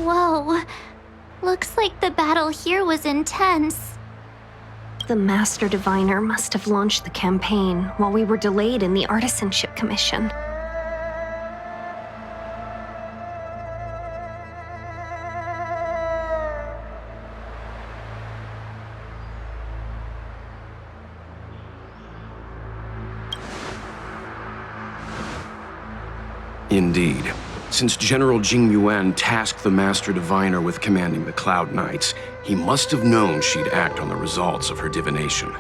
Whoa. Looks like the battle here was intense. The Master Diviner must have launched the campaign while we were delayed in the Artisanship Commission. Indeed. Since General Jin Yuan tasked the Master Diviner with commanding the Cloud Knights, he must have known she'd act on the results of her divination.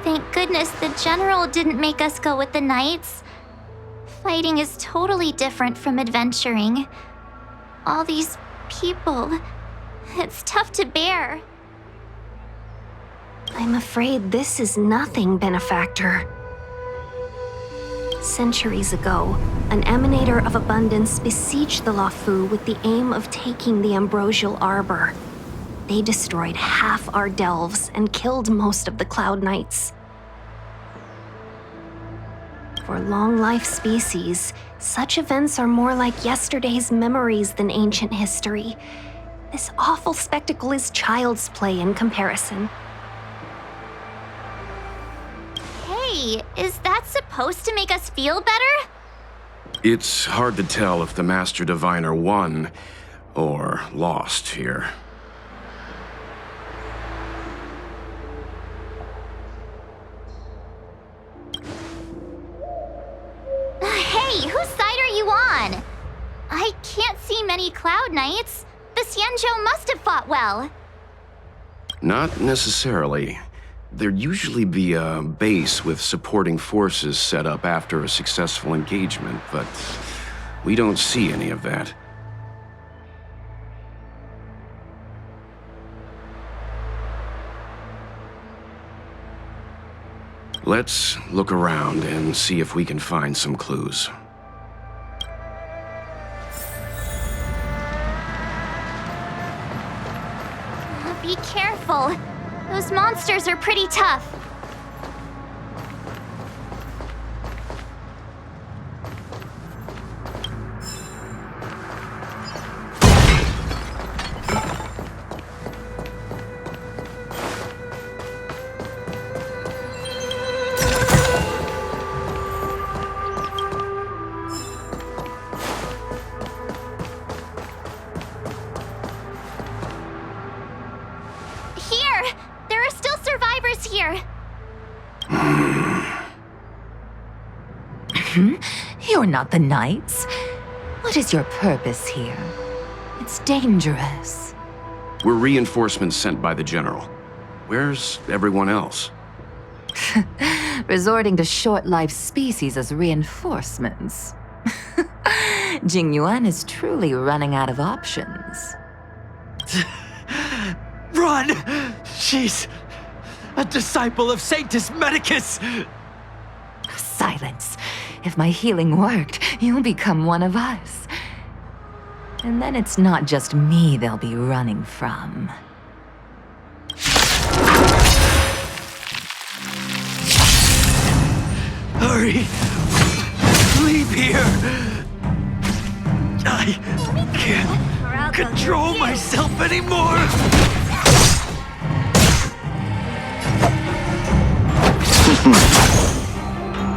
Thank goodness the General didn't make us go with the Knights. Fighting is totally different from adventuring. All these people, it's tough to bear. I'm afraid this is nothing, Benefactor. Centuries ago, an emanator of abundance besieged the Loufu with the aim of taking the Ambrosial Arbor. They destroyed half our delves and killed most of the Cloud Knights. For long-life species, such events are more like yesterday's memories than ancient history. This awful spectacle is child's play in comparison. Hey, is that supposed to make us feel better? It's hard to tell if the Master Diviner won or lost here. Hey, whose side are you on? I can't see many Cloud Knights. The Xianzhou must have fought well. Not necessarily. There'd usually be a base with supporting forces set up after a successful engagement, but we don't see any of that. Let's look around and see if we can find some clues. Be careful. Those monsters are pretty tough. You're not the Knights. What is your purpose here? It's dangerous. We're reinforcements sent by the General. Where's everyone else? Resorting to short-lived species as reinforcements. Jin Yuan is truly running out of options. Run! She's a disciple of Sanctus Medicus! Silence. If my healing worked, you'll become one of us. And then it's not just me they'll be running from. Hurry! Leave here! I can't control myself anymore!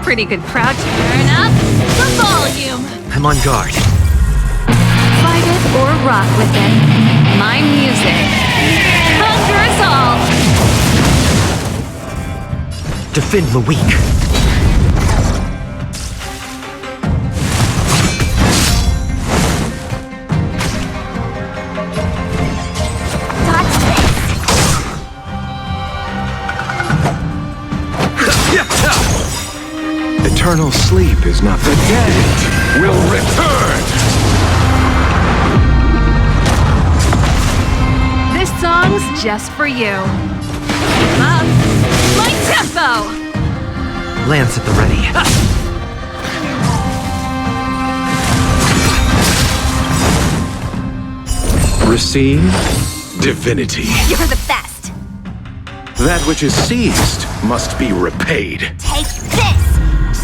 Pretty good crowd. Turn up the volume. I'm on guard. Fight it or rock with it. My music. Conquer us all. Defend the weak. Eternal sleep is not the dead will return! This song's just for you. Up. My tempo! Lance at the ready. Receive divinity. You're the best. That which is seized must be repaid. Take this!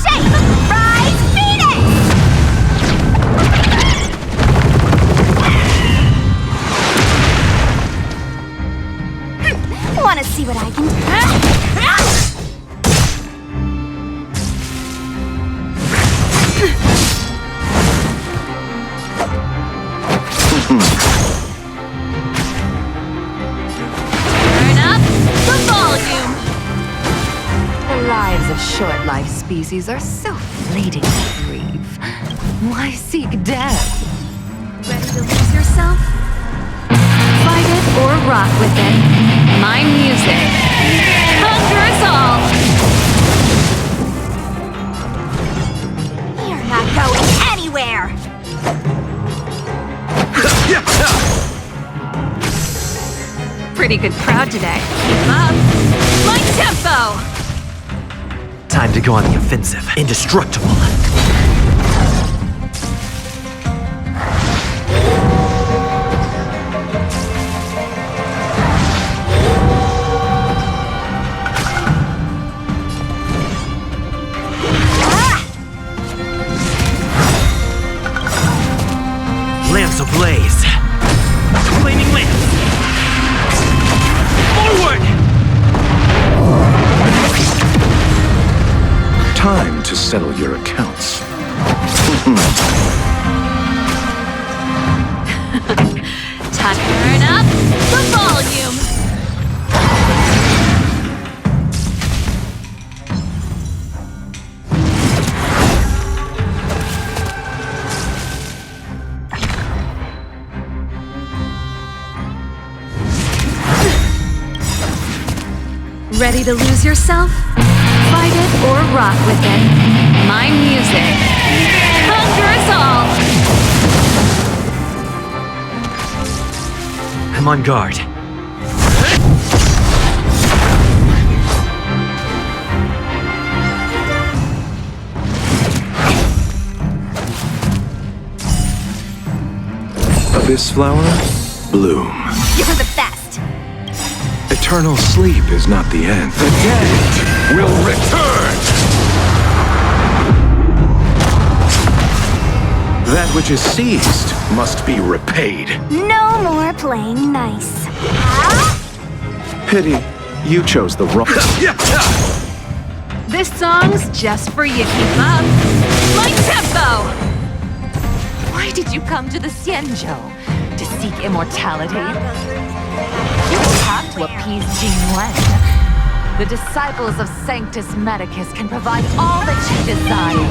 Shake! Rise, Phoenix! Turn up the volume. The lives of short-life species are so fleetingly brief. Why seek death? Ready to lose yourself? Fight it or rock with it. My music. Conquer us all. You're not going anywhere! Pretty good crowd today. Keep up. My tempo. Time to go on the offensive. Indestructible. Lance ablaze. Flaming lance. Forward! Time to settle your accounts. Turn up the volume. Ready to lose yourself? Fight it or rock with it. My music. Conquer us all. I'm on guard. Abyss flower, bloom. You're the best! Eternal sleep is not the end. The dead will return! That which is seized must be repaid. No more playing nice. Pity, you chose the wrong... This song's just for you. Keep up. My tempo. Why did you come to the Xianzhou? To seek immortality? You will have to appease Jin Yuan. The disciples of Sanctus Medicus can provide all that you desire.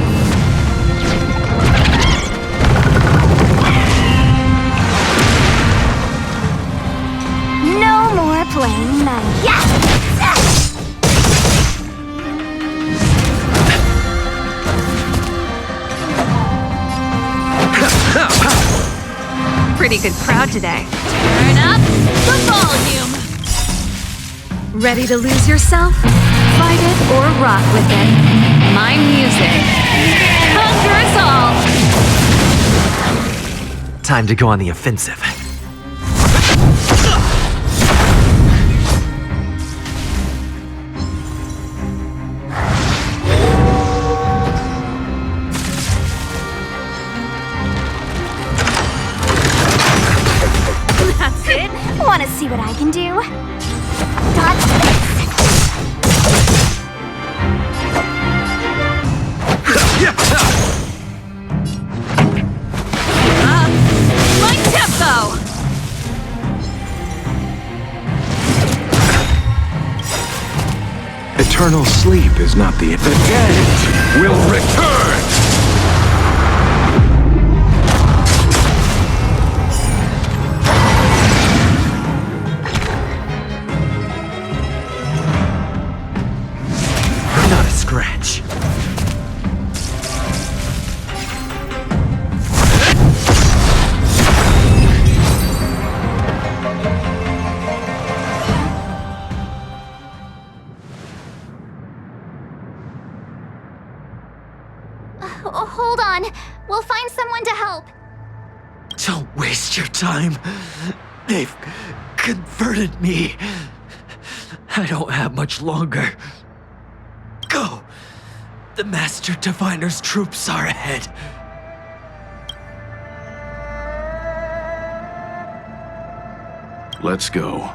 No more playing nice. Yes! Pretty good crowd today. Turn up the volume. Ready to lose yourself? Fight it or rock with it. My music. Conquer us all. Time to go on the offensive. Want to see what I can do? Dodge this! My tempo. Eternal sleep is not the end. The dead will return! Not a scratch. Hold on. We'll find someone to help. Don't waste your time. They've converted me. I don't have much longer. Go! The Master Diviner's troops are ahead. Let's go.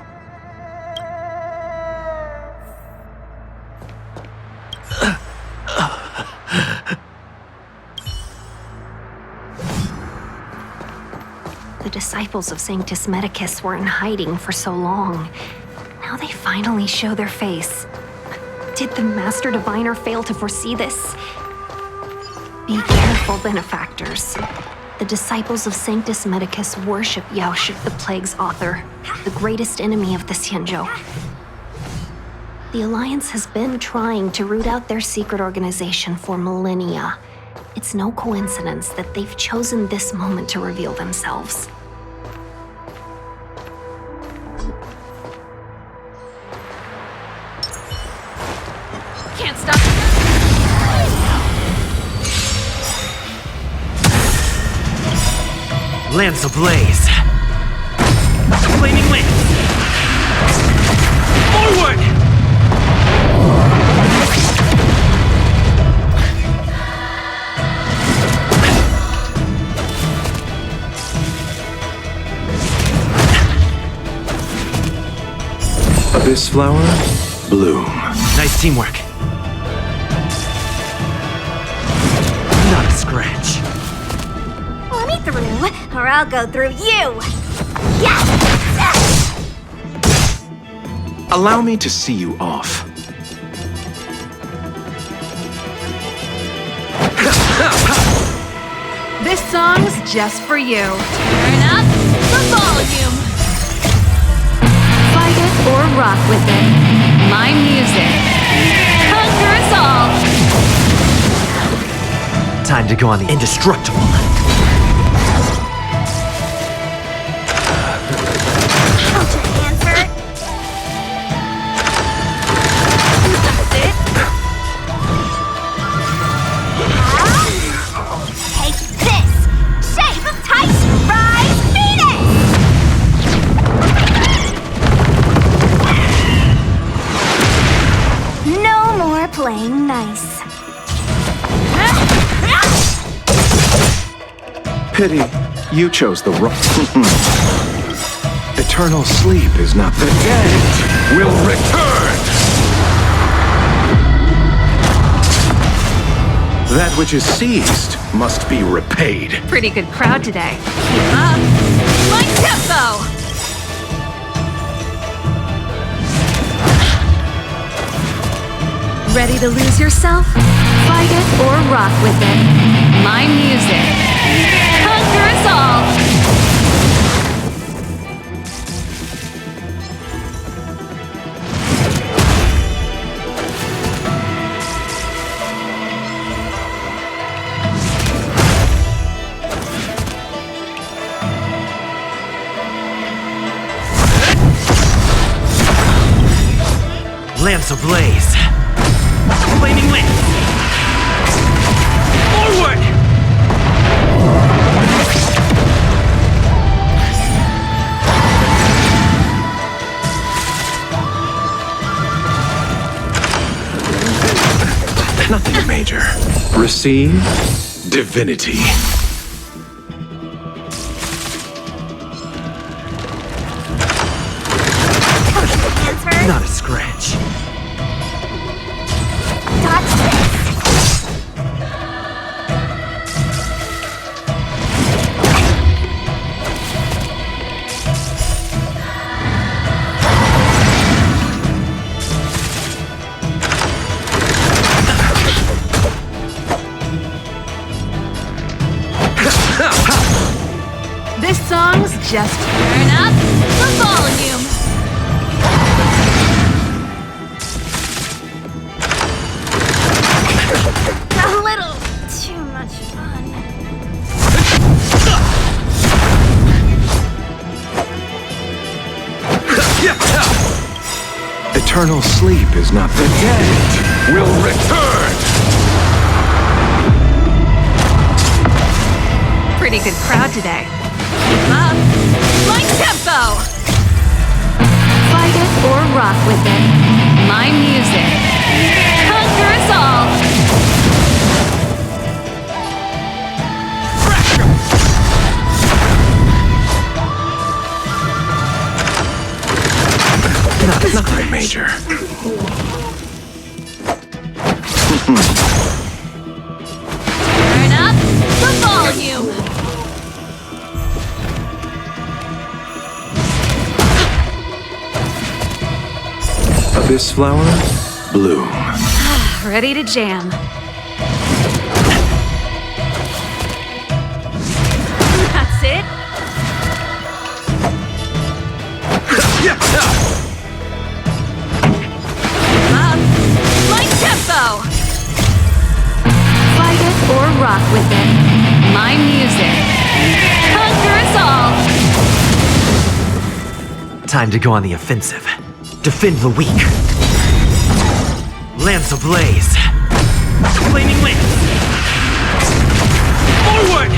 The disciples of Sanctus Medicus were in hiding for so long. Now they finally show their face. Did the Master Diviner fail to foresee this? Be careful, benefactors. The disciples of Sanctus Medicus worship Yaoshik, the Plague's author, the greatest enemy of the Xianzhou. The Alliance has been trying to root out their secret organization for millennia. It's no coincidence that they've chosen this moment to reveal themselves. Can't stop. Lance ablaze. Flaming wings. Forward! Abyss flower, bloom. Nice teamwork. Not a scratch. Let me through, or I'll go through you! Allow me to see you off. This song's just for you. Turn up the volume. Fight it or rock with it. My music. Conquer us all. Time to go on the indestructible. Playing nice. Pity, you chose the wrong. Eternal sleep is not the dead will return. That which is seized must be repaid. Pretty good crowd today. Keep up. Like tempo. Ready to lose yourself? Fight it or rock with it. My music. Conquer us all. Lamps ablaze. Flaming wings. Forward! Nothing major. Receive divinity. Not a scratch. This song's just turn up the volume. A little too much fun. Eternal sleep is not the dead will return. Pretty good crowd today. Keep up. Like tempo. Fight it or rock with it. My music. Conquer us all. Nothing major. Turn up the volume. this flower bloom. Ready to jam. That's it. Up. Light tempo. Fight it or rock with it. My music. Conquer us all. Time to go on the offensive. Defend the weak. Lance ablaze. Flaming lance. Forward!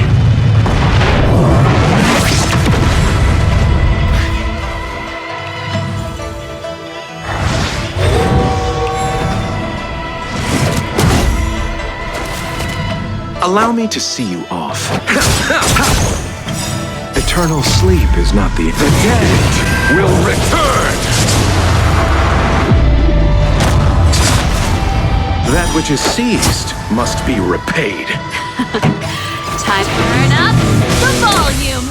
Allow me to see you off. Eternal sleep is not the dead will return! That which is seized must be repaid. Time to turn up the volume.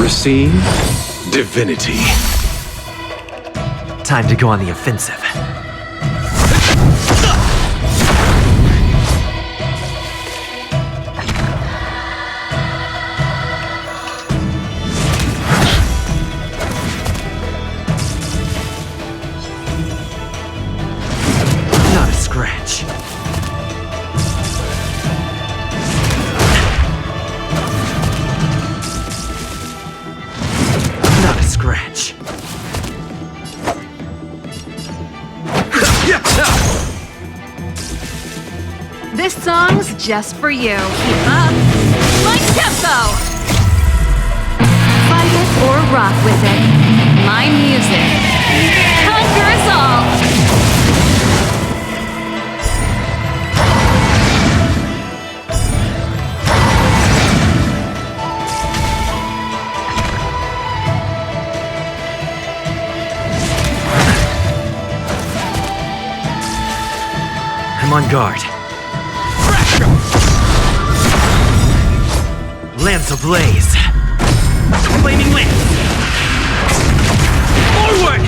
Receive divinity. Time to go on the offensive. Not a scratch. Not a scratch. This song's just for you. Keep up. Light tempo. Fight it or rock with it. My music. Conquer us all. I'm on guard. Lance ablaze. Flaming lance. Forward!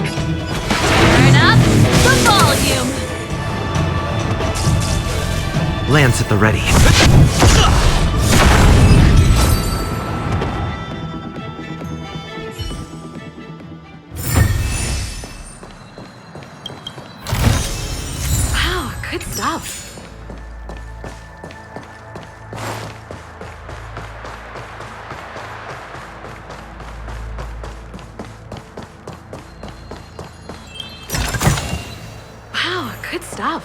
Turn up the volume. Lance at the ready. Wow, good stuff. Wow, good stuff.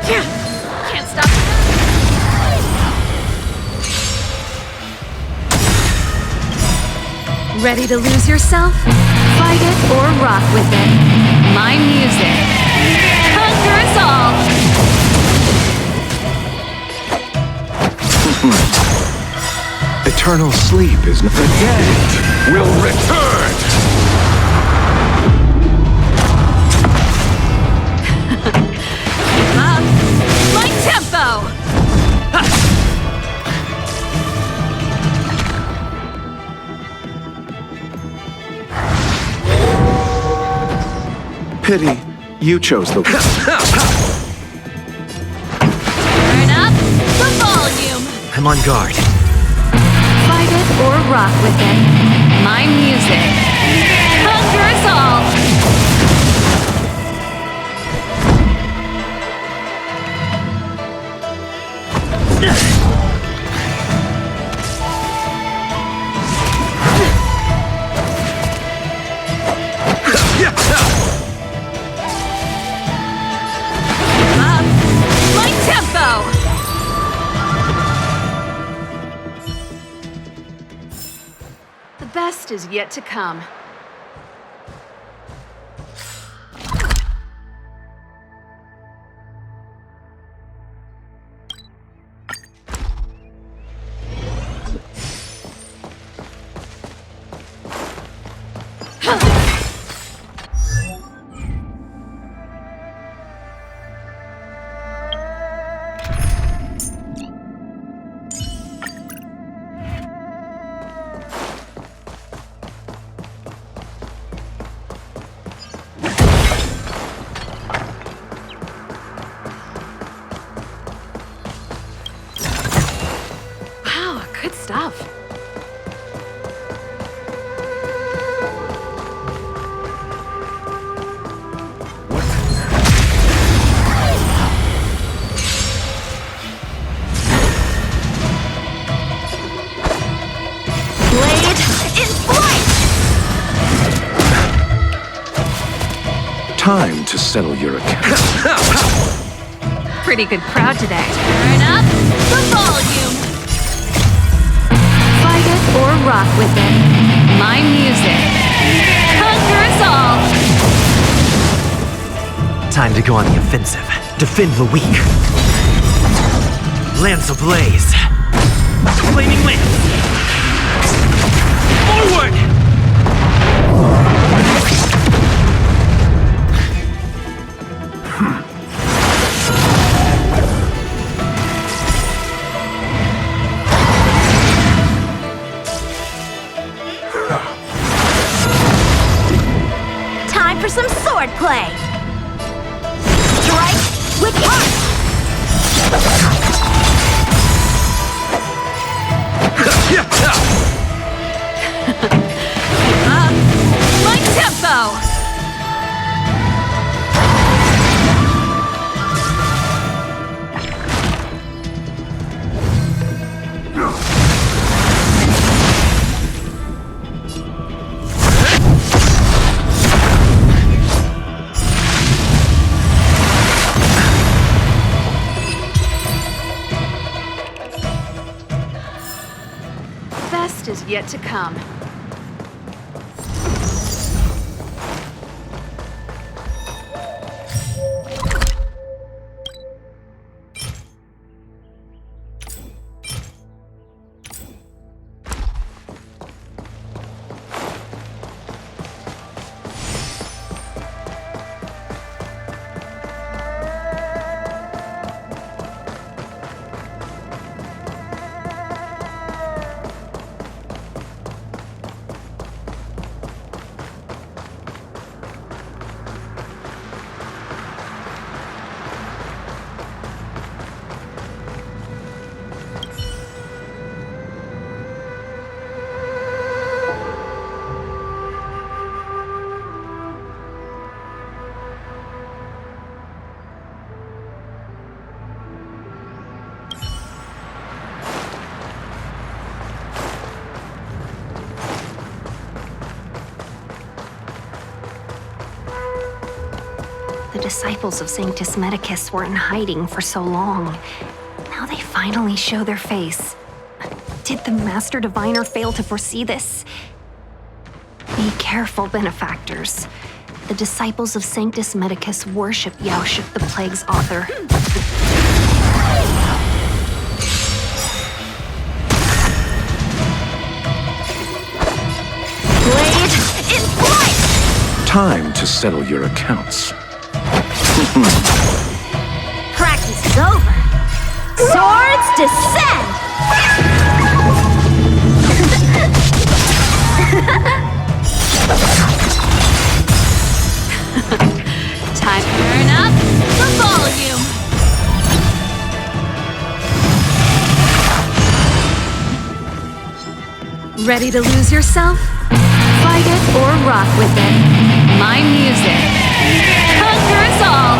Yeah, can't stop. Ready to lose yourself? Fight it or rock with it. My music. Conquer us all. Eternal sleep is not the dead will return! Keep up. Light tempo. Pity, you chose the Turn up the volume. I'm on guard. Fight it or rock with it. My music. Conquer us all. best is yet to come. Good stuff. Blade in flight! Time to settle your account. Pretty good crowd today. Turn up the volume! Fight it or rock with it. My music conquers all. Time to go on the offensive. Defend the weak. Lance ablaze. Flaming lance. Forward! Time for some sword play! Strike with heart! My tempo. Best is yet to come. The disciples of Sanctus Medicus were in hiding for so long. Now they finally show their face. Did the Master Diviner fail to foresee this? Be careful, benefactors. The disciples of Sanctus Medicus worship Yaoship, the Plague's author. Blade in flight! Time to settle your accounts. Practice is over. Swords descend! Time to Turn up the volume! ready to lose yourself? Fight it or rock with it. My music conquers all.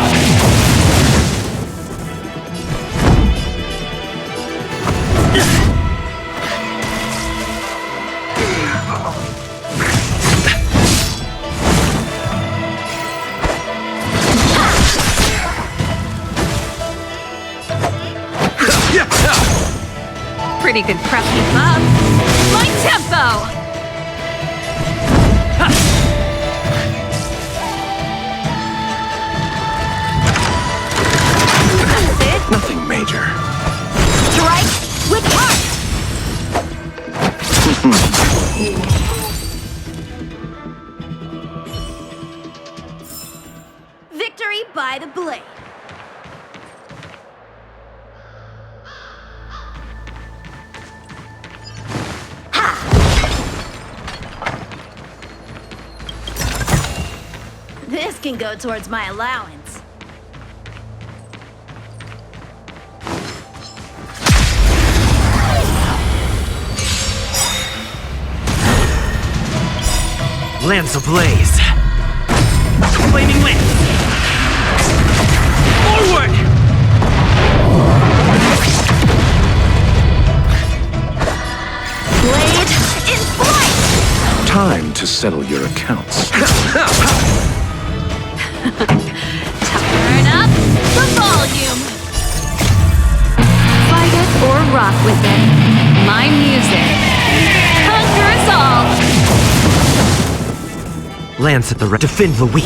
Pretty good prep. Keep up. My tempo. Victory by the blade. This can go towards my allowance. Lance ablaze. Flaming wind. Forward! Blade in flight! Time to settle your accounts. Turn up the volume. Fight it or rock with it. My music conquers all. Lance at the defend the weak.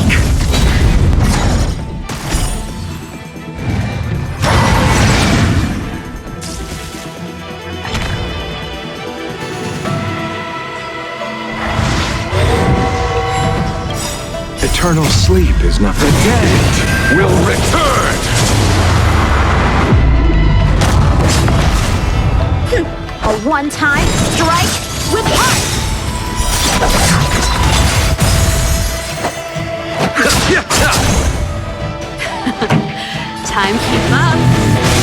Eternal sleep is not the dead will return. A one-time strike with heart! Time keep up.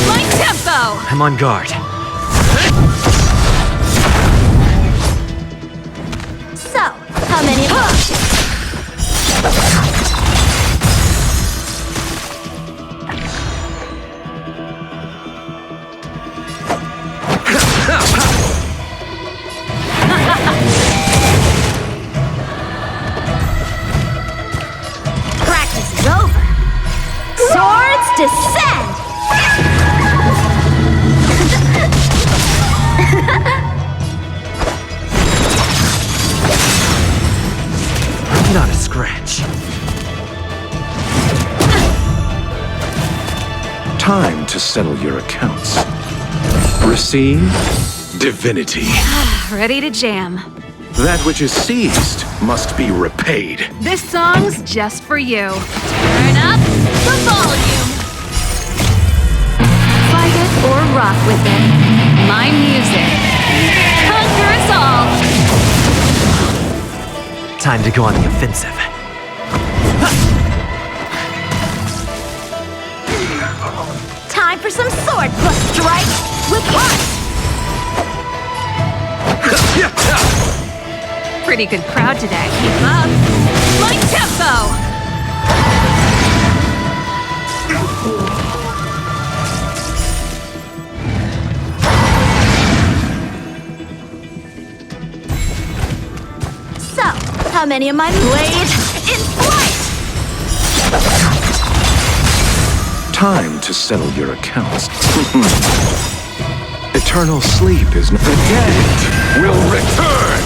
Light tempo. I'm on guard. So, how many Practice is over. Swords descend! Not a scratch. Time to settle your accounts. Receive divinity. Ready to jam. That which is seized must be repaid. This song's just for you. Turn up the volume. Fight it or rock with it. My music conquers all. Time to go on the offensive. Time for some sword plus strike with heart! Pretty good crowd today. Keep up. Light tempo. So, how many of my blades in flight? Time to settle your accounts. Eternal sleep is not the dead will return.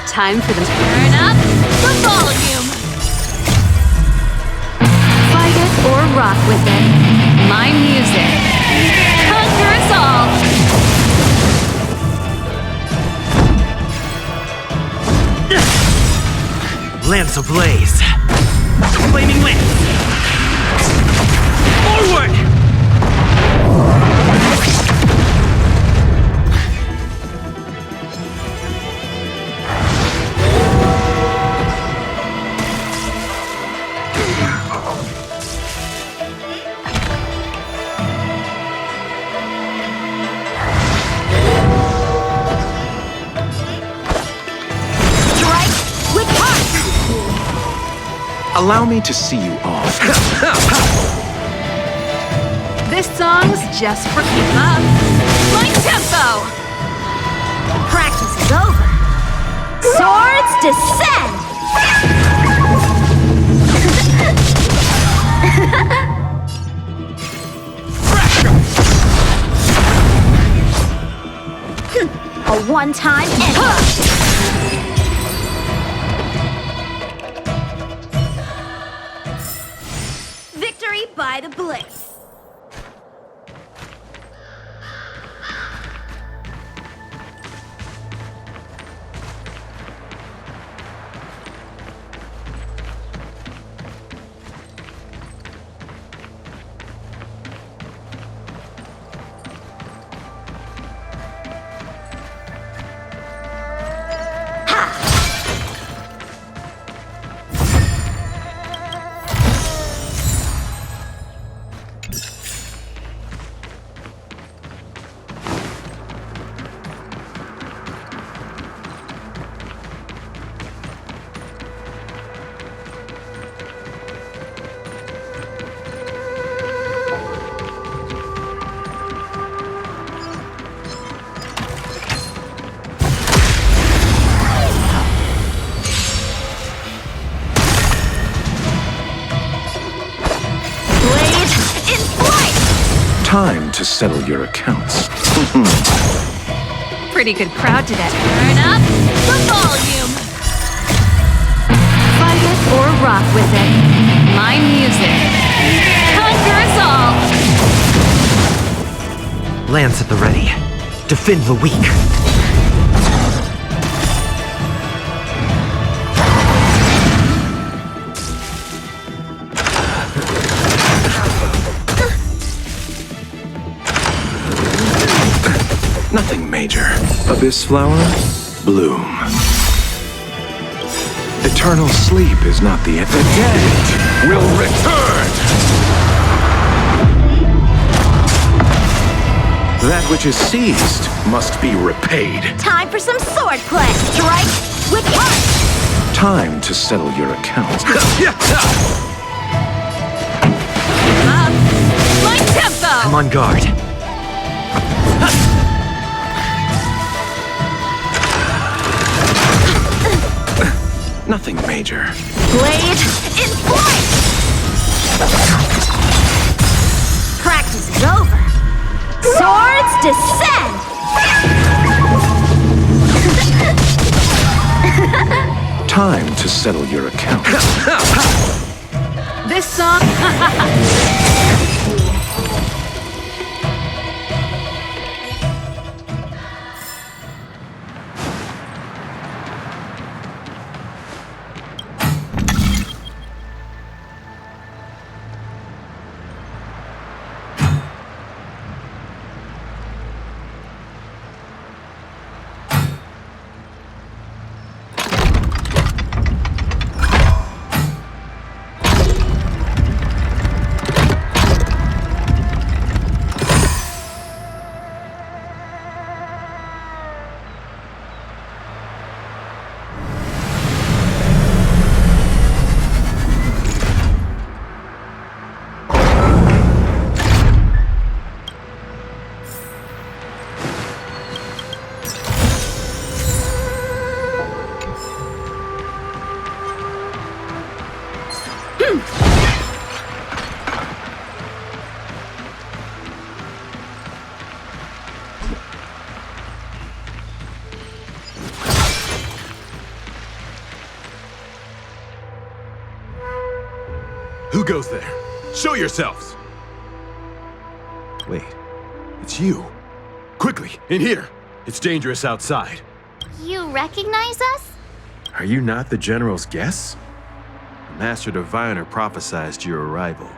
Time for them to turn up the volume. Fight it or rock with it. My music conquers all. Lance ablaze. Flaming wind. Forward! Allow me to see you off. This song's just for keep up. Light tempo. Practice is over. Swords descend! A one-time end. Victory by the blade. Time to settle your accounts. Pretty good crowd today. Turn up the volume. Fight it or rock with it. My music. Conquer us all. Lance at the ready. Defend the weak. Nothing major. Abyss flower, bloom. Eternal sleep is not the end. The dead will return! That which is seized must be repaid. Time for some swordplay. Strike with punch. Time to settle your accounts. My tempo. I'm on guard. Nothing major. Blade in flight. Practice is over. Swords descend. Time to settle your accounts. This song. Who goes there? Show yourselves! Wait, it's you. Quickly, in here. It's dangerous outside. You recognize us? Are you not the General's guests? The Master Diviner prophesized your arrival.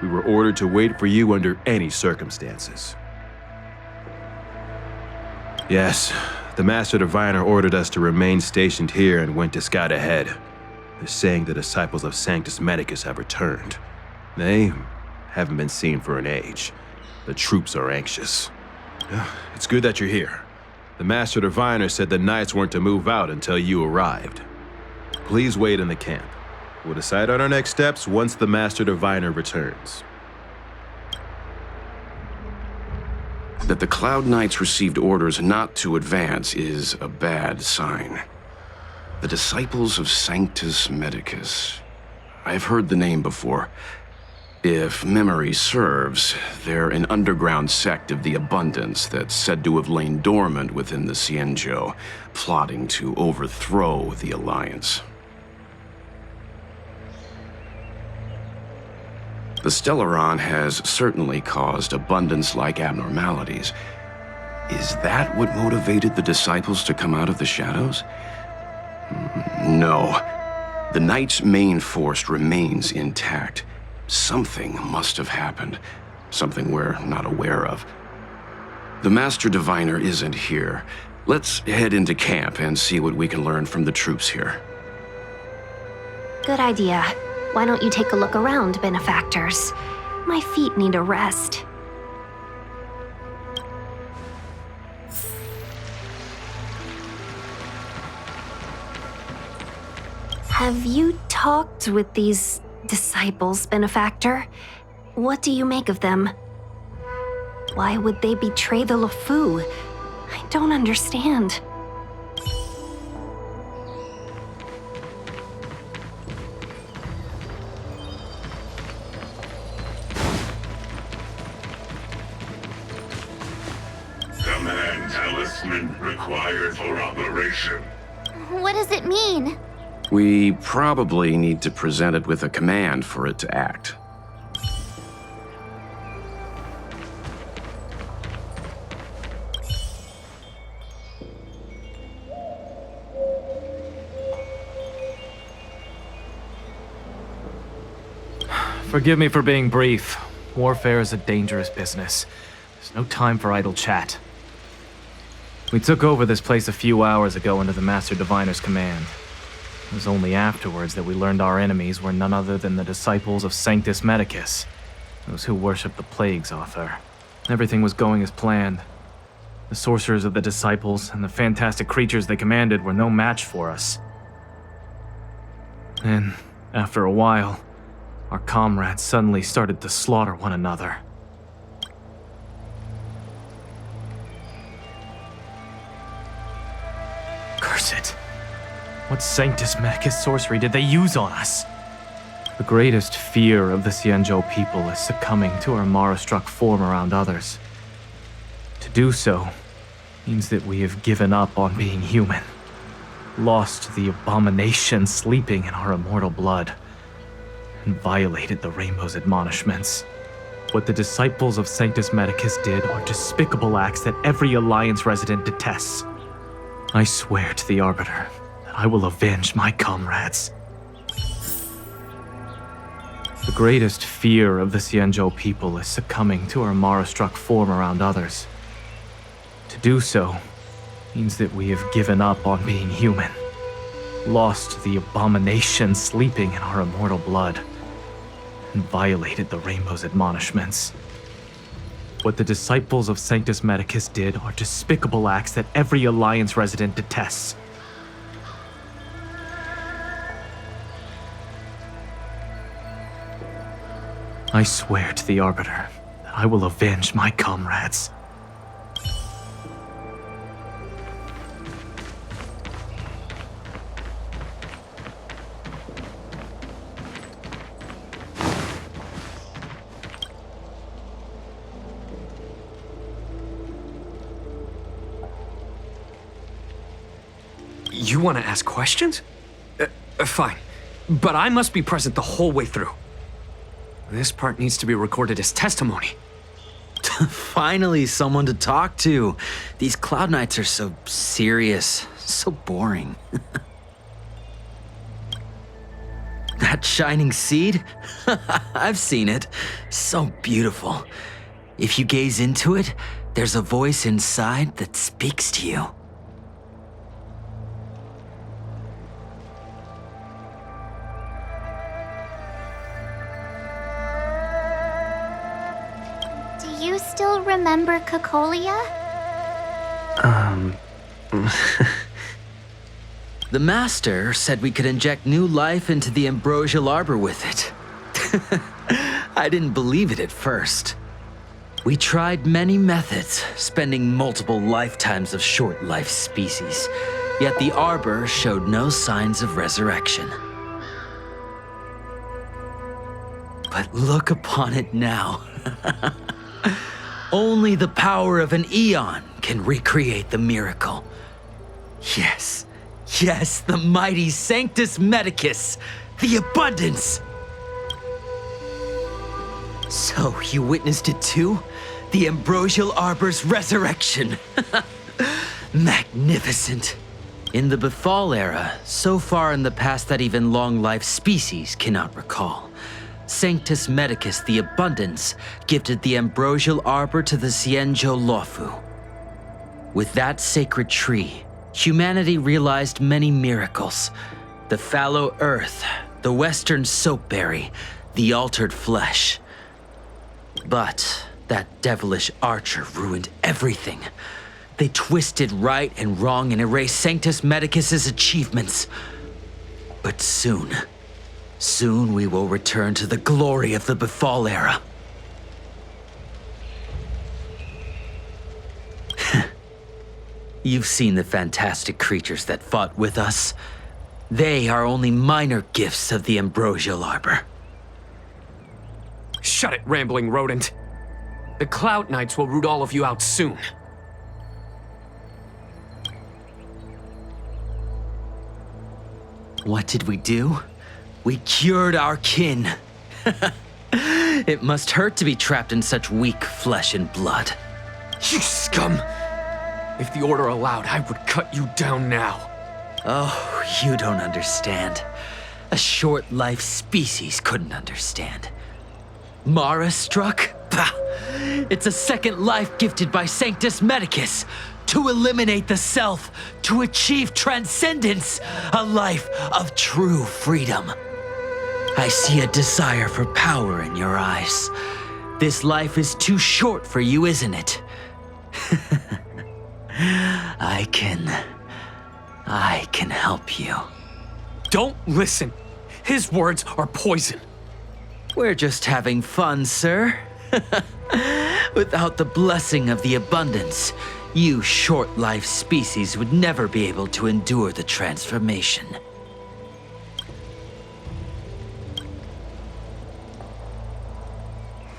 We were ordered to wait for you under any circumstances. Yes, the Master Diviner ordered us to remain stationed here and went to scout ahead. They're saying the disciples of Sanctus Medicus have returned. They haven't been seen for an age. The troops are anxious. It's good that you're here. The Master Diviner said the Knights weren't to move out until you arrived. Please wait in the camp. We'll decide on our next steps once the Master Diviner returns. That the Cloud Knights received orders not to advance is a bad sign. The disciples of Sanctus Medicus. I've heard the name before. If memory serves, they're an underground sect of the Abundance that's said to have lain dormant within the Xianzhou, plotting to overthrow the Alliance. The Stellaron has certainly caused Abundance-like abnormalities. Is that what motivated the disciples to come out of the shadows? No. The Knight's main force remains intact. Something must have happened. Something we're not aware of. The Master Diviner isn't here. Let's head into camp and see what we can learn from the troops here. Good idea. Why don't you take a look around, benefactors? My feet need a rest. Have you talked with these disciples, benefactor? What do you make of them? Why would they betray the Loufu? I don't understand. talisman required for operation. What does it mean? We probably need to present it with a command for it to act. Forgive me for being brief. Warfare is a dangerous business. There's no time for idle chat. We took over this place a few hours ago under the Master Diviner's command. It was only afterwards that we learned our enemies were none other than the disciples of Sanctus Medicus, those who worship the plague's author. Everything was going as planned. The sorcerers of the disciples and the fantastic creatures they commanded were no match for us. Then, after a while, our comrades suddenly started to slaughter one another. Curse it. What Sanctus Medicus sorcery did they use on us? The greatest fear of the Xianzhou people is succumbing to our Mara-struck form around others. To do so means that we have given up on being human, lost the abomination sleeping in our immortal blood, and violated the Rainbow's admonishments. What the disciples of Sanctus Medicus did are despicable acts that every Alliance resident detests. I swear to the Arbiter that I will avenge my comrades. The greatest fear of the Xianzhou people is succumbing to our Mara-struck form around others. To do so means that we have given up on being human, lost the abomination sleeping in our immortal blood, and violated the Rainbow's admonishments. What the disciples of Sanctus Medicus did are despicable acts that every Alliance resident detests. I swear to the Arbiter that I will avenge my comrades. You want to ask questions? Fine. But I must be present the whole way through. This part needs to be recorded as testimony. Finally, someone to talk to. These Cloud Knights are so serious, so boring. That shining seed? I've seen it. So beautiful. If you gaze into it, there's a voice inside that speaks to you. Do you still remember Cocolia? The Master said we could inject new life into the ambrosial arbor with it. I didn't believe it at first. We tried many methods, spending multiple lifetimes of short-life species, yet the arbor showed no signs of resurrection. But look upon it now. Only the power of an eon can recreate the miracle. Yes, yes, the mighty Sanctus Medicus, the abundance. So you witnessed it too? The ambrosial arbor's resurrection. Magnificent. In the Befall era, so far in the past that even long-life species cannot recall, Sanctus Medicus the Abundance gifted the ambrosial arbor to the Xianzhou Loufu. With that sacred tree, humanity realized many miracles. The fallow earth, the western soapberry, the altered flesh. But that devilish archer ruined everything. They twisted right and wrong and erased Sanctus Medicus's achievements. But soon we will return to the glory of the Befall era. You've seen the fantastic creatures that fought with us. They are only minor gifts of the ambrosial arbor. Shut it, rambling rodent. The Cloud Knights will root all of you out soon. What did we do? We cured our kin. It must hurt to be trapped in such weak flesh and blood. You scum! If the Order allowed, I would cut you down now. Oh, you don't understand. A short-life species couldn't understand. Mara struck? Bah! It's a second life gifted by Sanctus Medicus to eliminate the self, to achieve transcendence, a life of true freedom. I see a desire for power in your eyes. This life is too short for you, isn't it? I can help you. Don't listen. His words are poison. We're just having fun, sir. Without the blessing of the abundance, you short-life species would never be able to endure the transformation.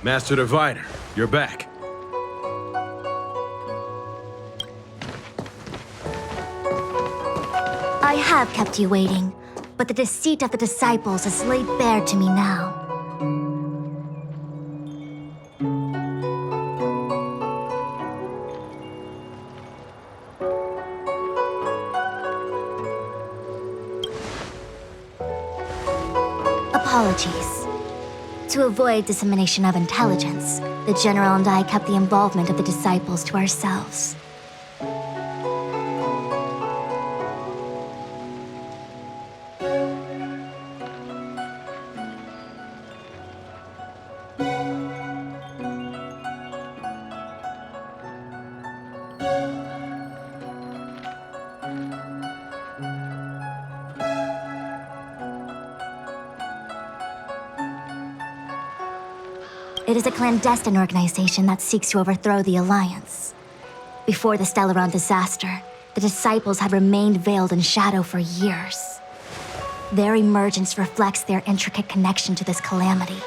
Master Diviner, you're back. I have kept you waiting, but the deceit of the disciples is laid bare to me now. Apologies. To avoid dissemination of intelligence, the General and I kept the involvement of the disciples to ourselves. It is a clandestine organization that seeks to overthrow the Alliance. Before the Stellaron disaster, the disciples had remained veiled in shadow for years. Their emergence reflects their intricate connection to this calamity.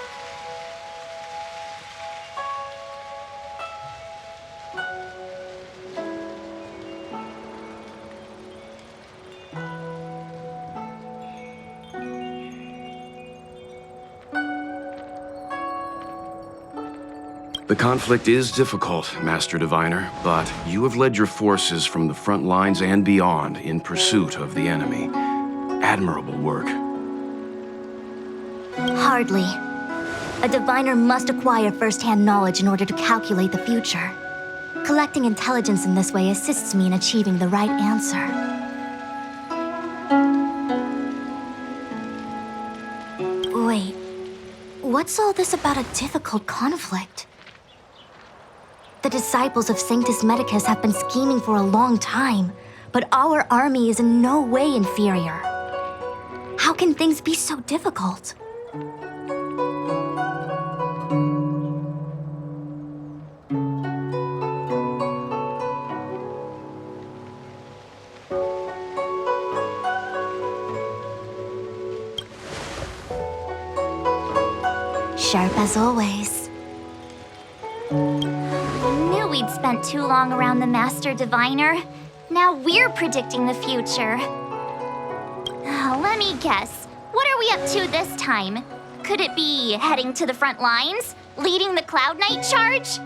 The conflict is difficult, Master Diviner, but you have led your forces from the front lines and beyond in pursuit of the enemy. Admirable work. Hardly. A diviner must acquire first-hand knowledge in order to calculate the future. Collecting intelligence in this way assists me in achieving the right answer. Wait, what's all this about a difficult conflict? The disciples of Sanctus Medicus have been scheming for a long time, but our army is in no way inferior. How can things be so difficult? Sharp as always. Knew we'd spent too long around the Master Diviner. Now we're predicting the future. Let me guess. What are we up to this time? Could it be heading to the front lines? Leading the Cloud Knight charge?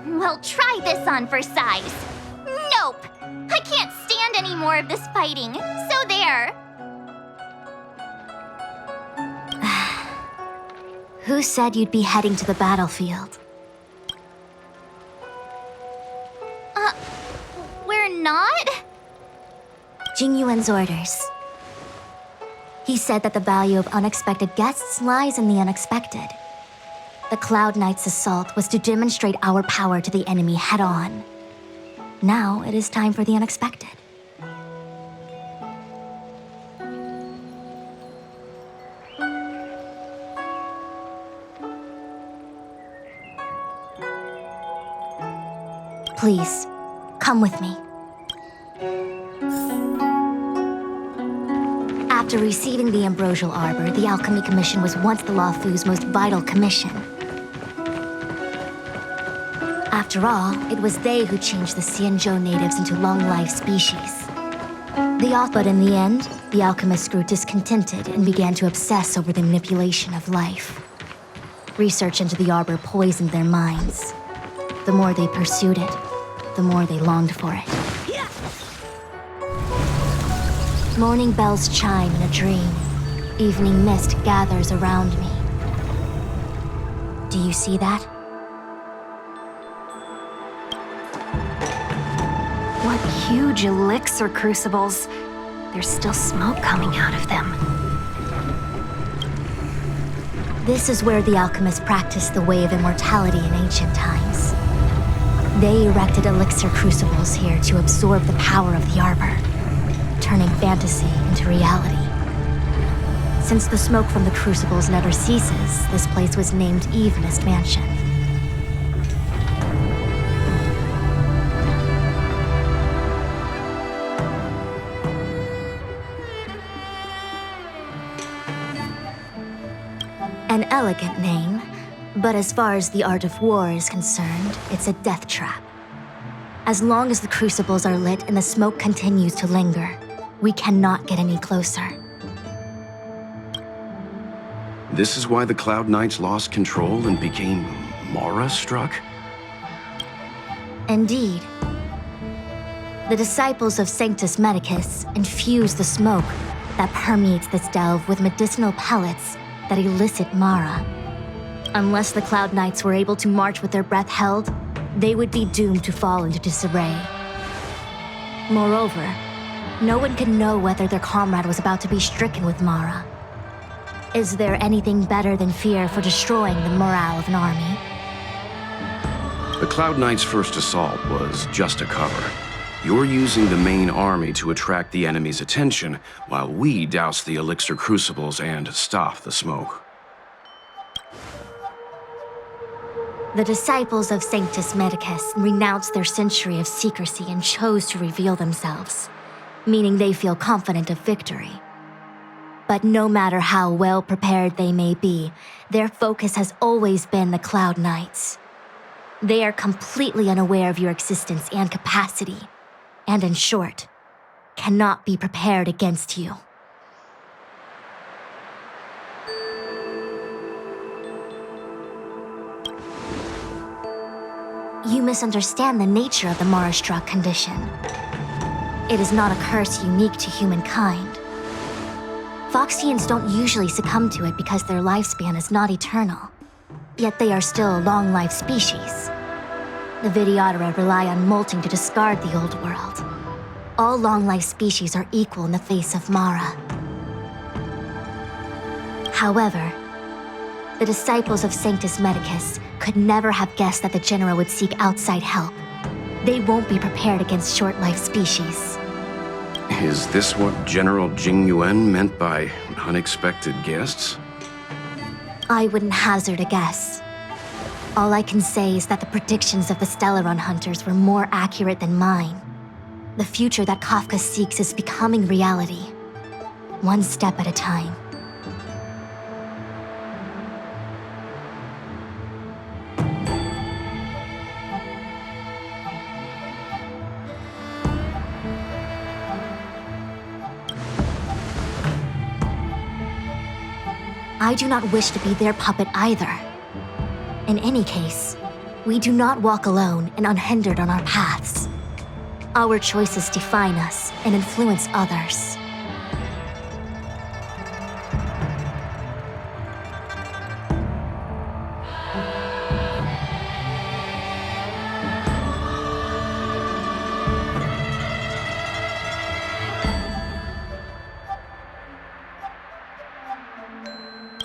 Well, try this on for size. Nope! I can't stand any more of this fighting. So there. Who said you'd be heading to the battlefield? We're not? Jin Yuan's orders. He said that the value of unexpected guests lies in the unexpected. The Cloud Knight's assault was to demonstrate our power to the enemy head-on. Now it is time for the unexpected. Please, come with me. After receiving the Ambrosial Arbor, the Alchemy Commission was once the Loufu's most vital commission. After all, it was they who changed the Xianzhou natives into long-life species. But in the end, the alchemists grew discontented and began to obsess over the manipulation of life. Research into the arbor poisoned their minds. The more they pursued it, the more they longed for it. Morning bells chime in a dream. Evening mist gathers around me. Do you see that? What huge elixir crucibles. There's still smoke coming out of them. This is where the alchemists practiced the way of immortality in ancient times. They erected elixir crucibles here to absorb the power of the arbor, turning fantasy into reality. Since the smoke from the crucibles never ceases, this place was named Eve Mist Mansion. An elegant name, but as far as the art of war is concerned, it's a death trap. As long as the crucibles are lit and the smoke continues to linger, we cannot get any closer. This is why the Cloud Knights lost control and became Mara-struck? Indeed. The disciples of Sanctus Medicus infuse the smoke that permeates this delve with medicinal pellets that elicit Mara. Unless the Cloud Knights were able to march with their breath held, they would be doomed to fall into disarray. Moreover, no one could know whether their comrade was about to be stricken with Mara. Is there anything better than fear for destroying the morale of an army? The Cloud Knights' first assault was just a cover. You're using the main army to attract the enemy's attention, while we douse the elixir crucibles and stop the smoke. The disciples of Sanctus Medicus renounced their century of secrecy and chose to reveal themselves, meaning they feel confident of victory. But no matter how well prepared they may be, their focus has always been the Cloud Knights. They are completely unaware of your existence and capacity, and in short, cannot be prepared against you. You misunderstand the nature of the Mara-struck condition. It is not a curse unique to humankind. Foxians don't usually succumb to it because their lifespan is not eternal. Yet they are still a long-lived species. The Vidyadhara rely on molting to discard the old world. All long-lived species are equal in the face of Mara. However, the disciples of Sanctus Medicus could never have guessed that the General would seek outside help. They won't be prepared against short-lived species. Is this what General Jin Yuan meant by unexpected guests? I wouldn't hazard a guess. All I can say is that the predictions of the Stellaron hunters were more accurate than mine. The future that Kafka seeks is becoming reality, one step at a time. I do not wish to be their puppet either. In any case, we do not walk alone and unhindered on our paths. Our choices define us and influence others.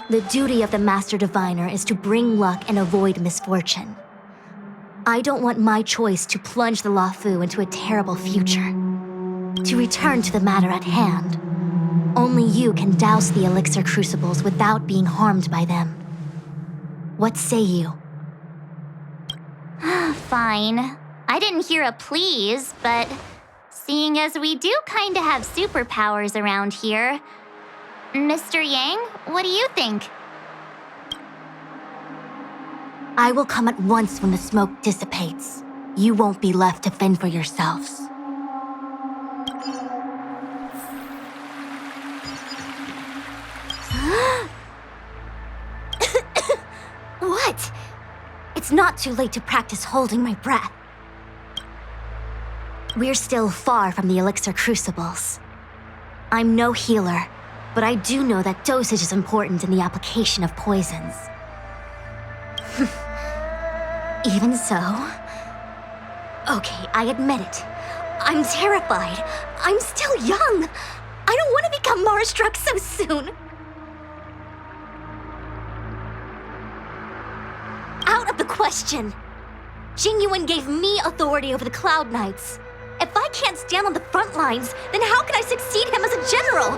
The duty of the Master Diviner is to bring luck and avoid misfortune. I don't want my choice to plunge the Loufu into a terrible future. To return to the matter at hand, only you can douse the elixir crucibles without being harmed by them. What say you? Fine. I didn't hear a please, but seeing as we do kinda have superpowers around here, Mr. Yang, what do you think? I will come at once when the smoke dissipates. You won't be left to fend for yourselves. too late to practice holding my breath. We're still far from the elixir crucibles. I'm no healer, but I do know that dosage is important in the application of poisons. Even so... Okay, I admit it. I'm terrified. I'm still young. I don't want to become Mara-struck so soon. Out of the question. Jin Yuan gave me authority over the Cloud Knights. If I can't stand on the front lines, then how can I succeed him as a general?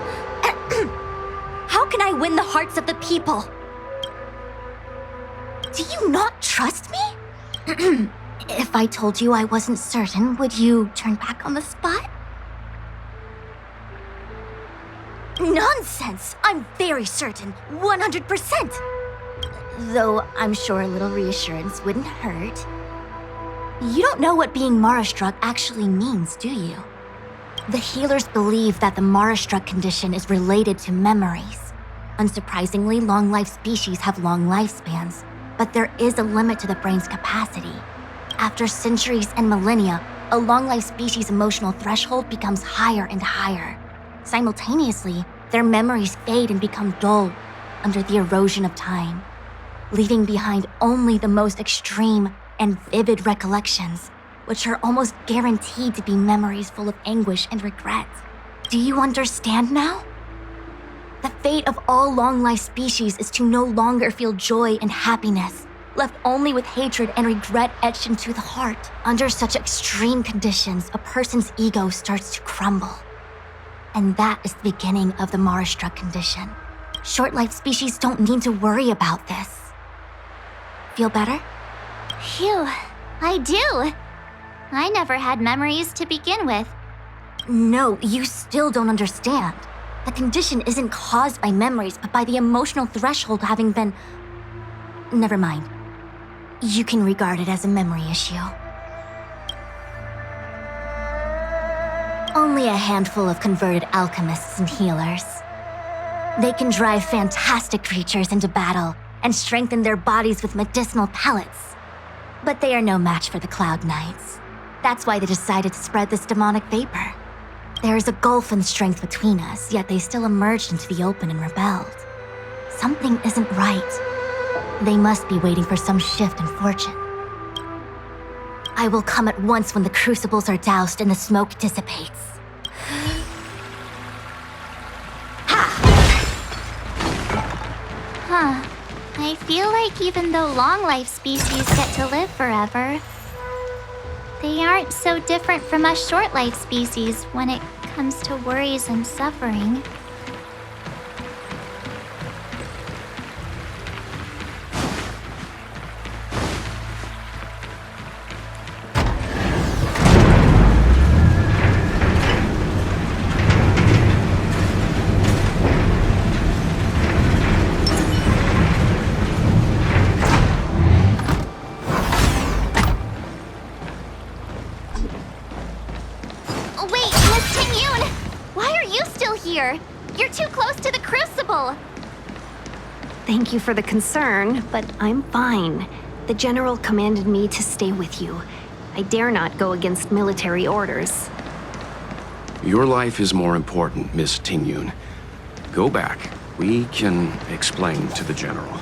How can I win the hearts of the people? Do you not trust me? If I told you I wasn't certain, would you turn back on the spot? Nonsense! I'm very certain, 100%! Though I'm sure a little reassurance wouldn't hurt. You don't know what being Mara-struck actually means, do you? The healers believe that the Mara-struck condition is related to memories. Unsurprisingly, long-life species have long lifespans, but there is a limit to the brain's capacity. After centuries and millennia, a long-life species' emotional threshold becomes higher and higher. Simultaneously, their memories fade and become dull under the erosion of time, leaving behind only the most extreme and vivid recollections, which are almost guaranteed to be memories full of anguish and regret. Do you understand now? The fate of all long-life species is to no longer feel joy and happiness, left only with hatred and regret etched into the heart. Under such extreme conditions, a person's ego starts to crumble. And that is the beginning of the Mara-struck condition. Short-life species don't need to worry about this. Feel better? Phew, I do. I never had memories to begin with. No, you still don't understand. The condition isn't caused by memories, but by the emotional threshold having been... Never mind. You can regard it as a memory issue. Only a handful of converted alchemists and healers. They can drive fantastic creatures into battle and strengthen their bodies with medicinal pellets. But they are no match for the Cloud Knights. That's why they decided to spread this demonic vapor. There is a gulf in strength between us, yet they still emerged into the open and rebelled. Something isn't right. They must be waiting for some shift in fortune. I will come at once when the crucibles are doused and the smoke dissipates. Huh. I feel like even though long-life species get to live forever, they aren't so different from us short-life species when it comes to worries and suffering. You're too close to the crucible! Thank you for the concern, but I'm fine. The general commanded me to stay with you. I dare not go against military orders. Your life is more important, Miss Tingyun. Go back. We can explain to the general.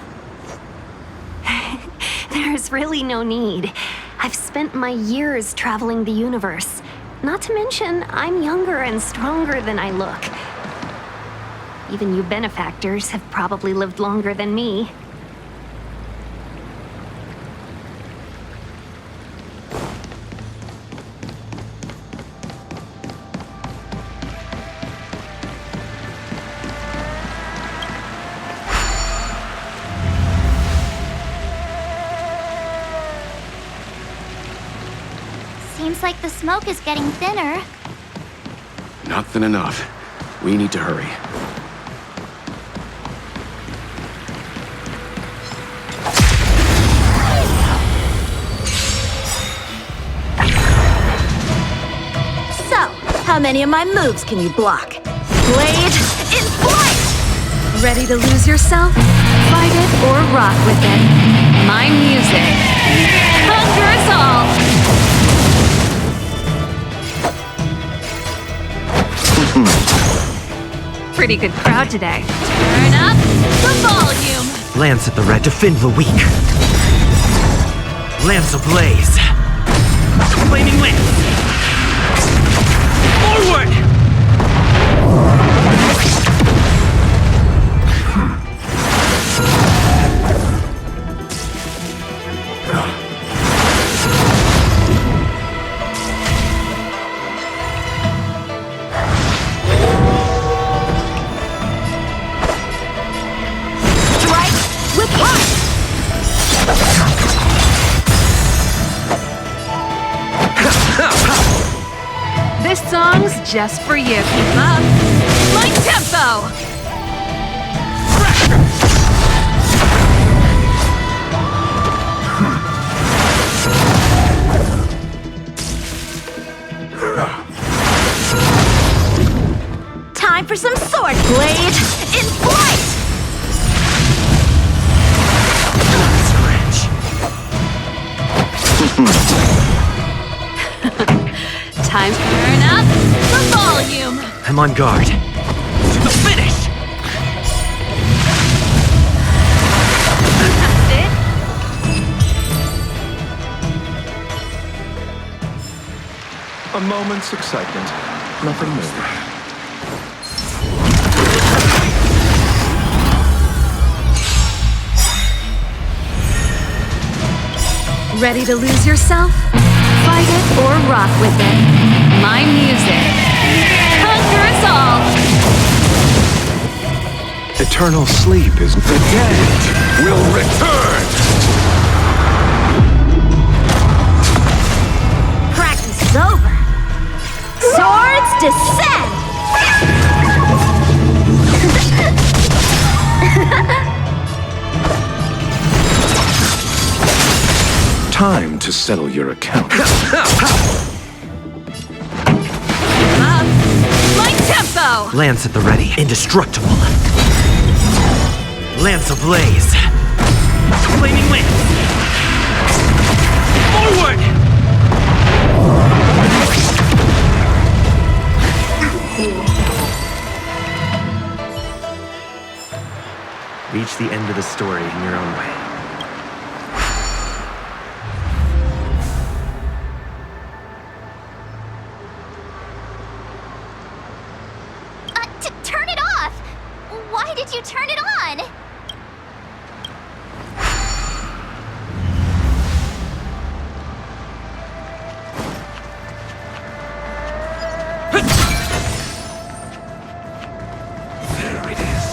There's really no need. I've spent my years traveling the universe. Not to mention, I'm younger and stronger than I look. Even you benefactors have probably lived longer than me. Seems like the smoke is getting thinner. Not thin enough. We need to hurry. How many of my moves can you block? Blade in flight! Ready to lose yourself? Fight it or rock with it. My music. Conquer us all! Pretty good crowd today. Turn up the volume! Lance at the red, defend the weak. Lance ablaze. Flaming lance. Forward! This song's just for you. Keep up. Like tempo! Time for some sword blade in flight! Time to turn up the volume! I'm on guard. To the finish! That's it? A moment's excitement. Nothing more. Ready to lose yourself? Fight it or rock with it. My music. Conquer us all! Eternal sleep is the dead will return! Practice is over. Swords descend! Time to settle your account. Up. Like tempo! Lance at the ready. Indestructible. Lance ablaze. Flaming lance. Forward! Reach the end of the story in your own way. Turn it off! Why did you turn it on? There it is.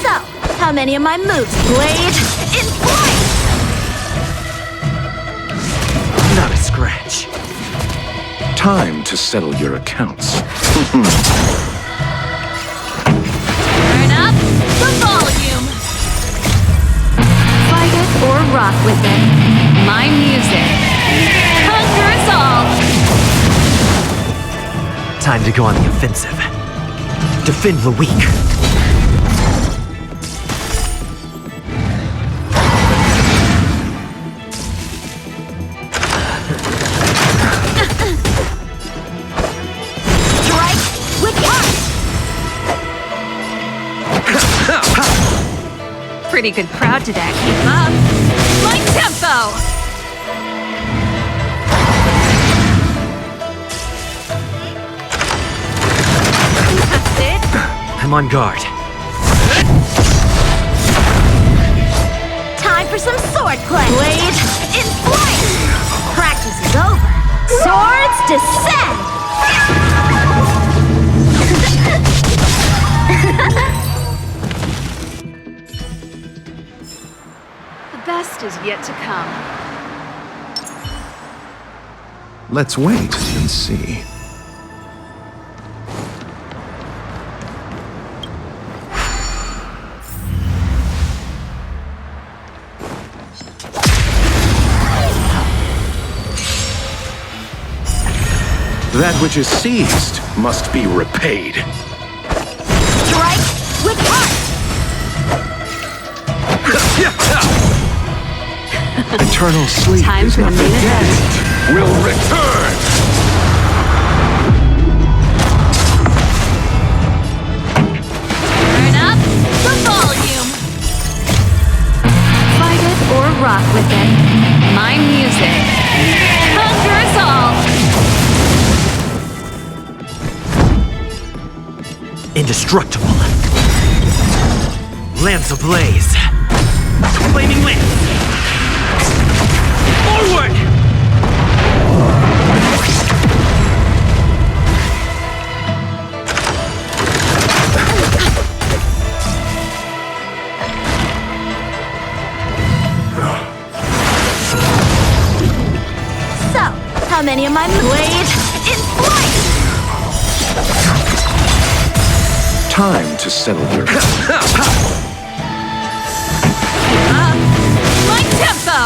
So, how many of my moves blade in flight? Not a scratch. Time to settle your accounts. Turn up the volume! Fight it or rock with it. My music. Conquer us all! Time to go on the offensive. Defend the weak. Pretty good crowd today. Keep up. Like tempo! That's it? I'm on guard. Time for some sword play. Blade in flight! Practice is over. Swords descend! The best is yet to come. Let's wait and see. The That which is seized must be repaid. Strike with heart! Eternal sleep Time is for not the the main dead. event. Will return! Turn up the volume. Fight it or rock with it. My music. Conquer us all. Indestructible. Lance ablaze. Flaming lance. Forward! So, how many of my blade in flight? Time to settle your... My tempo.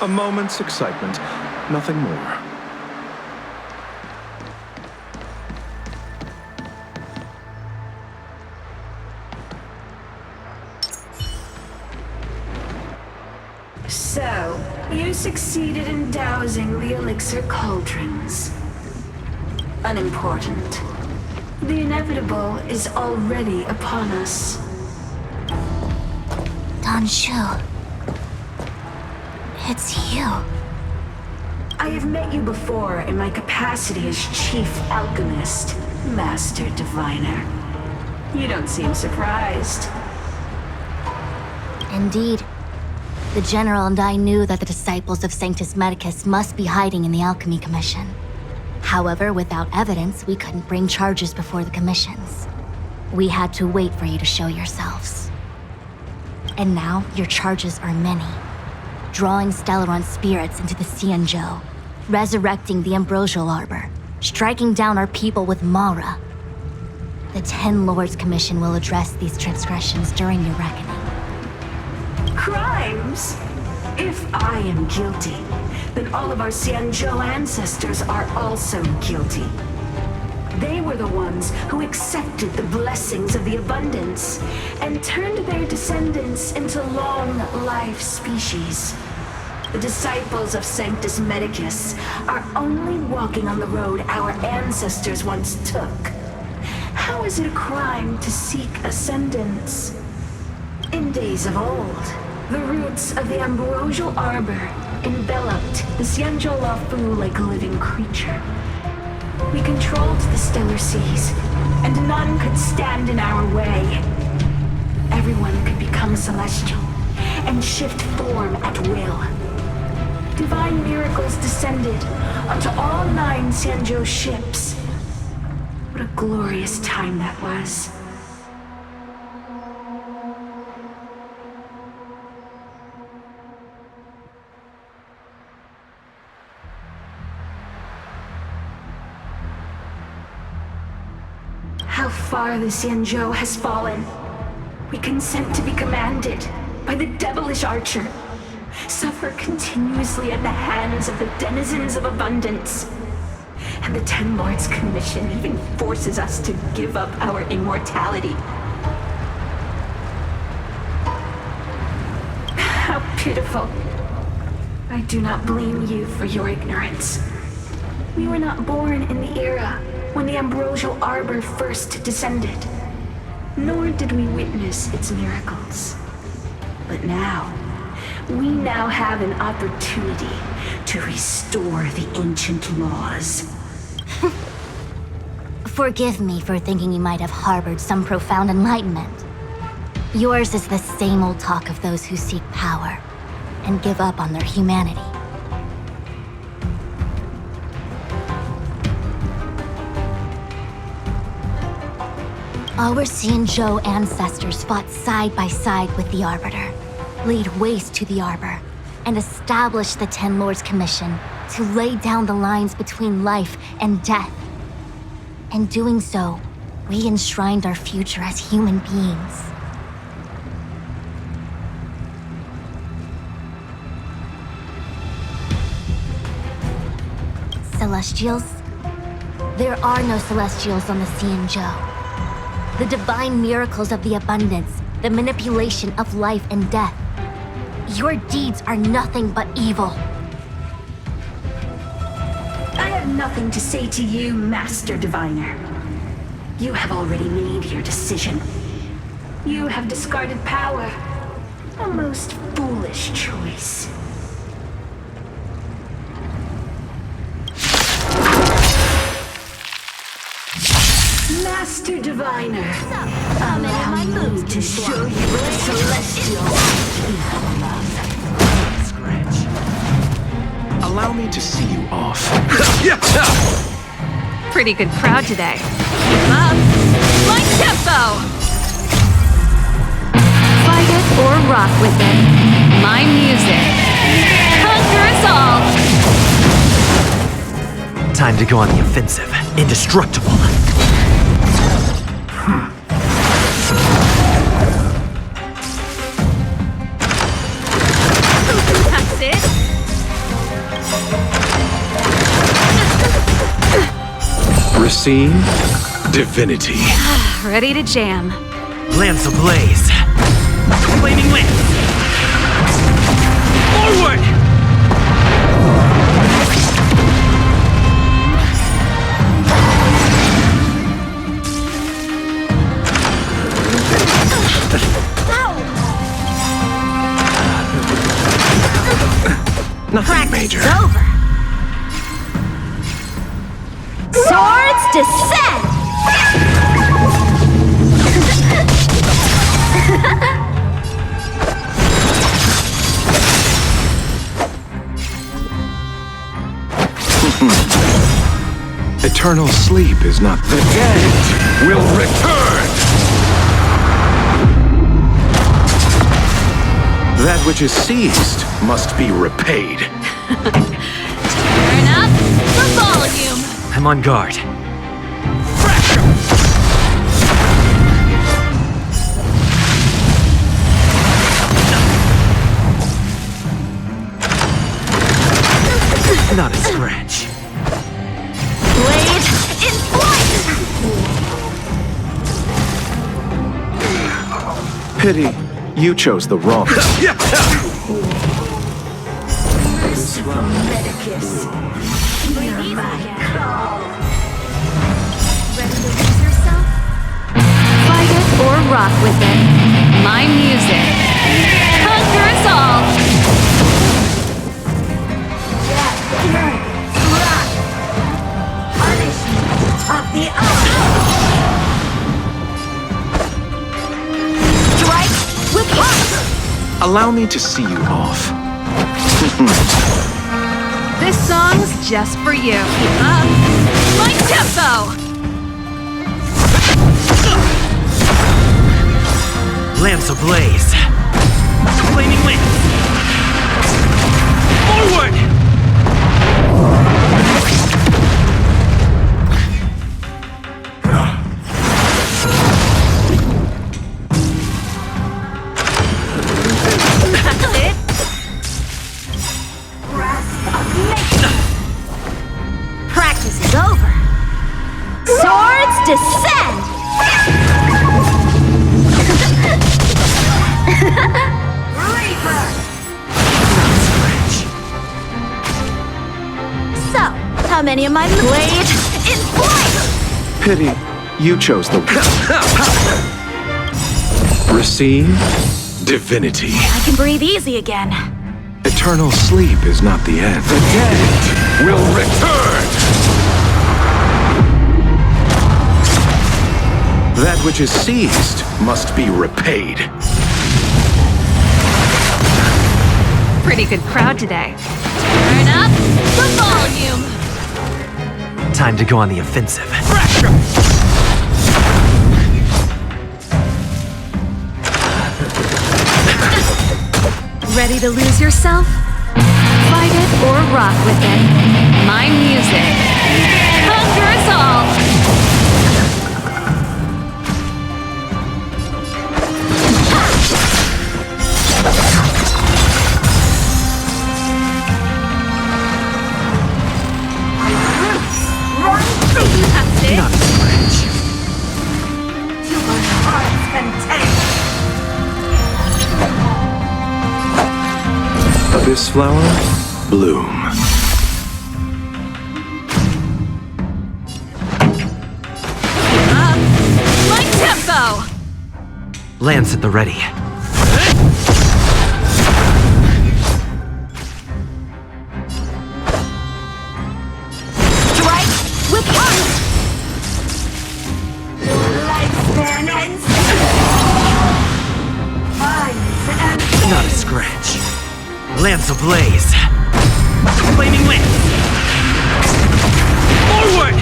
A moment's excitement, nothing more. So, you succeeded in dousing the elixir cauldrons. Unimportant. The inevitable is already upon us. Don Shu. It's you. I have met you before in my capacity as Chief Alchemist, Master Diviner. You don't seem surprised. Indeed. The General and I knew that the disciples of Sanctus Medicus must be hiding in the Alchemy Commission. However, without evidence, we couldn't bring charges before the commissions. We had to wait for you to show yourselves. And now, your charges are many. Drawing Stellaron spirits into the Xianzhou, resurrecting the Ambrosial Arbor, striking down our people with Mara. The Ten Lords Commission will address these transgressions during your reckoning. Crimes? If I am guilty, then all of our Xianzhou ancestors are also guilty. They were the ones who accepted the blessings of the abundance and turned their descendants into long-life species. The disciples of Sanctus Medicus are only walking on the road our ancestors once took. How is it a crime to seek ascendance? In days of old, the roots of the Ambrosial Arbor enveloped the Xianzhou Loufu like a living creature. We controlled the stellar seas, and none could stand in our way. Everyone could become celestial and shift form at will. Divine miracles descended onto all 9 Xianzhou ships. What a glorious time that was. How far the Xianzhou has fallen. We consent to be commanded by the devilish archer. Suffer continuously at the hands of the denizens of abundance. And the Ten Lords Commission even forces us to give up our immortality. How pitiful. I do not blame you for your ignorance. We were not born in the era when the Ambrosial Arbor first descended, nor did we witness its miracles. But we now have an opportunity to restore the ancient laws. Forgive me for thinking you might have harbored some profound enlightenment. Yours is the same old talk of those who seek power and give up on their humanity. Our Xianzhou ancestors fought side by side with the Arbiter, laid waste to the Arbor, and established the Ten Lords Commission to lay down the lines between life and death. In doing so, We enshrined our future as human beings. Celestials? There are no Celestials on the Xianzhou. The divine miracles of the abundance, the manipulation of life and death. Your deeds are nothing but evil. I have nothing to say to you, Master Diviner. You have already made your decision. You have discarded power. A most foolish choice. Master Diviner, allow me to show you what celestials Scratch. Allow me to see you off. Pretty good crowd today. Keep up. Like tempo! Fight it or rock with it. My music. Conquer us all! Time to go on the offensive. Indestructible. That's it. Receive divinity. Ready to jam. Lance ablaze. Flaming wind. Forward! Nothing major. Practice over. Swords descend! Eternal sleep is not the dead will return. That which is seized must be repaid. Turn up the volume. I'm on guard. Not a scratch. Blade in flight! Pity, you chose the wrong. Merciful Medicus. Hear my call. Ready to lose yourself? Fight it or rock with it. My music. Conquer us all! Punishment of the hour. Strike with heart! Allow me to see you off. This song's just for you. Keep up. Like tempo! Lance ablaze. Flaming wind. Forward! Practice is over. Swords descend! Reaper! So, how many of my blade in flight? Pity, you chose the Receive divinity. I can breathe easy again. Eternal sleep is not the end. The dead will return. That which is seized must be repaid. Pretty good crowd today. Turn up the volume. Time to go on the offensive. Ready to lose yourself? Fight it or rock with it. My music. Conquer us all! This flower, bloom. Light tempo! Lance at the ready. Strike with punch! Lifespan ends. Not a scratch. Lance ablaze. Flaming lance. Forward!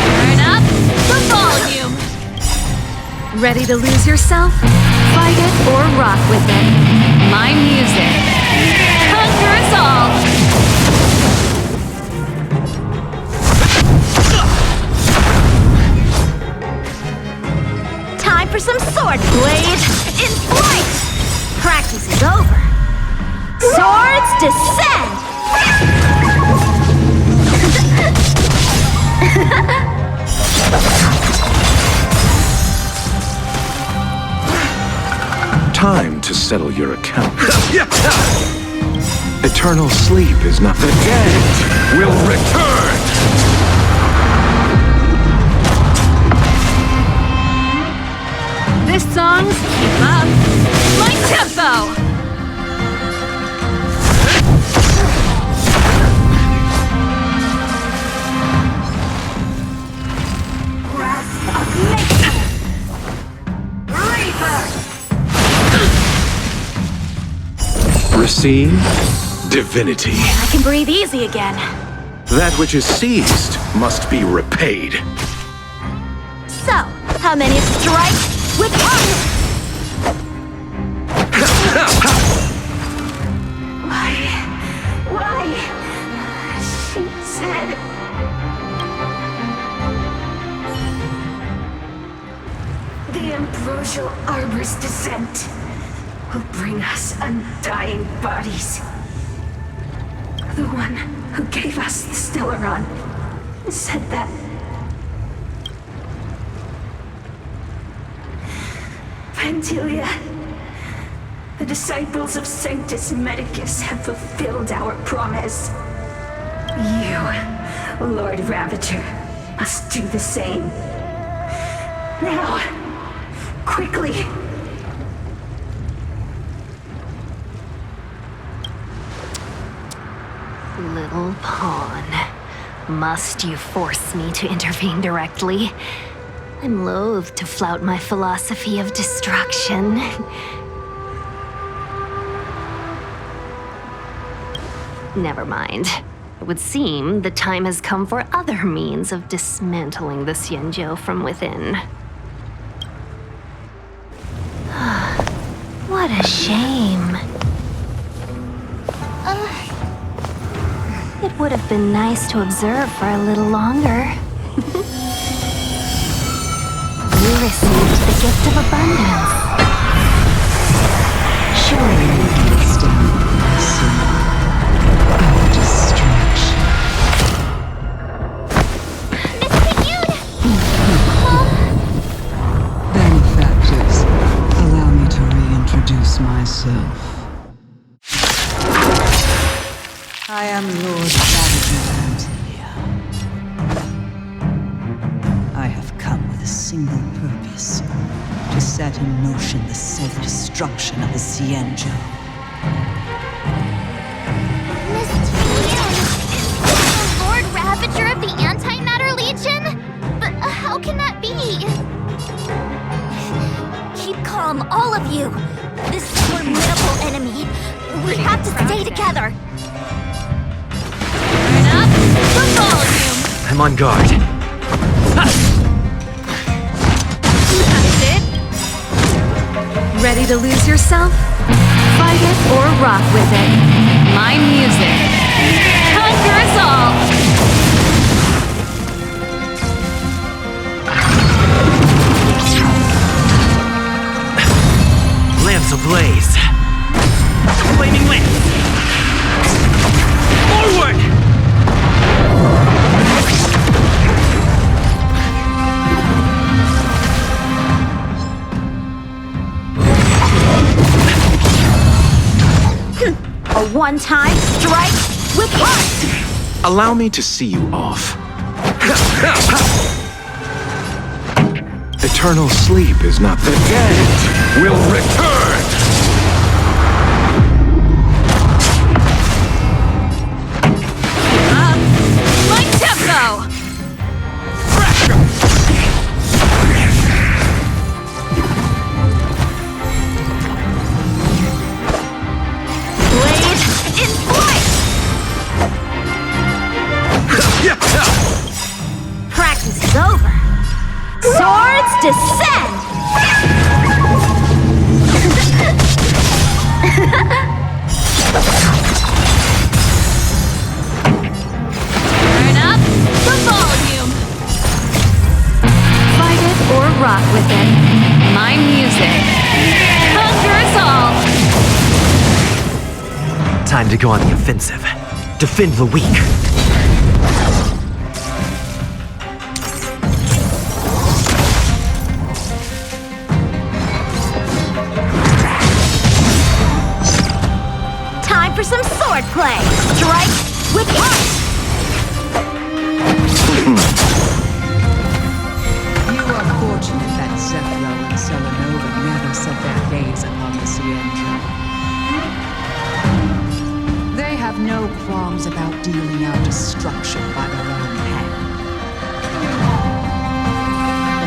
Turn up the volume! Ready to lose yourself? Fight it or rock with it. My music. Conquer us all! Time for some sword blade in flight! Practice is over. Swords descend! Time to settle your account. Eternal sleep is not the dead will return! This song's keep up. Light tempo! Receive divinity. I can breathe easy again. That which is seized must be repaid. So, how many strike with punch? Why? She said... The ambrosial arbor's descent will bring us undying bodies. The one who gave us the Stellaron said that. Phantilia, the disciples of Sanctus Medicus have fulfilled our promise. You, Lord Ravager, must do the same. Now, quickly. Little pawn. Must you force me to intervene directly? I'm loath to flout my philosophy of destruction. Never mind. It would seem the time has come for other means of dismantling the Xianzhou from within. What a shame. It would have been nice to observe for a little longer. You received the gift of abundance. Surely you can withstand distraction. Benefactors, allow me to reintroduce myself. I am Lord Ravager Phantilia. I have come with a single purpose: to set in motion the self-destruction of the Xianzhou. Miss Tian, the Lord Ravager of the Antimatter Legion? But how can that be? Keep calm, all of you. This is a formidable enemy. We have to stay together. I'm on guard. That's it? Ready to lose yourself? Fight it or rock with it. My music. Conquer us all! Lance ablaze. Flaming lance. Forward! one time, strike with heart! Allow me to see you off. Eternal sleep is not the dead will return! My tempo! Blade in flight! Practice is over. Swords descend! Turn up the volume! Fight it or rock with it. My music. Conquer us all! Time to go on the offensive. Defend the weak. Time for some sword play! Strike with heart! You are fortunate that Zephyro and Selenova never set their gaze upon the Cienjo. They have no qualms about dealing out destruction by their own hand.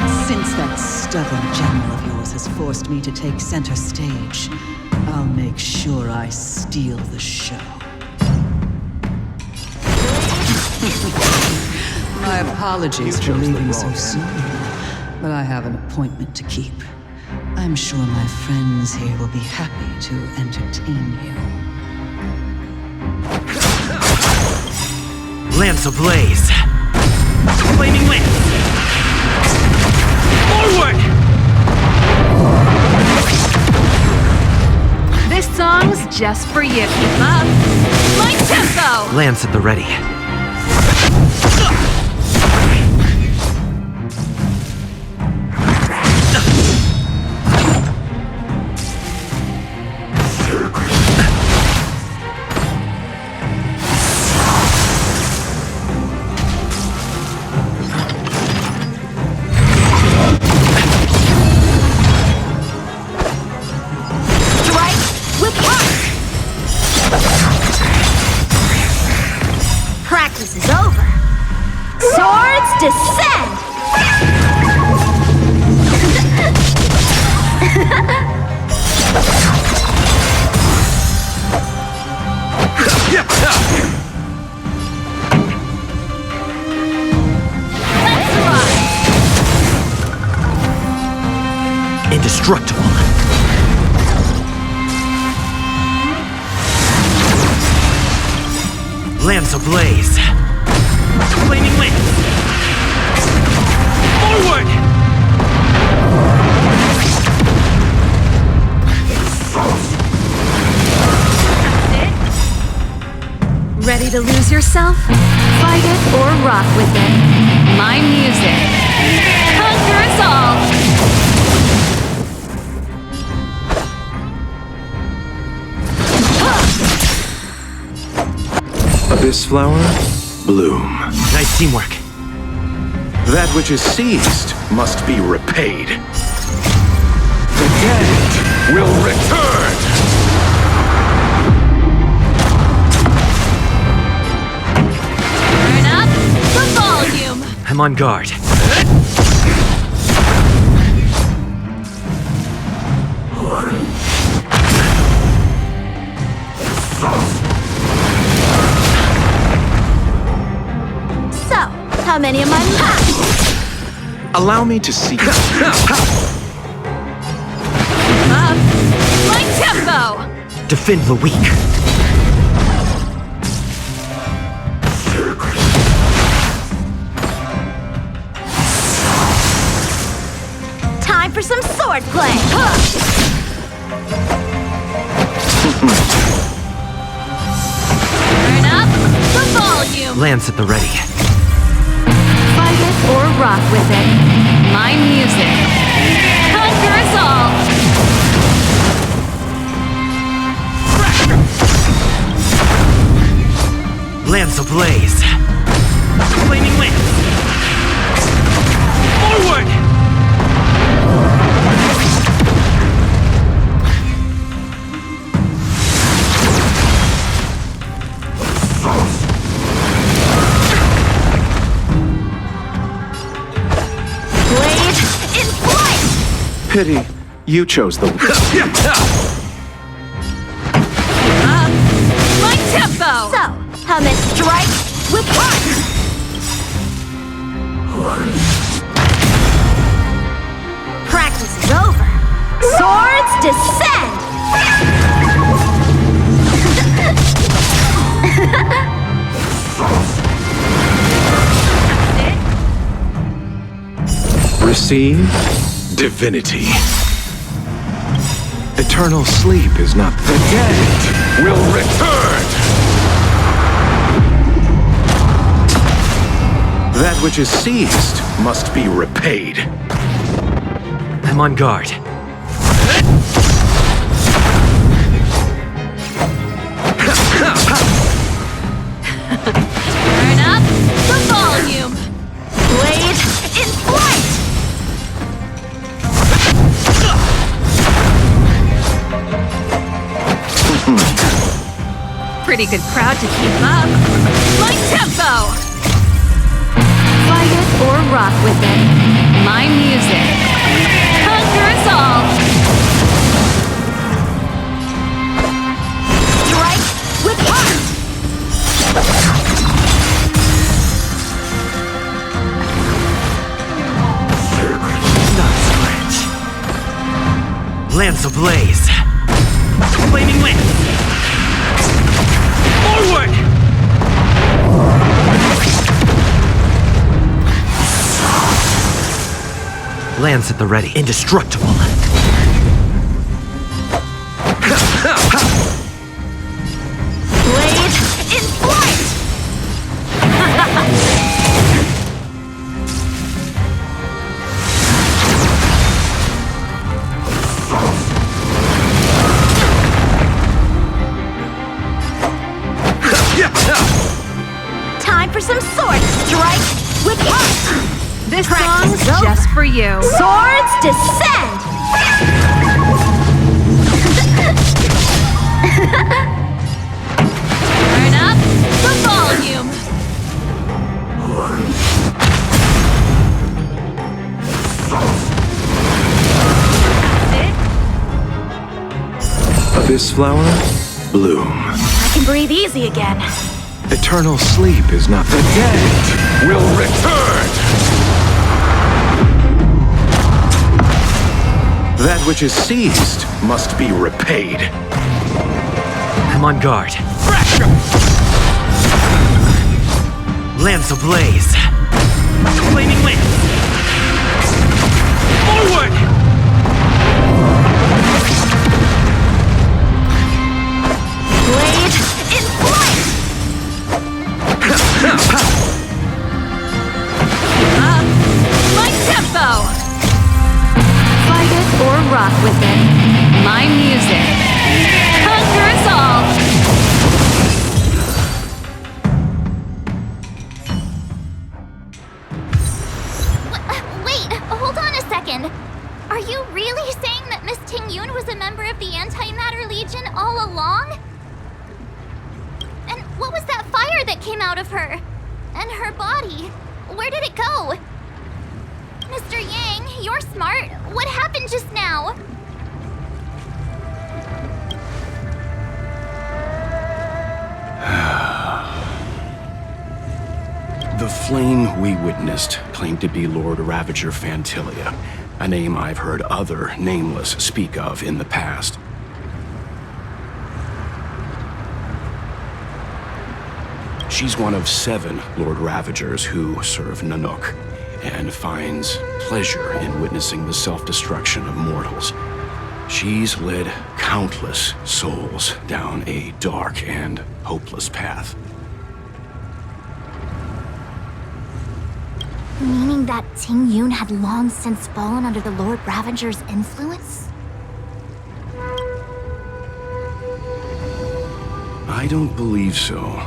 But since that stubborn general of yours has forced me to take center stage, I'll make sure I steal the show. My apologies for leaving so soon, but I have an appointment to keep. I'm sure my friends here will be happy to entertain you. Lance ablaze. Flaming lance. Forward! This song's just for you. Keep up. My tempo! Lance at the ready. Practice is over. Swords descend! Indestructible. Lance ablaze. Flaming lance. Forward! Ready to lose yourself? Fight it or rock with it. My music. Conquer us all! Abyss flower, bloom. Nice teamwork. That which is seized must be repaid. The dead will return! Turn up the volume! I'm on guard. How many am I left? Allow me to see. Up! My tempo! Defend the weak. Time for some sword play! Turn up the volume! Lance at the ready. Fight it or rock with it. My music. Conquer us all! Lands ablaze. Flaming wind. Forward! Blade in flight! Pity, you chose the... My tempo! So, how may strike with heart? Practice is over. Swords descend! Receive divinity. Eternal sleep is not... The dead will return! That which is seized must be repaid. I'm on guard. Turn up the volume! Blade in flight! Pretty good crowd to keep up. My tempo! Fight it or rock with it. My music. Conquer us all! Strike with heart! Not flinch. Lands ablaze. Flaming wind. Forward! Lands at the ready. Indestructible. Blade in flight! Time for some sword strike with heart! This song's just for you. Swords descend! Turn up the volume! Abyss flower, bloom. I can breathe easy again. Eternal sleep is not... The dead will return! That which is seized must be repaid. I'm on guard. Lands ablaze. Flaming wind. Forward! Blade in flight! My tempo! Fight it or rock with it. My music. Conquer us all! Wait, hold on a second. Are you really saying that Miss Ting Yun was a member of the Antimatter Legion all along? And what was that fire that came out of her? And her body? Where did it go? Mr. Yang, you're smart. What happened just now? The flame we witnessed claimed to be Lord Ravager Phantilia, a name I've heard other nameless speak of in the past. She's one of 7 Lord Ravagers who serve Nanook, and finds pleasure in witnessing the self-destruction of mortals. She's led countless souls down a dark and hopeless path. Meaning that Ting Yun had long since fallen under the Lord Ravager's influence? I don't believe so.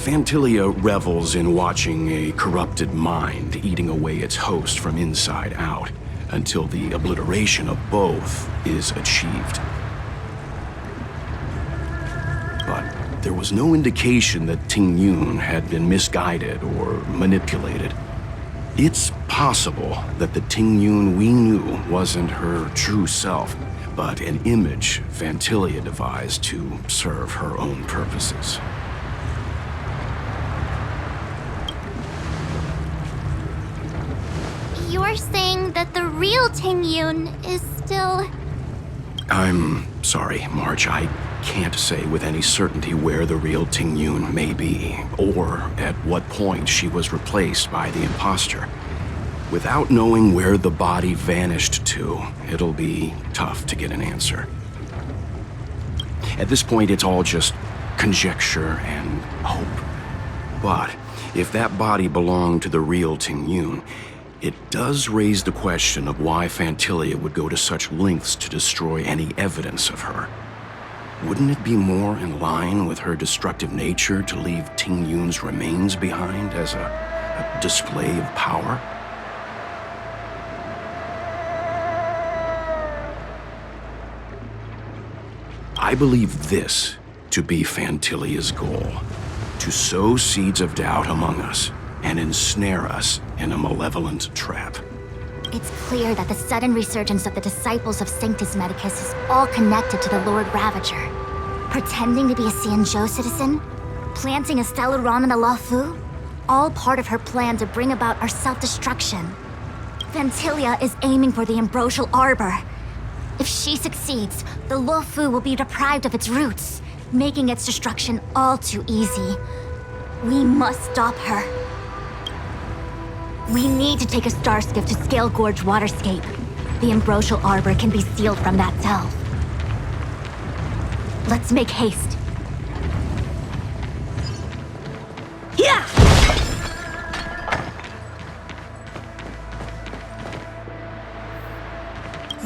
Phantilia revels in watching a corrupted mind eating away its host from inside out, until the obliteration of both is achieved. But there was no indication that Ting Yun had been misguided or manipulated. It's possible that the Ting Yun we knew wasn't her true self, but an image Phantilia devised to serve her own purposes. You're saying that the real Ting Yun is still... I'm sorry, March. I can't say with any certainty where the real Ting Yun may be, or at what point she was replaced by the imposter. Without knowing where the body vanished to, it'll be tough to get an answer. At this point, it's all just conjecture and hope. But if that body belonged to the real Ting Yun, it does raise the question of why Phantilia would go to such lengths to destroy any evidence of her. Wouldn't it be more in line with her destructive nature to leave Ting Yun's remains behind as a display of power? I believe this to be Phantilia's goal: to sow seeds of doubt among us and ensnare us in a malevolent trap. It's clear that the sudden resurgence of the disciples of Sanctus Medicus is all connected to the Lord Ravager. Pretending to be a Xianzhou citizen, planting a Stellaron in the Loufu, all part of her plan to bring about our self-destruction. Phantilia is aiming for the Ambrosial Arbor. If she succeeds, the Loufu will be deprived of its roots, making its destruction all too easy. We must stop her. We need to take a star skiff to Scale Gorge Waterscape. The Ambrosial Arbor can be sealed from that delve. Let's make haste. Yeah!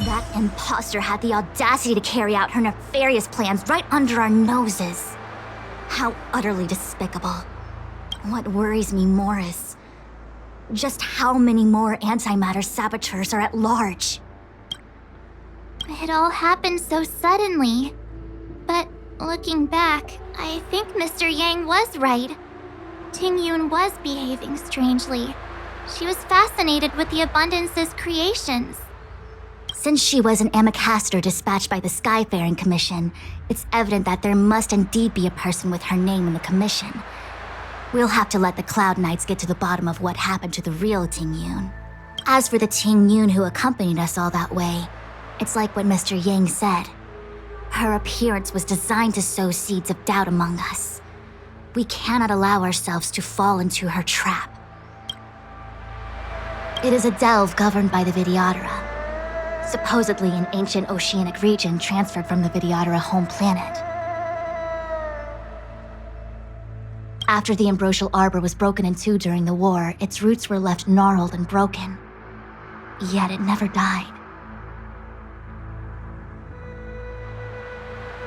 That imposter had the audacity to carry out her nefarious plans right under our noses. How utterly despicable. What worries me more is just how many more antimatter saboteurs are at large. It all happened so suddenly. But looking back, I think Mr. Yang was right. Ting Yun was behaving strangely. She was fascinated with the Abundance's creations. Since she was an Amicastor dispatched by the Skyfaring Commission, it's evident that there must indeed be a person with her name in the commission. We'll have to let the Cloud Knights get to the bottom of what happened to the real Ting Yun. As for the Ting Yun who accompanied us all that way, it's like what Mr. Yang said. Her appearance was designed to sow seeds of doubt among us. We cannot allow ourselves to fall into her trap. It is a delve governed by the Vidyadhara, supposedly an ancient oceanic region transferred from the Vidyadhara home planet. After the Ambrosial Arbor was broken in two during the war, its roots were left gnarled and broken. Yet it never died.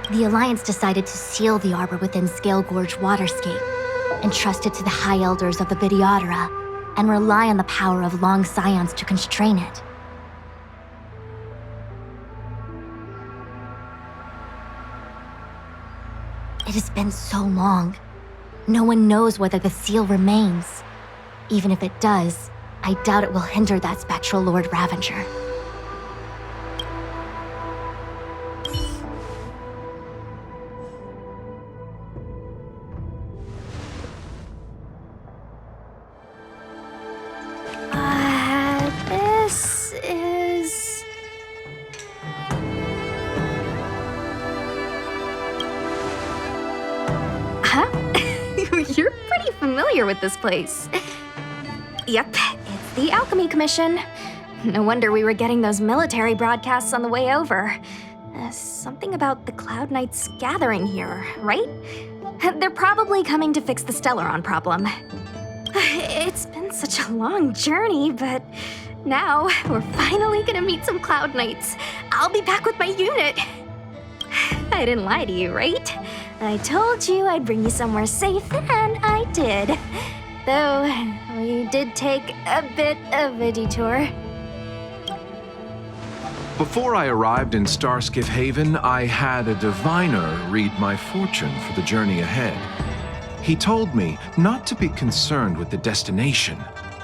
The Alliance decided to seal the arbor within Scale Gorge Waterscape, entrust it to the High Elders of the Vidyadhara, and rely on the power of Long Scions to constrain it. It has been so long. No one knows whether the seal remains. Even if it does, I doubt it will hinder that spectral Lord Ravager. This is... Huh? You're pretty familiar with this place. Yep, it's the Alchemy Commission. No wonder we were getting those military broadcasts on the way over. Something about the Cloud Knights gathering here, right? They're probably coming to fix the Stellaron problem. It's been such a long journey, but now we're finally gonna meet some Cloud Knights. I'll be back with my unit. I didn't lie to you, right? I told you I'd bring you somewhere safe, and I did. Though, we did take a bit of a detour. Before I arrived in Starskiff Haven, I had a diviner read my fortune for the journey ahead. He told me not to be concerned with the destination,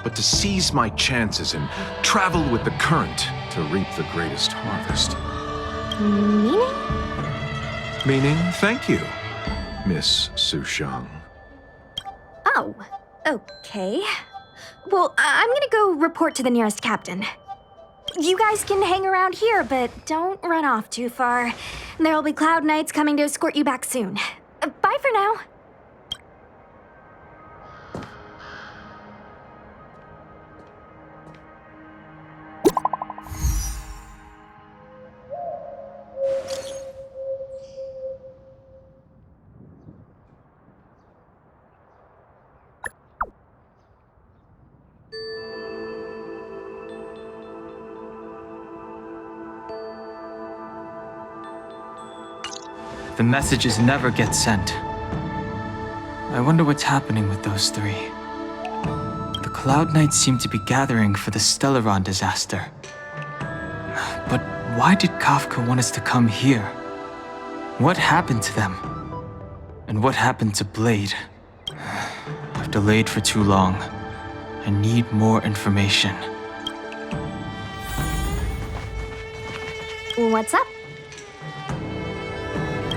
but to seize my chances and travel with the current to reap the greatest harvest. Meaning? Meaning, thank you, Miss Sushang. Oh, okay. Well, I'm gonna go report to the nearest captain. You guys can hang around here, but don't run off too far. There'll be Cloud Knights coming to escort you back soon. Bye for now. The messages never get sent. I wonder what's happening with those three. The Cloud Knights seem to be gathering for the Stellaron disaster. But why did Kafka want us to come here? What happened to them? And what happened to Blade? I've delayed for too long. I need more information. What's up?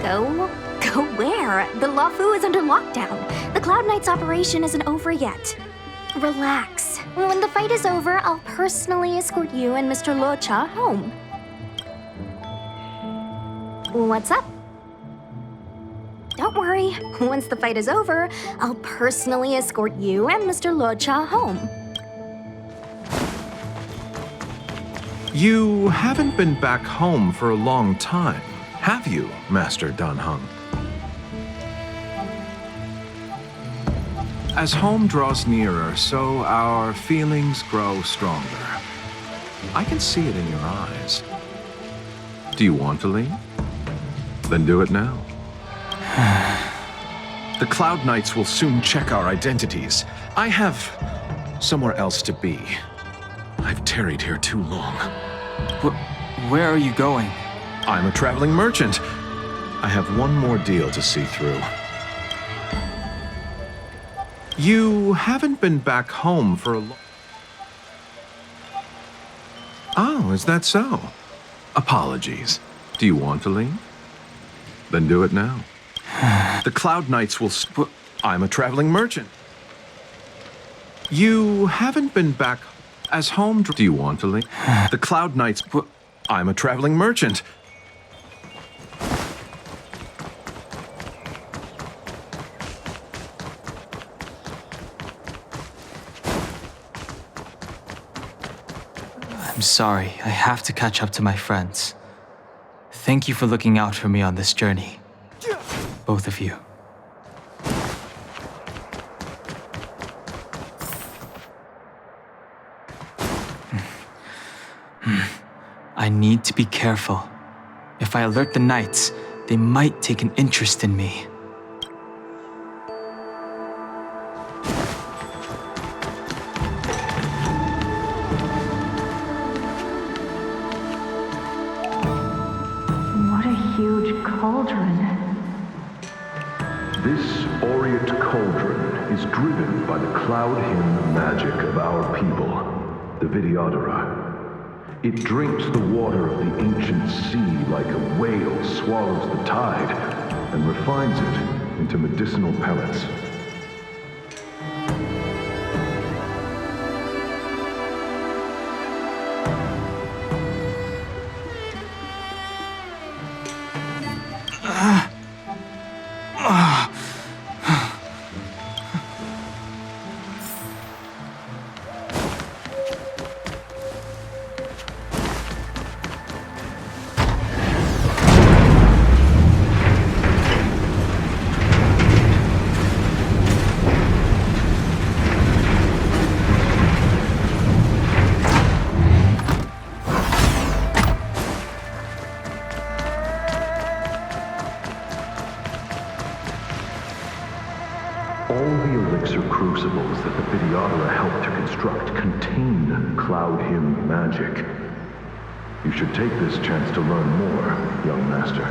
Go where? The Loufu is under lockdown. The Cloud Knights operation isn't over yet. Relax. When the fight is over, I'll personally escort you and Mr. Locha home. What's up? Don't worry. Once the fight is over, I'll personally escort you and Mr. Locha home. You haven't been back home for a long time, have you, Master Danheng? As home draws nearer, so our feelings grow stronger. I can see it in your eyes. Do you want to leave? Then do it now. The Cloud Knights will soon check our identities. I have somewhere else to be. I've tarried here too long. Where are you going? I'm a traveling merchant. I have one more deal to see through. You haven't been back home for a long... Oh, is that so? Apologies. Do you want to leave? Then do it now. The Cloud Knights will... I'm a traveling merchant. You haven't been back as home... Do you want to leave? The Cloud Knights... I'm a traveling merchant. I'm sorry, I have to catch up to my friends. Thank you for looking out for me on this journey. Both of you. I need to be careful. If I alert the Knights, they might take an interest in me. What a huge cauldron. This aureate cauldron is driven by the cloud hymn magic of our people, the Vidyadhara. It drinks the water of the ancient sea like a whale swallows the tide and refines it into medicinal pellets. that the Videodora helped to construct contain Cloud Hymn magic. You should take this chance to learn more, young master.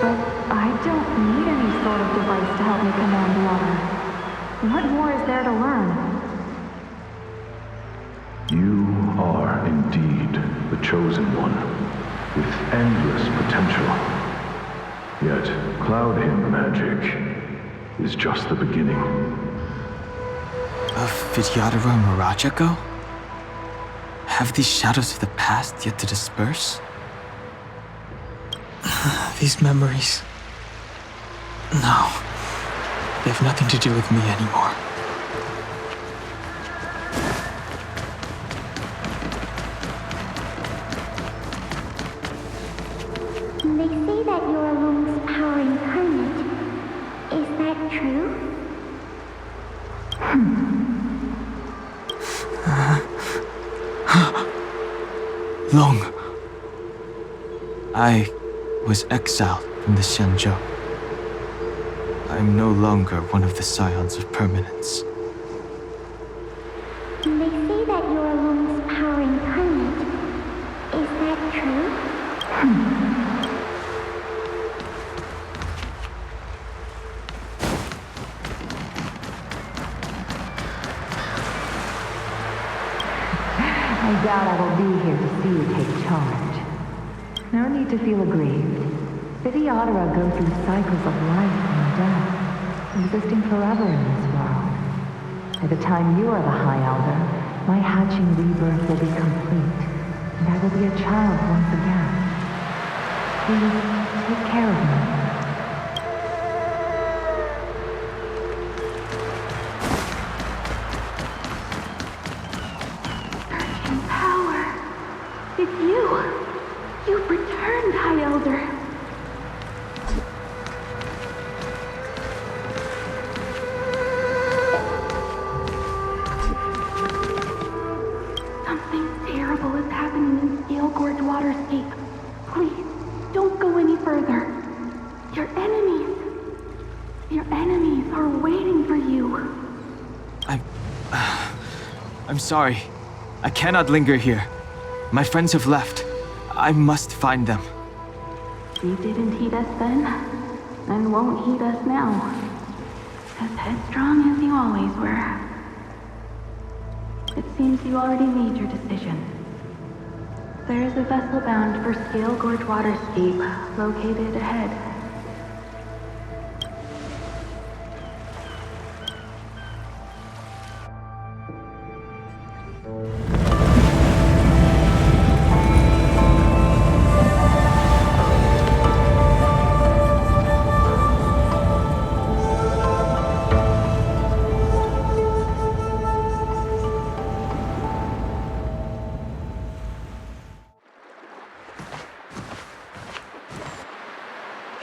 But I don't need any sort of device to help me command water. What more is there to learn? You are indeed the chosen one, with endless potential. Yet, Cloud Hymn magic is just the beginning. Of Videodora Miraja go? Have these shadows of the past yet to disperse? These memories... No. They have nothing to do with me anymore. They say that you're Lung's power incarnate. Is that true? Long. I was exiled from the Xianzhou. I'm no longer one of the Scions of Permanence. They say that you're Lung's power incarnate. Is that true? I doubt I will be here to see you take charge. No need to feel aggrieved. Videodora go through cycles of life and death, existing forever in this world. By the time you are the High Elder, my hatching rebirth will be complete, and I will be a child once again. Please take care of me. You've returned, High Elder. Something terrible is happening in Scale Gorge Waterscape. Please, don't go any further. Your enemies are waiting for you. I'm sorry. I cannot linger here. My friends have left. I must find them. You didn't heed us then, and won't heed us now. As headstrong as you always were. It seems you already made your decision. There is a vessel bound for Scale Gorge Waterscape, located ahead.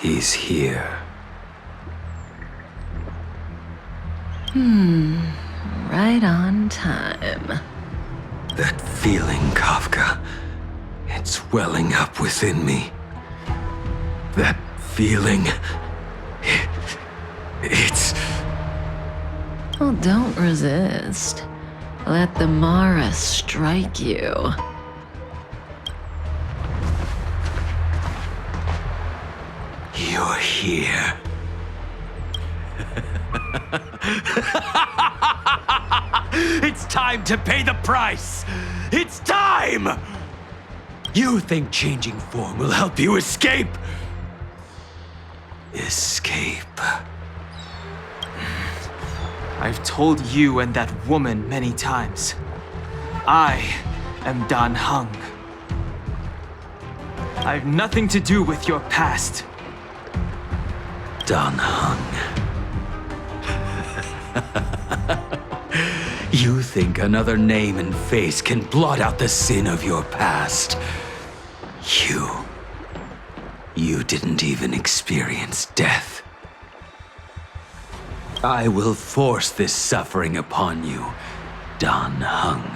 He's here. Right on time. That feeling, Kafka. It's welling up within me. That feeling... It's... Well, don't resist. Let the Mara strike you. You're here. It's time to pay the price! It's time! You think changing form will help you escape? Escape. I've told you and that woman many times. I am Dan Heng. I've nothing to do with your past. Dan Heng. You think another name and face can blot out the sin of your past? You didn't even experience death. I will force this suffering upon you, Dan Heng.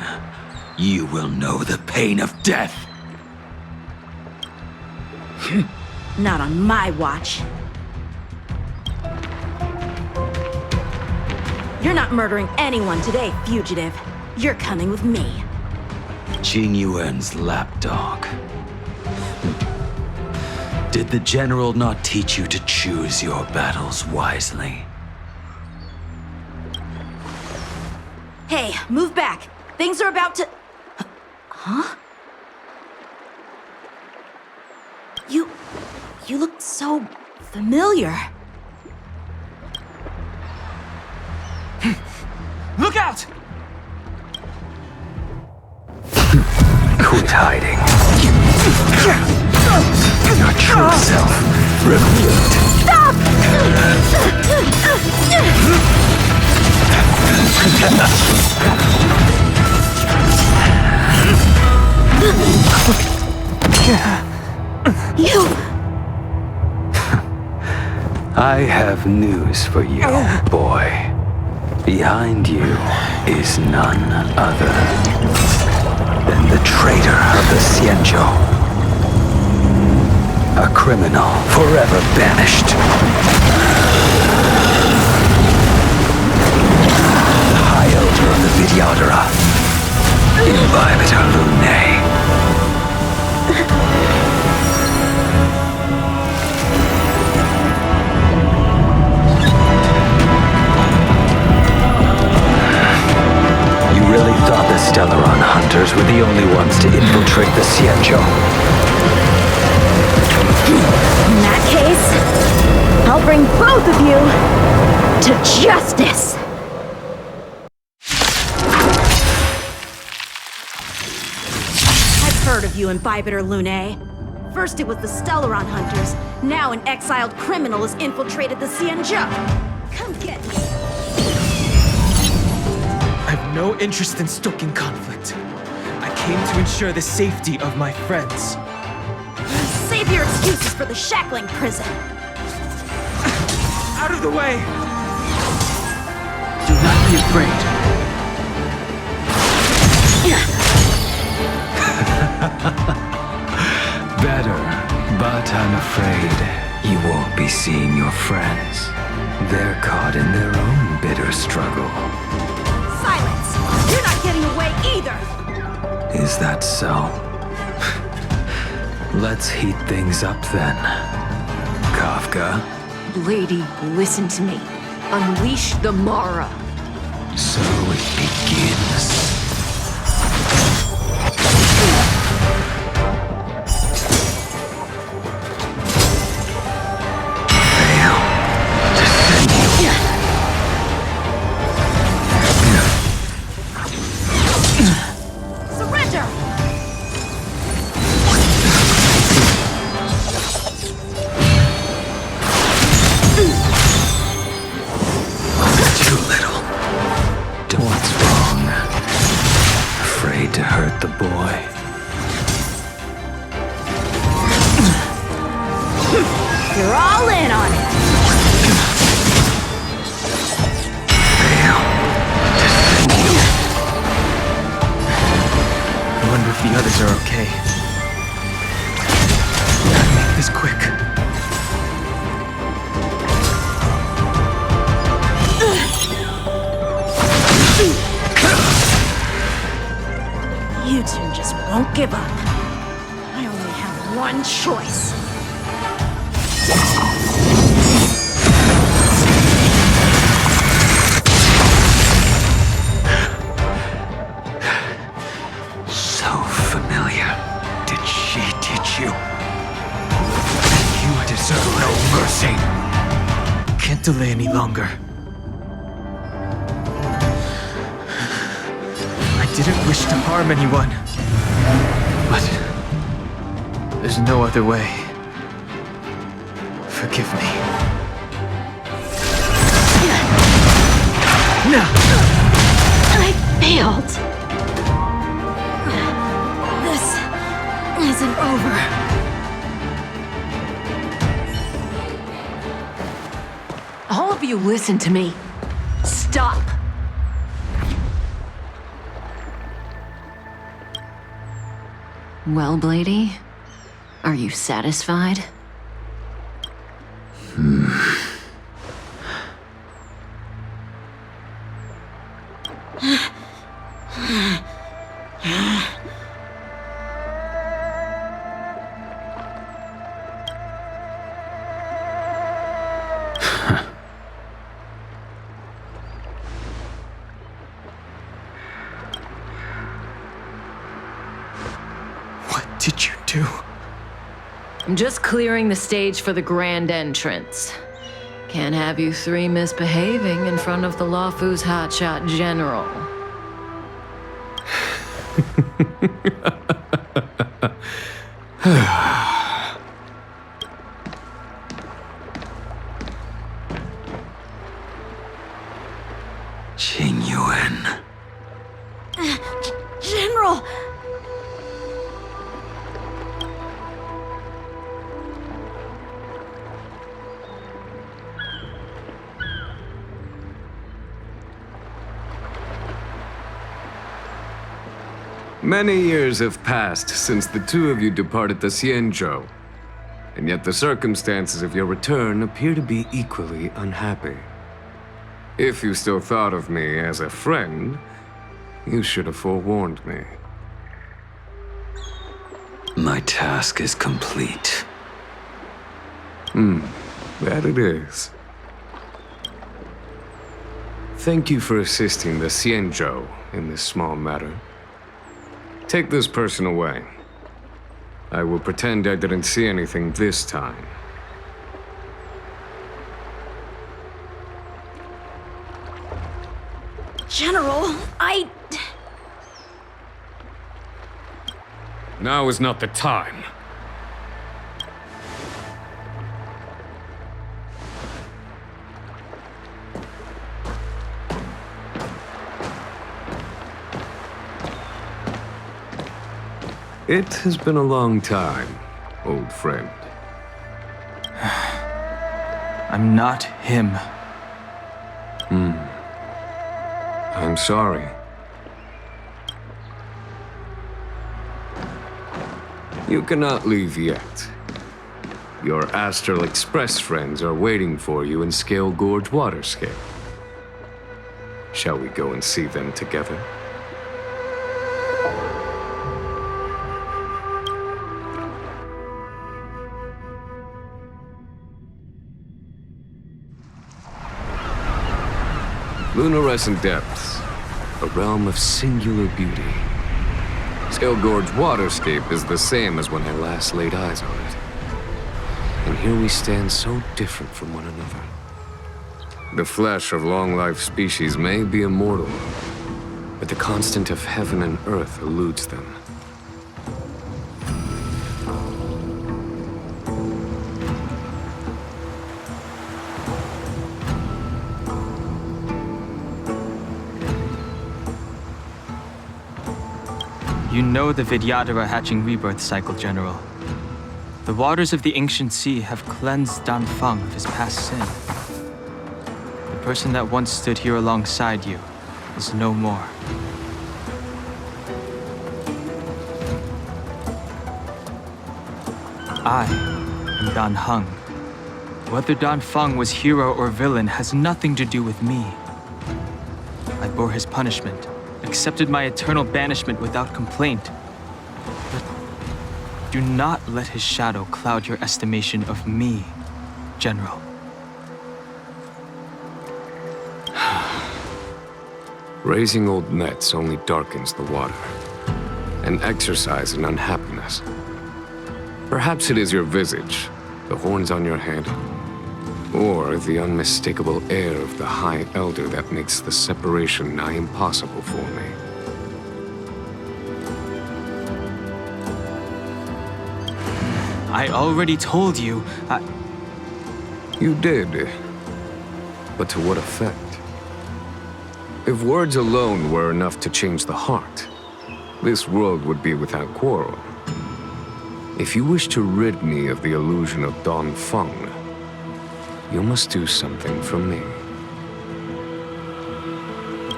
You will know the pain of death. Not on my watch. You're not murdering anyone today, fugitive. You're coming with me. Jin Yuan's lapdog. Did the general not teach you to choose your battles wisely? Hey, move back. Things are about to... Huh? You look so familiar. Look out! Quit hiding. Your true self revealed. Stop! You... I have news for you, boy. Behind you is none other than the traitor of the Xianzhou. A criminal forever banished. The High Elder of the Videodora, Imbibitor Lunae. You really thought the Stellaron hunters were the only ones to infiltrate the Xianzhou? In that case, I'll bring both of you to justice! I've heard of you, Imbibitor Lunae. First it was the Stellaron hunters, now an exiled criminal has infiltrated the Xianzhou. Come get me! I have no interest in stoking conflict. I came to ensure the safety of my friends. Save your excuses for the shackling prison. Out of the way! Do not be afraid. Better, but I'm afraid you won't be seeing your friends. They're caught in their own bitter struggle. Silence! You're not getting away either! Is that so? Let's heat things up then. Kafka? Lady, listen to me. Unleash the Mara. So it begins. Fail to send you. Surrender! Too little. What's wrong? Afraid to hurt the boy? You're all in on it! Fail to send you. I wonder if the others are okay. Gotta make this quick. You two just won't give up. I only have one choice. So familiar. Did she teach you? You deserve no mercy. Can't delay any longer. I didn't wish to harm anyone. But there's no other way. Forgive me. No! I failed. This isn't over. All of you listen to me. Stop. Well, Blady, are you satisfied? What did you do? I'm just clearing the stage for the grand entrance. Can't have you three misbehaving in front of the Loufu's hotshot general. Jin Yuan. General! Many years have passed since the two of you departed the Xianzhou, and yet the circumstances of your return appear to be equally unhappy. If you still thought of me as a friend, you should have forewarned me. My task is complete. That it is. Thank you for assisting the Xianzhou in this small matter. Take this person away. I will pretend I didn't see anything this time. General, Now is not the time. It has been a long time, old friend. I'm not him. I'm sorry. You cannot leave yet. Your Astral Express friends are waiting for you in Scale Gorge Waterscape. Shall we go and see them together? Lunarescent Depths, a realm of singular beauty. Scale Gorge Waterscape is the same as when I last laid eyes on it. And here we stand so different from one another. The flesh of long-life species may be immortal, but the constant of heaven and earth eludes them. You know the Vidyadhara hatching rebirth cycle, General. The waters of the ancient sea have cleansed Danfeng of his past sin. The person that once stood here alongside you is no more. I am Danheng. Whether Danfeng was hero or villain has nothing to do with me. I bore his punishment, accepted my eternal banishment without complaint. But do not let his shadow cloud your estimation of me, General. Raising old nets only darkens the water, an exercise in unhappiness. Perhaps it is your visage, the horns on your head, or the unmistakable air of the High Elder that makes the separation nigh impossible for me. I already told you, You did. But to what effect? If words alone were enough to change the heart, this world would be without quarrel. If you wish to rid me of the illusion of Danfeng, you must do something for me.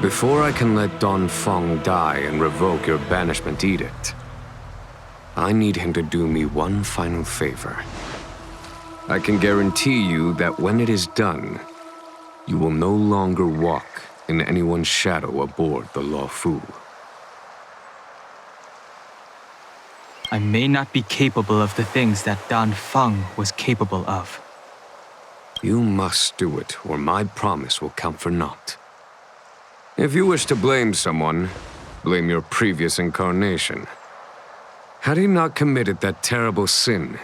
Before I can let Danfeng die and revoke your banishment edict, I need him to do me one final favor. I can guarantee you that when it is done, you will no longer walk in anyone's shadow aboard the Loufu. I may not be capable of the things that Dan Feng was capable of. You must do it, or my promise will count for naught. If you wish to blame someone, blame your previous incarnation. Had he not committed that terrible sin,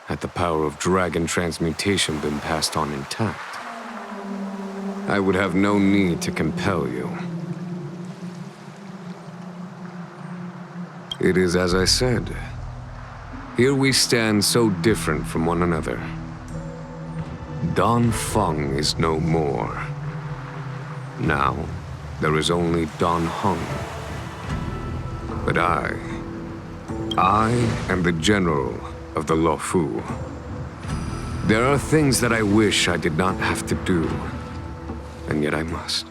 had the power of dragon transmutation been passed on intact, I would have no need to compel you. It is as I said. Here we stand so different from one another. Dan Feng is no more. Now, there is only Dan Heng. But I am the general of the Loufu. There are things that I wish I did not have to do, and yet I must.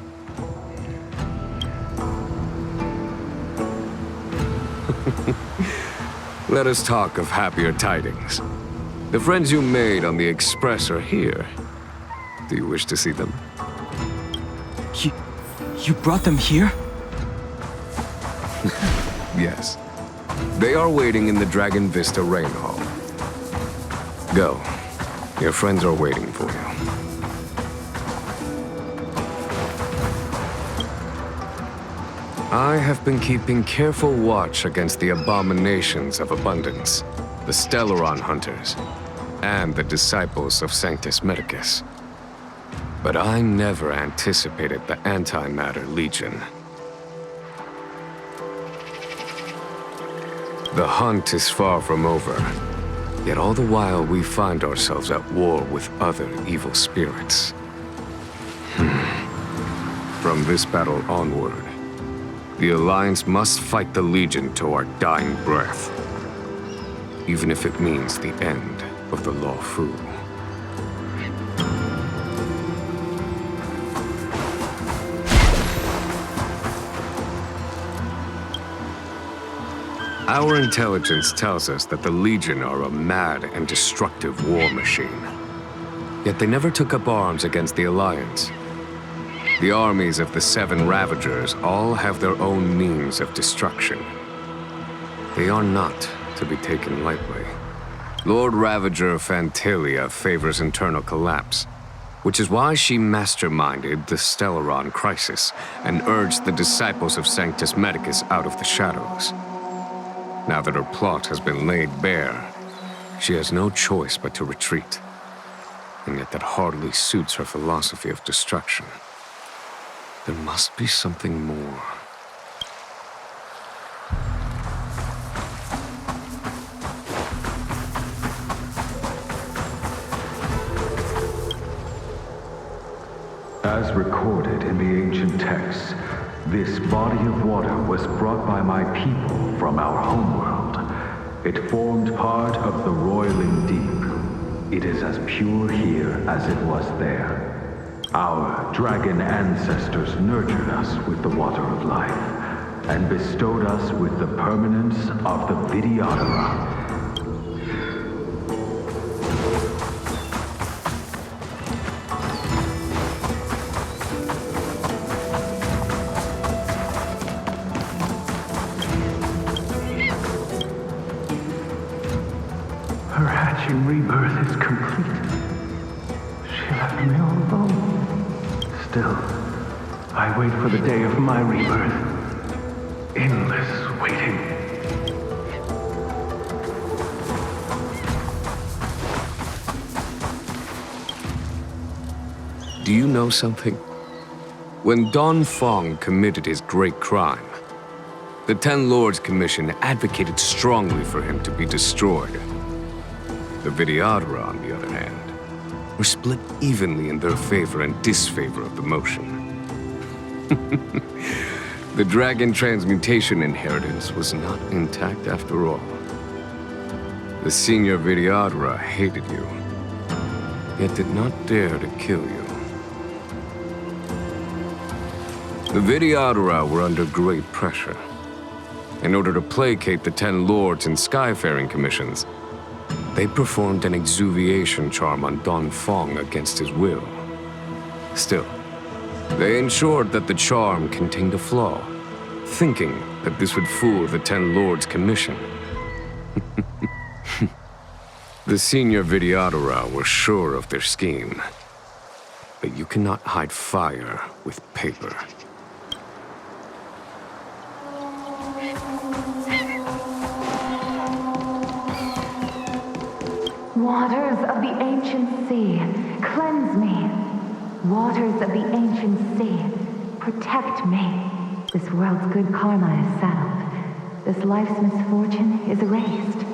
Let us talk of happier tidings. The friends you made on the Express are here. Do you wish to see them? You brought them here? Yes. They are waiting in the Dragon Vista Rain Hall. Go. Your friends are waiting for you. I have been keeping careful watch against the abominations of abundance, the Stellaron hunters, and the disciples of Sanctus Medicus. But I never anticipated the Antimatter Legion. The hunt is far from over, yet all the while we find ourselves at war with other evil spirits. From this battle onward, the Alliance must fight the Legion to our dying breath, even if it means the end of the Loufu. Our intelligence tells us that the Legion are a mad and destructive war machine. Yet they never took up arms against the Alliance. The armies of the Seven Ravagers all have their own means of destruction. They are not to be taken lightly. Lord Ravager Phantilia favors internal collapse, which is why she masterminded the Stellaron crisis and urged the disciples of Sanctus Medicus out of the shadows. Now that her plot has been laid bare, she has no choice but to retreat. And yet that hardly suits her philosophy of destruction. There must be something more. As recorded in the ancient texts, this body of water was brought by my people from our homeworld. It formed part of the roiling deep. It is as pure here as it was there. Our dragon ancestors nurtured us with the water of life, and bestowed us with the permanence of the Vidyadhara. Her hatching rebirth is complete. She left me all alone. Still, I wait for the day of my rebirth. Endless waiting. Do you know something? When Dan Feng committed his great crime, the Ten Lords Commission advocated strongly for him to be destroyed. The Vidyadhara, on the other hand, were split evenly in their favor and disfavor of the motion. The dragon transmutation inheritance was not intact after all. The senior Vidyadhara hated you, yet did not dare to kill you. The Vidyadhara were under great pressure. In order to placate the 10 lords and skyfaring commissions, They performed an exuviation charm on Danfeng against his will. Still, they ensured that the charm contained a flaw, thinking that this would fool the Ten Lords' commission. The senior Videodora were sure of their scheme. But you cannot hide fire with paper. Waters of the ancient sea, cleanse me. Waters of the ancient sea, protect me. This world's good karma is settled. This life's misfortune is erased.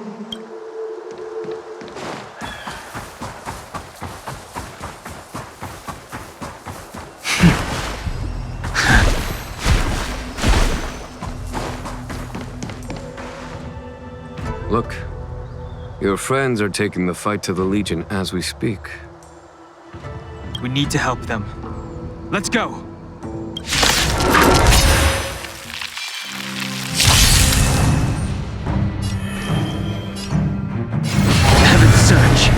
Look, your friends are taking the fight to the Legion as we speak. We need to help them. Let's go! Heaven's Surge.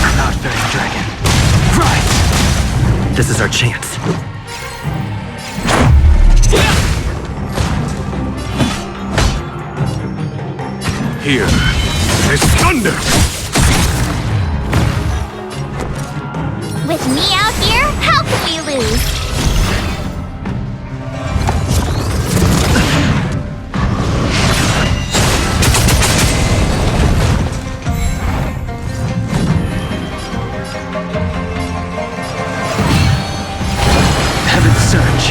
Cloud-bearing dragon. Rise! This is our chance. Here is thunder! With me out here, how can we lose? Heaven's Surge.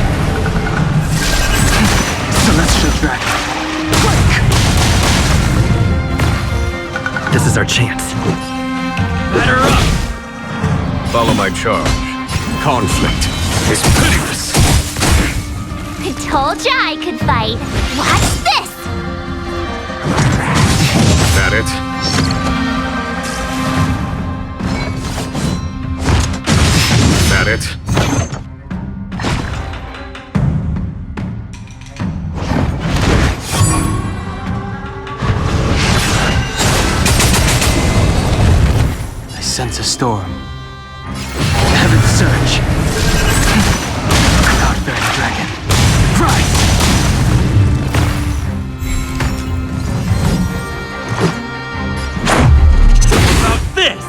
Celestial dragon. This is our chance. Batter up! Follow my charge. Conflict is pitiless. I told ya I could fight. Watch this! That it? That it? Sense a storm. Heaven's Surge. Cloud-bearing dragon. Rise! About this!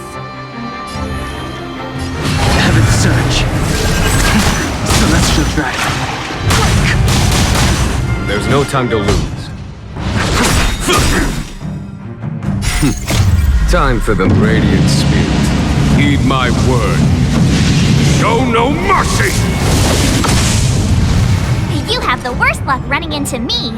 Heaven's Surge. Celestial dragon. There's no time to lose. Time for the Radiant Spirit. Heed my word. Show no mercy! You have the worst luck running into me.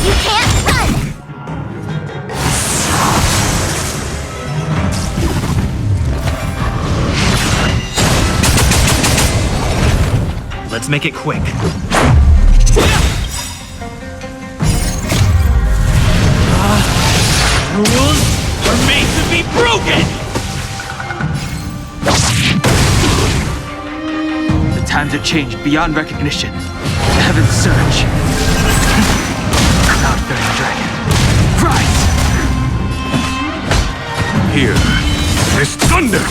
You can't run! Let's make it quick. Rules are made to be broken! The times have changed beyond recognition. Heaven's Surge. Cloud-bearing dragon. Rise! Here is thunder!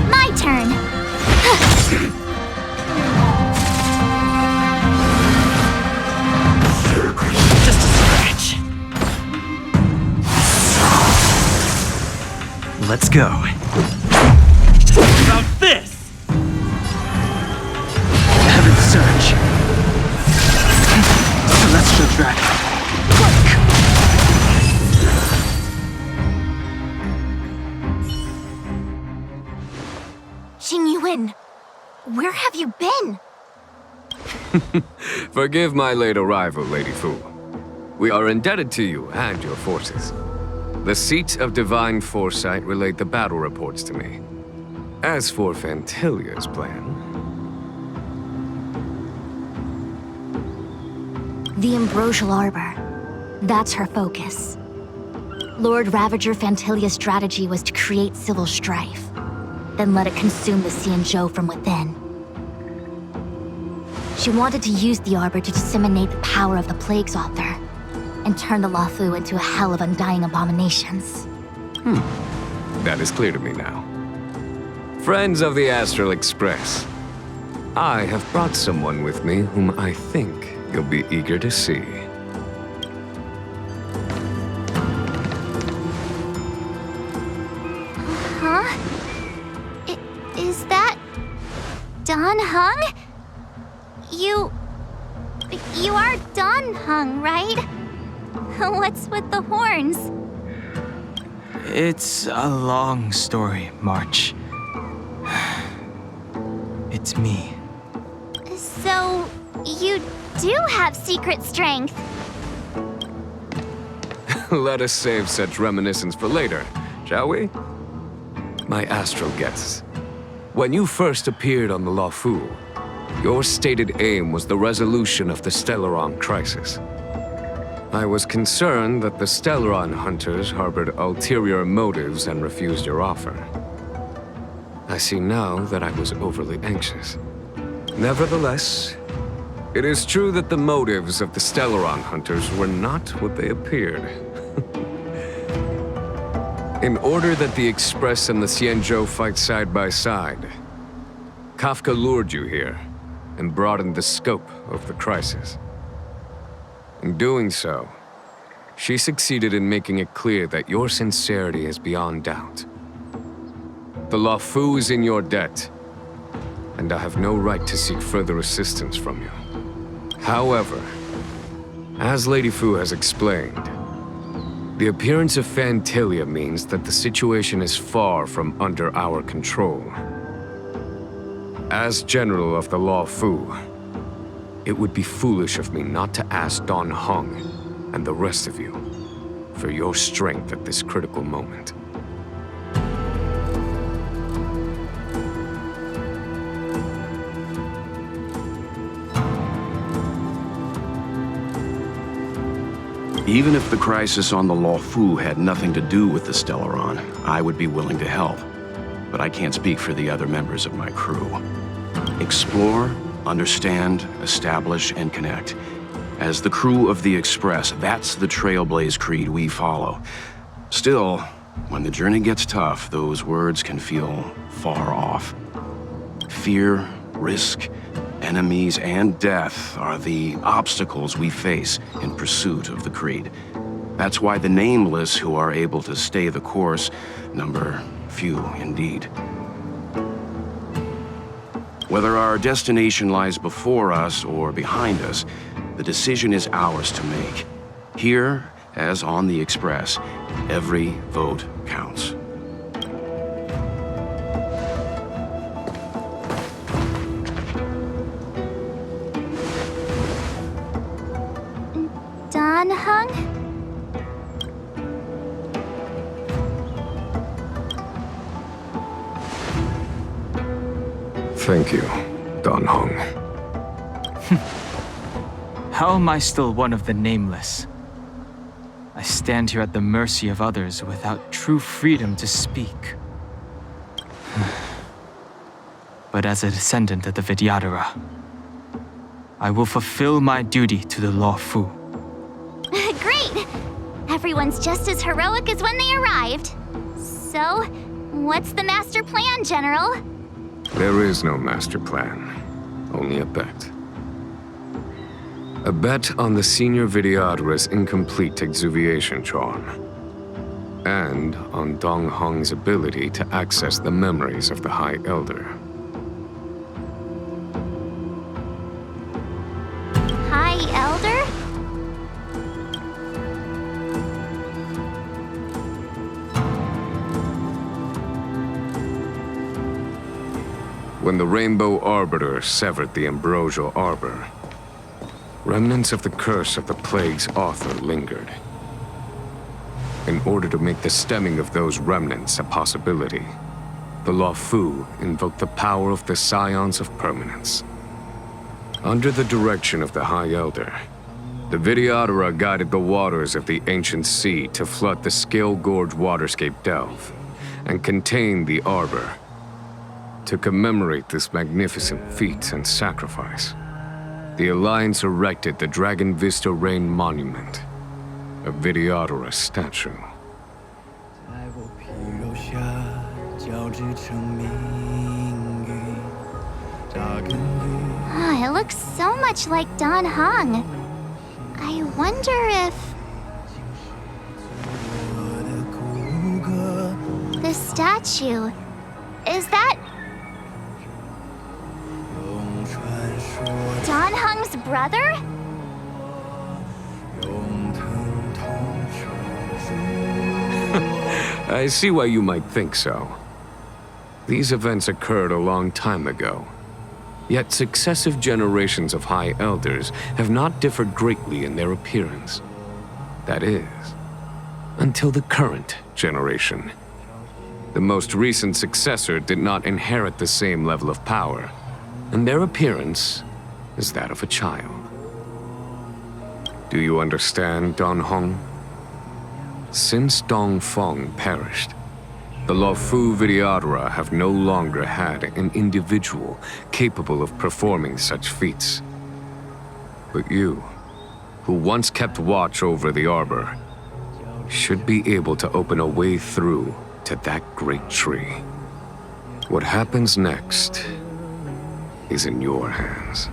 My turn. Just a scratch. Let's go. About this! Heaven's Surge. Celestial dragon. Jin Yuan, where have you been? Forgive my late arrival, Lady Fu. We are indebted to you and your forces. The Seat of Divine Foresight relayed the battle reports to me. As for Phantilia's plan... The Ambrosial Arbor. That's her focus. Lord Ravager Phantilia's strategy was to create civil strife, then let it consume the Xianzhou from within. She wanted to use the Arbor to disseminate the power of the Plague's author, and turn the Loufu into a hell of undying abominations. That is clear to me now. Friends of the Astral Express, I have brought someone with me whom I think you'll be eager to see. Huh? Is that... Don Hung? You are Don Hung, right? What's with the horns? It's a long story, March. It's me. So, you do have secret strength. Let us save such reminiscence for later, shall we? My astral guests, when you first appeared on the Loufu, your stated aim was the resolution of the Stellaron crisis. I was concerned that the Stellaron hunters harbored ulterior motives and refused your offer. I see now that I was overly anxious. Nevertheless, it is true that the motives of the Stellaron hunters were not what they appeared. In order that the Express and the Xianzhou fight side by side, Kafka lured you here and broadened the scope of the crisis. In doing so, she succeeded in making it clear that your sincerity is beyond doubt. The Loufu is in your debt, and I have no right to seek further assistance from you. However, as Lady Fu has explained, the appearance of Phantilia means that the situation is far from under our control. As General of the Loufu, it would be foolish of me not to ask Don Hung and the rest of you for your strength at this critical moment. Even if the crisis on the Loufu had nothing to do with the Stellaron, I would be willing to help. But I can't speak for the other members of my crew. Explore, understand, establish, and connect. As the crew of the Express, that's the Trailblaze creed we follow. Still, when the journey gets tough, those words can feel far off. Fear, risk, enemies, and death are the obstacles we face in pursuit of the creed. That's why the nameless who are able to stay the course number few indeed. Whether our destination lies before us or behind us, the decision is ours to make. Here, as on the Express, every vote counts. Don Hung? Thank you, Don Hung. How am I still one of the nameless? I stand here at the mercy of others without true freedom to speak. But as a descendant of the Vidyadhara, I will fulfill my duty to the Loufu. Great! Everyone's just as heroic as when they arrived. So, what's the master plan, General? There is no master plan, only a bet. A bet on the senior Vidyadhara's incomplete exuviation charm, and on Dong Hong's ability to access the memories of the High Elder. High Elder? When the Rainbow Arbiter severed the Ambrosial Arbor, remnants of the curse of the Plague's author lingered. In order to make the stemming of those remnants a possibility, the Loufu invoked the power of the Scions of Permanence. Under the direction of the High Elder, the Vidyadhara guided the waters of the ancient sea to flood the Scale Gorge waterscape delve and contain the Arbor. To commemorate this magnificent feat and sacrifice, the Alliance erected the Dragon Vista Rain Monument, a Videodora statue. It looks so much like Dan Heng. I wonder if... the statue... is that... Dan Heng's brother? I see why you might think so. These events occurred a long time ago. Yet successive generations of High Elders have not differed greatly in their appearance. That is, until the current generation. The most recent successor did not inherit the same level of power, and their appearance is that of a child. Do you understand, Dan Heng? Since Dong Feng perished, the Loufu Videodora have no longer had an individual capable of performing such feats. But you, who once kept watch over the arbor, should be able to open a way through to that great tree. What happens next is in your hands.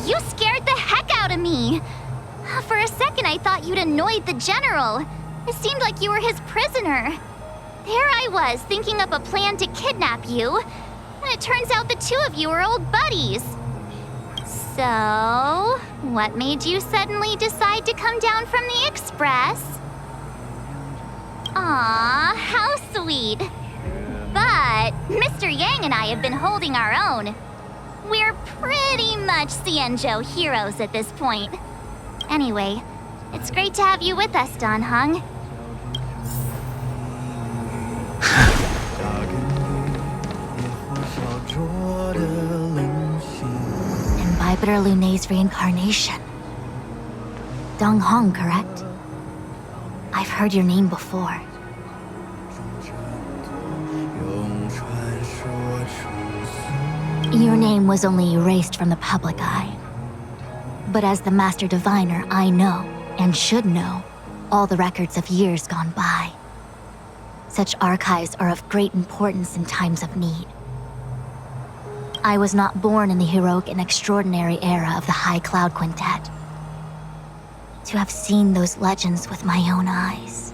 You scared the heck out of me! For a second, I thought you'd annoyed the general. It seemed like you were his prisoner. There I was, thinking up a plan to kidnap you, and it turns out the two of you are old buddies. So, what made you suddenly decide to come down from the express? Aw, how sweet. But Mr. Yang and I have been holding our own. We're pretty much Xianzhou heroes at this point. Anyway, it's great to have you with us, Dan Heng. Imbibitor Lunae's reincarnation. Dong Heng, correct? I've heard your name before. Your name was only erased from the public eye. But as the Master Diviner, I know, and should know, all the records of years gone by. Such archives are of great importance in times of need. I was not born in the heroic and extraordinary era of the High Cloud Quintet. To have seen those legends with my own eyes.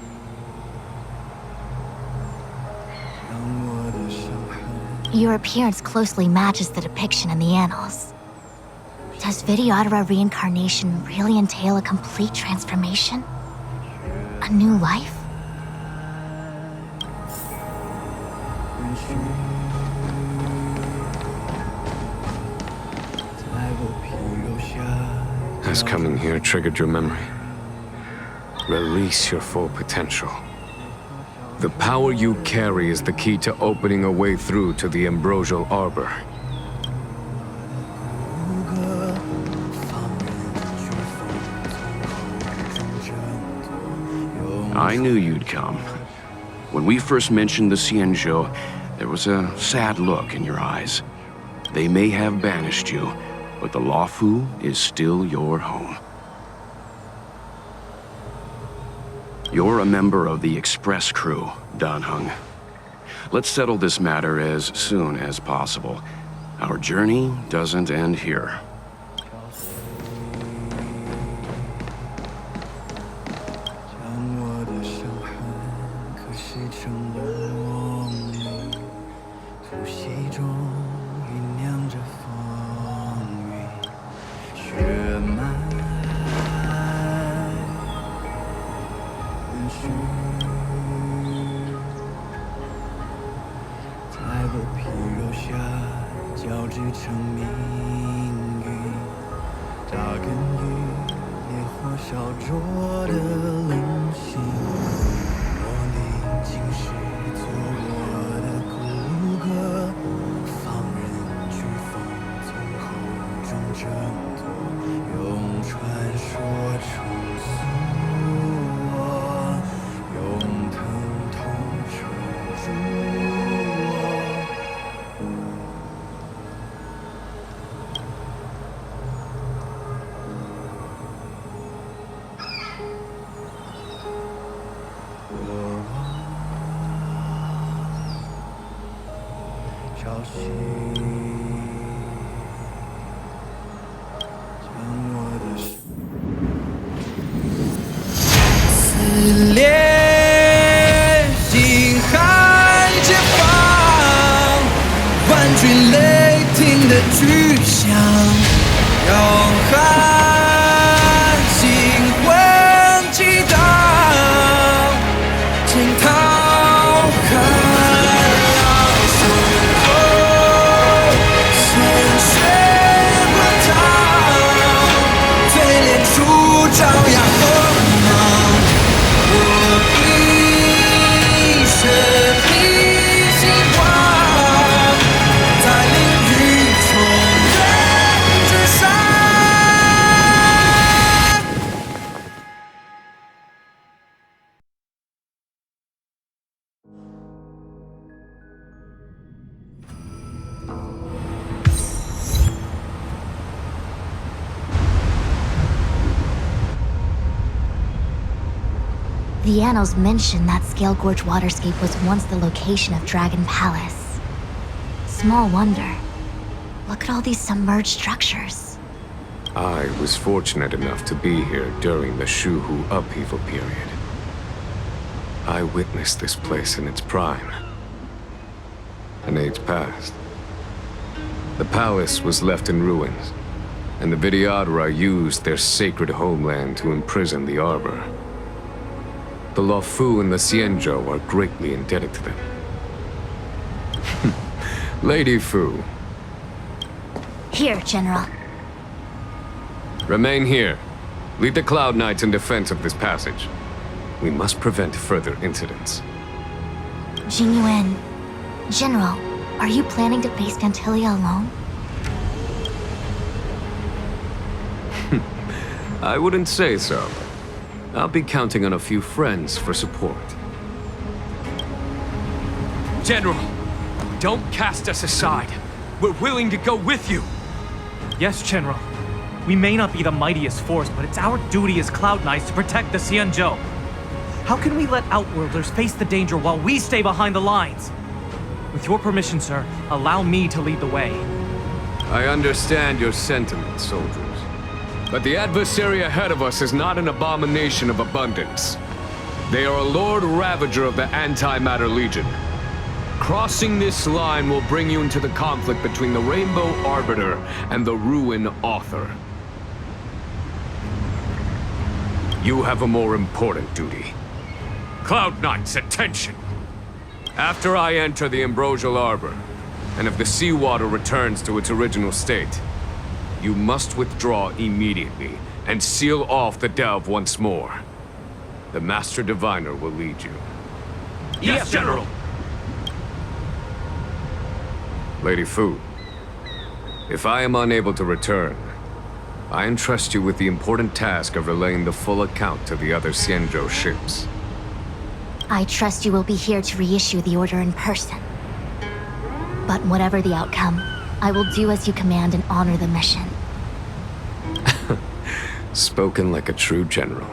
Your appearance closely matches the depiction in the annals. Does Videodora reincarnation really entail a complete transformation? A new life? Has coming here triggered your memory? Release your full potential. The power you carry is the key to opening a way through to the Ambrosial Arbor. I knew you'd come. When we first mentioned the Xianzhou, there was a sad look in your eyes. They may have banished you, but the Loufu is still your home. You're a member of the Express crew, Dan Heng. Let's settle this matter as soon as possible. Our journey doesn't end here. 撕裂星海解放，万军雷霆的巨响，摇撼星魂激荡，惊涛骇浪，胸口鲜血滚烫，嘴脸处张扬锋芒。我一生一心光，在领域重任之上。The annals mention that Scale Gorge waterscape was once the location of Dragon Palace. Small wonder. Look at all these submerged structures. I was fortunate enough to be here during the Shuhu upheaval period. I witnessed this place in its prime. An age passed. The palace was left in ruins, and the Vidyadhara used their sacred homeland to imprison the Arbor. The Loufu and the Xianzhou are greatly indebted to them. Lady Fu. Here, General. Remain here. Lead the Cloud Knights in defense of this passage. We must prevent further incidents. Jin Yuan. General, are you planning to face Phantilia alone? I wouldn't say so. I'll be counting on a few friends for support. General, don't cast us aside. We're willing to go with you. Yes, General. We may not be the mightiest force, but it's our duty as Cloud Knights to protect the Xianzhou. How can we let Outworlders face the danger while we stay behind the lines? With your permission, sir, allow me to lead the way. I understand your sentiments, soldiers. But the adversary ahead of us is not an abomination of abundance. They are a Lord Ravager of the Antimatter Legion. Crossing this line will bring you into the conflict between the Rainbow Arbiter and the Ruin Author. You have a more important duty. Cloud Knights, attention! After I enter the Ambrosial Arbor, and if the seawater returns to its original state, you must withdraw immediately and seal off the delve once more. The Master Diviner will lead you. Yes, General! Lady Fu, if I am unable to return, I entrust you with the important task of relaying the full account to the other Xianzhou ships. I trust you will be here to reissue the order in person. But whatever the outcome, I will do as you command and honor the mission. Spoken like a true general.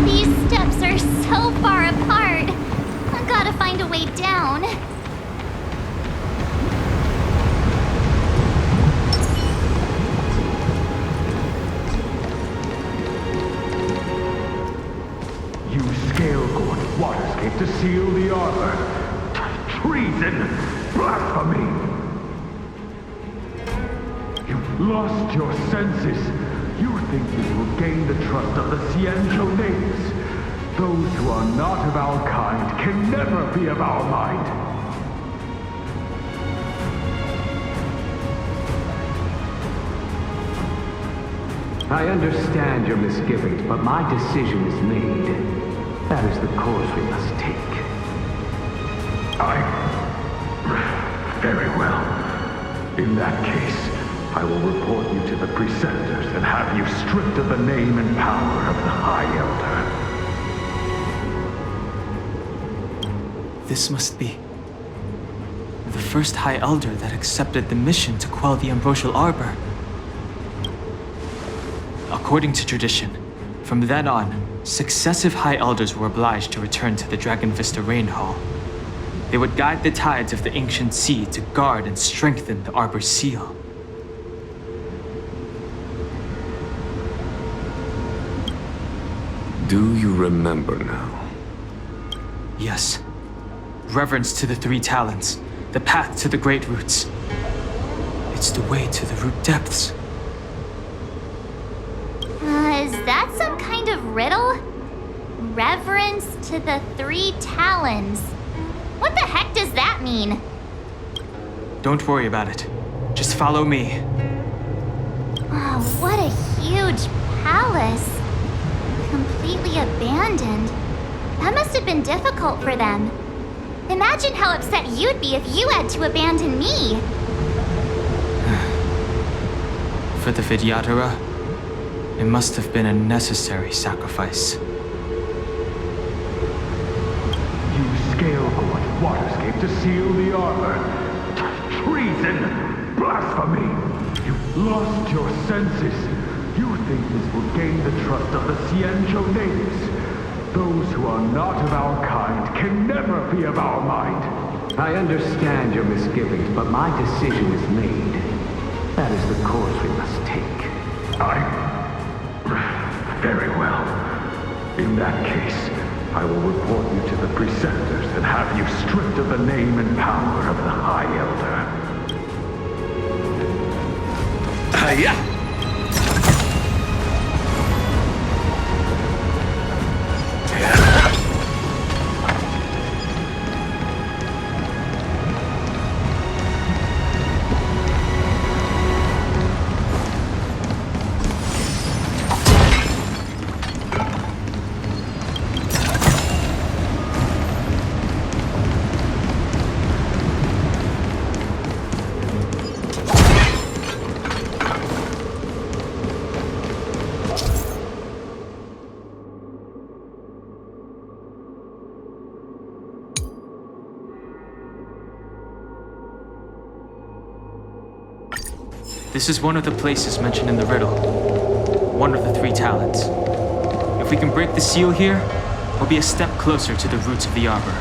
These steps are so far apart. I gotta find a way down. Waterscape to seal the arbor. Treason! Blasphemy! You've lost your senses. You think you will gain the trust of the Xianzhou natives. Those who are not of our kind can never be of our mind. I understand your misgivings, but my decision is made. That is the course we must take. Very well. In that case, I will report you to the preceptors and have you stripped of the name and power of the High Elder. This must be the first High Elder that accepted the mission to quell the Ambrosial Arbor. According to tradition, from then on, successive High Elders were obliged to return to the Dragon Vista Rain Hall. They would guide the tides of the ancient sea to guard and strengthen the Arbor's seal. Do you remember now? Yes. Reverence to the three talents, the path to the great roots. It's the way to the root depths. Is that some kind of riddle? Reverence to the three talons. What the heck does that mean? Don't worry about it. Just follow me. Oh, what a huge palace. Completely abandoned. That must have been difficult for them. Imagine how upset you'd be if you had to abandon me. For the Vidyadhara, it must have been a necessary sacrifice. You scale-gorge waterscape to seal the arbor. Treason! Blasphemy! You've lost your senses. You think this will gain the trust of the Xianzhou natives. Those who are not of our kind can never be of our mind. I understand your misgivings, but my decision is made. That is the course we must take. Very well. In that case, I will report you to the preceptors and have you stripped of the name and power of the High Elder. Hiya! This is one of the places mentioned in the riddle. One of the three talents. If we can break the seal here, we'll be a step closer to the roots of the arbor.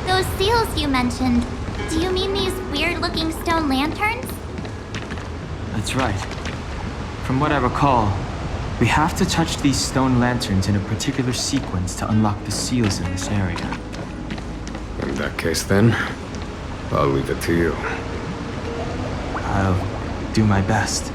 Those seals you mentioned, do you mean these weird-looking stone lanterns? That's right. From what I recall, we have to touch these stone lanterns in a particular sequence to unlock the seals in this area. In that case then, I'll leave it to you. I'll do my best.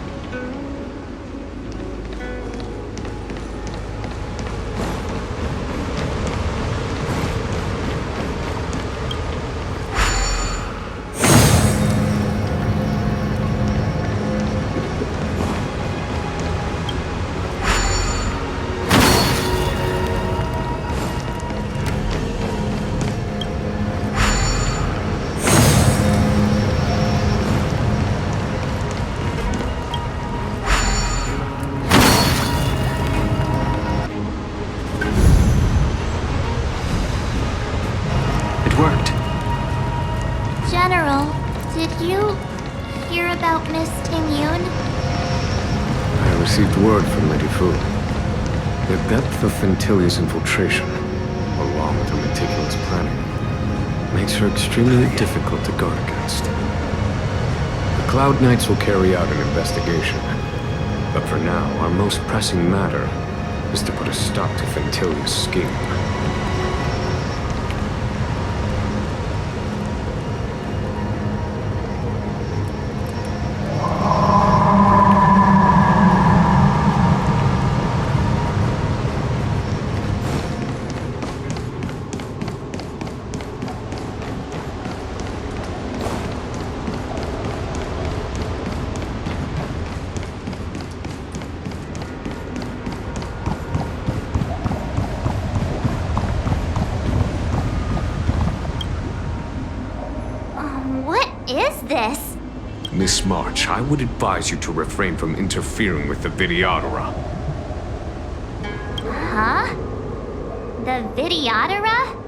General, did you hear about Miss Jin Yuan? I received word from Lady Fu. The depth of Phantilia's infiltration, along with her meticulous planning, makes her extremely difficult to guard against. The Cloud Knights will carry out an investigation, but for now, our most pressing matter is to put a stop to Phantilia's scheme. this? Miss March, I would advise you to refrain from interfering with the Videodora. Huh? The Videodora?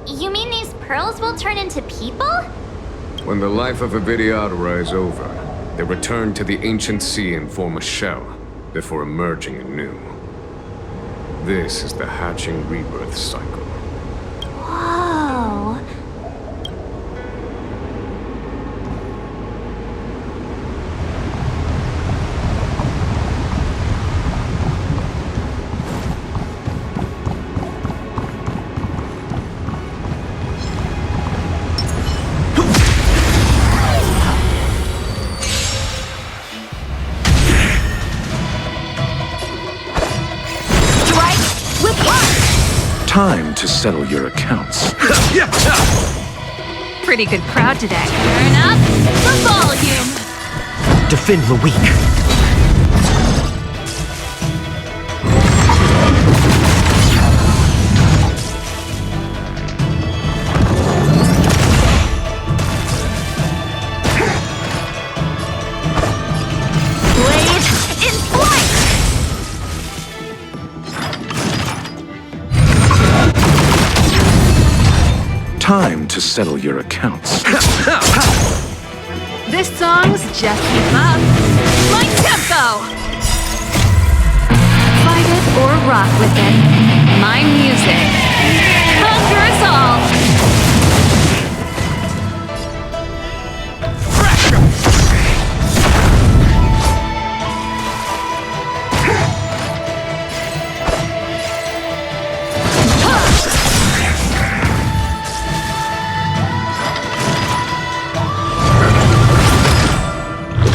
You mean these pearls will turn into people? When the life of a Videodora is over, they return to the ancient sea and form a shell, before emerging anew. This is the hatching rebirth cycle. Whoa. Time to settle your accounts. Pretty good crowd today. Turn up the volume. Defend the weak. Time to settle your accounts. This song's just keep up. Like tempo. Fight it or rock with it. My music. Conquer us all.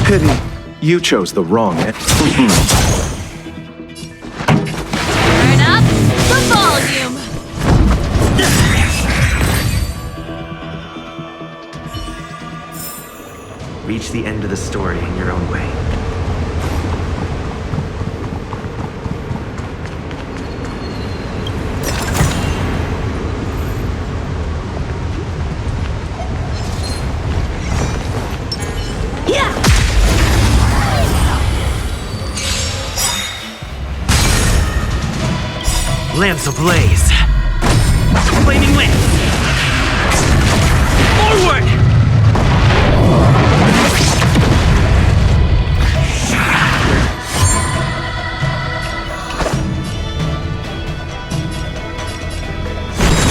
Pity, you chose the wrong end. Turn up the volume. Reach the end of the story in your own way. Lamps ablaze. Flaming lamps. Forward!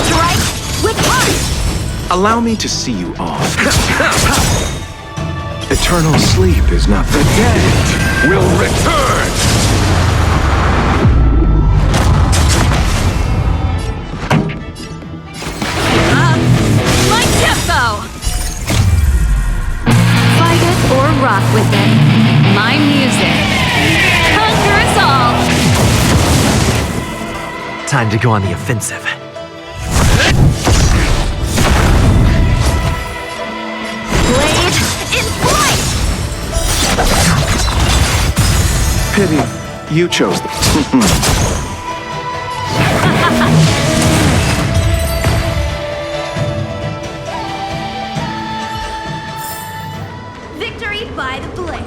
Strike with heart! Allow me to see you off. Eternal sleep is not the dead will return! Fight it or rock with it. My music. Conquer us all. Time to go on the offensive. Blade in flight! Pity, you chose the... Victory by the blade.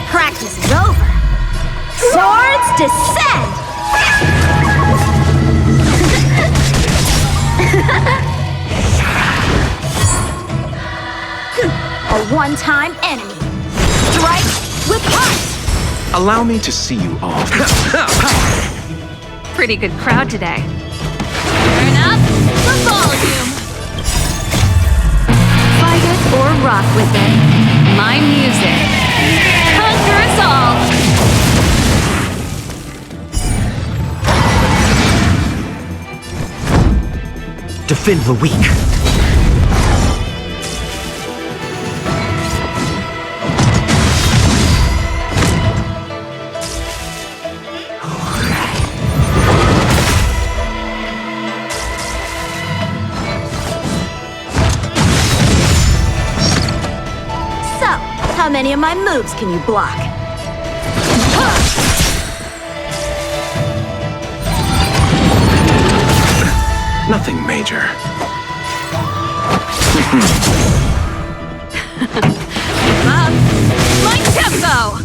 Practice is over. Swords descend! A one-time enemy. Strike with heart! Allow me to see you off. Pretty good crowd today. Turn up the volume. Fight it or rock with it. My music. Conquer us all. Defend the weak. How many of my moves can you block? Nothing major. Up. Light tempo!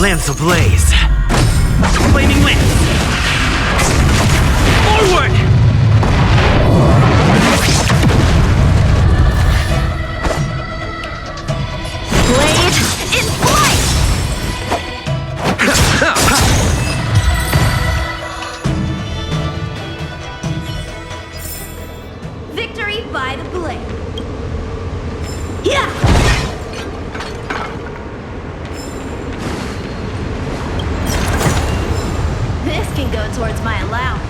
Lance ablaze. Flaming lance. Forward! Blade in flight! Victory by the blade. Yeah! This can go towards my allowance.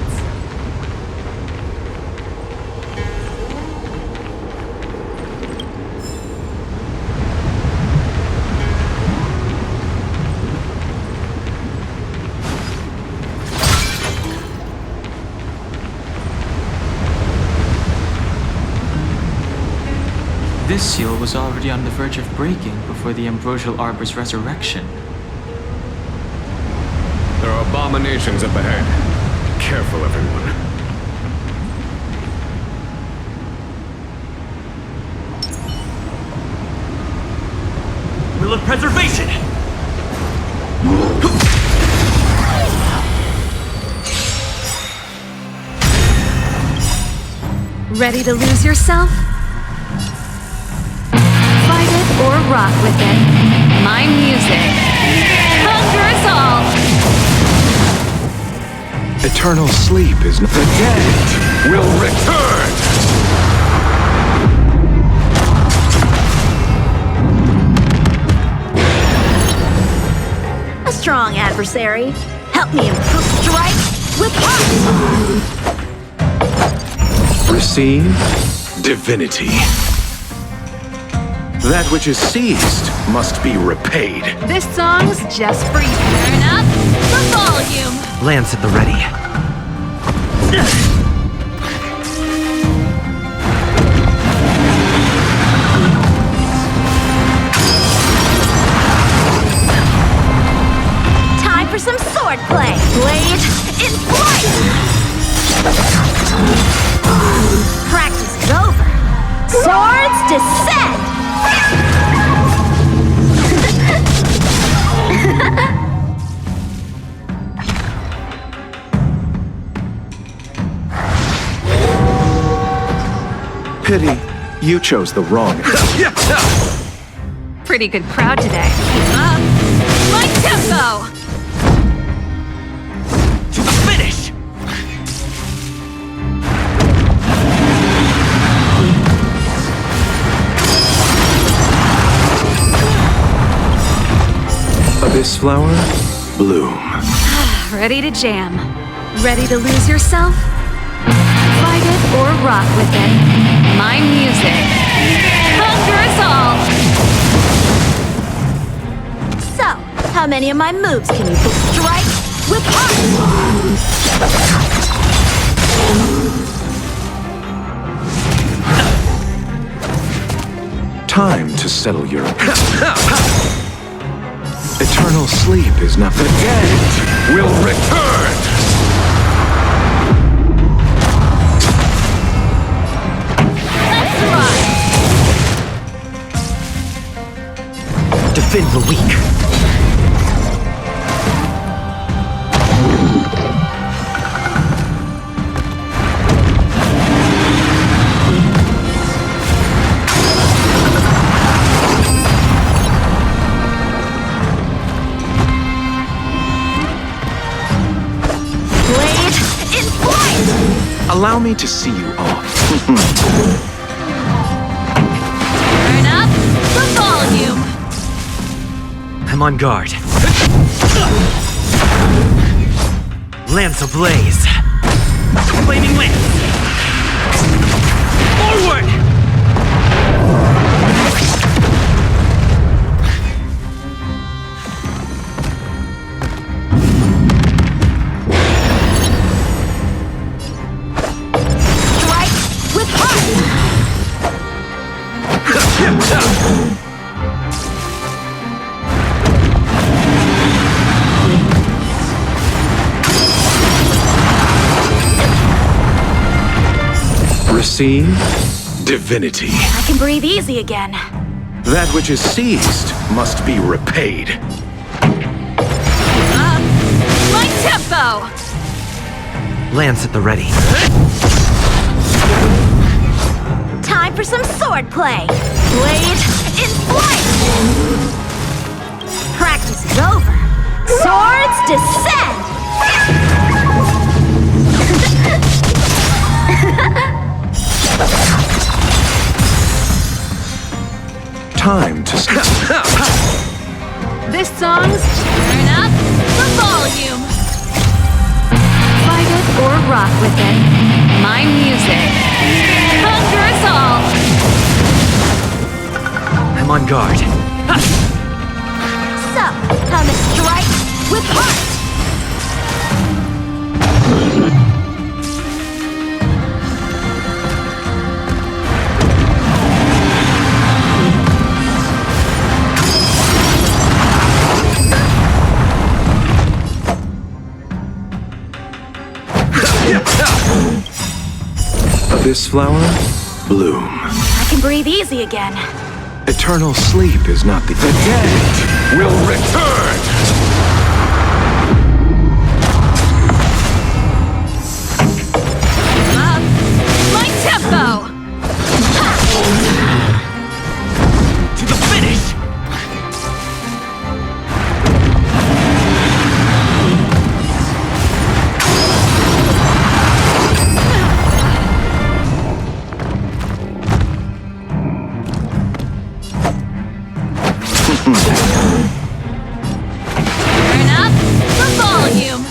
This seal was already on the verge of breaking before the Ambrosial Arbor's resurrection. There are abominations up ahead. Careful, everyone. Will of preservation! Ready to lose yourself? Fight it or rock with it. My music. Conquer us all! Eternal sleep is not... The dead will return! A strong adversary. Help me improve strike with heart! Receive divinity. That which is seized must be repaid. This song's just for you. Turn up the volume. Lance at the ready. Time for some sword play. Blade in flight! Practice is over. Swords descend! Pity, you chose the wrong. Pretty good crowd today. Up. Light tempo! To the finish! Abyss flower, bloom. Ready to jam. Ready to lose yourself? Fight it or rock with it. My music. Conquer us all! So, how many of my moves can you strike with heart? Time to settle your... Eternal sleep is not... The dead will return! Defend the weak. Blade in flight! Allow me to see you off. Turn up the volume. I'm on guard. Lance ablaze. Flaming lance. Forward! Strike with heart! Receive divinity. I can breathe easy again. That which is seized must be repaid. My tempo! Lance at the ready. Time for some sword play. Blade in flight! Practice is over. Swords descend! Time to This song's turn up the volume. Fight it or rock with it. My music. Conquer us all. I'm on guard. So, time to strike with heart! This flower, bloom. I can breathe easy again. Eternal sleep is not the dead will return! My tempo! To the finish! Turn up the volume.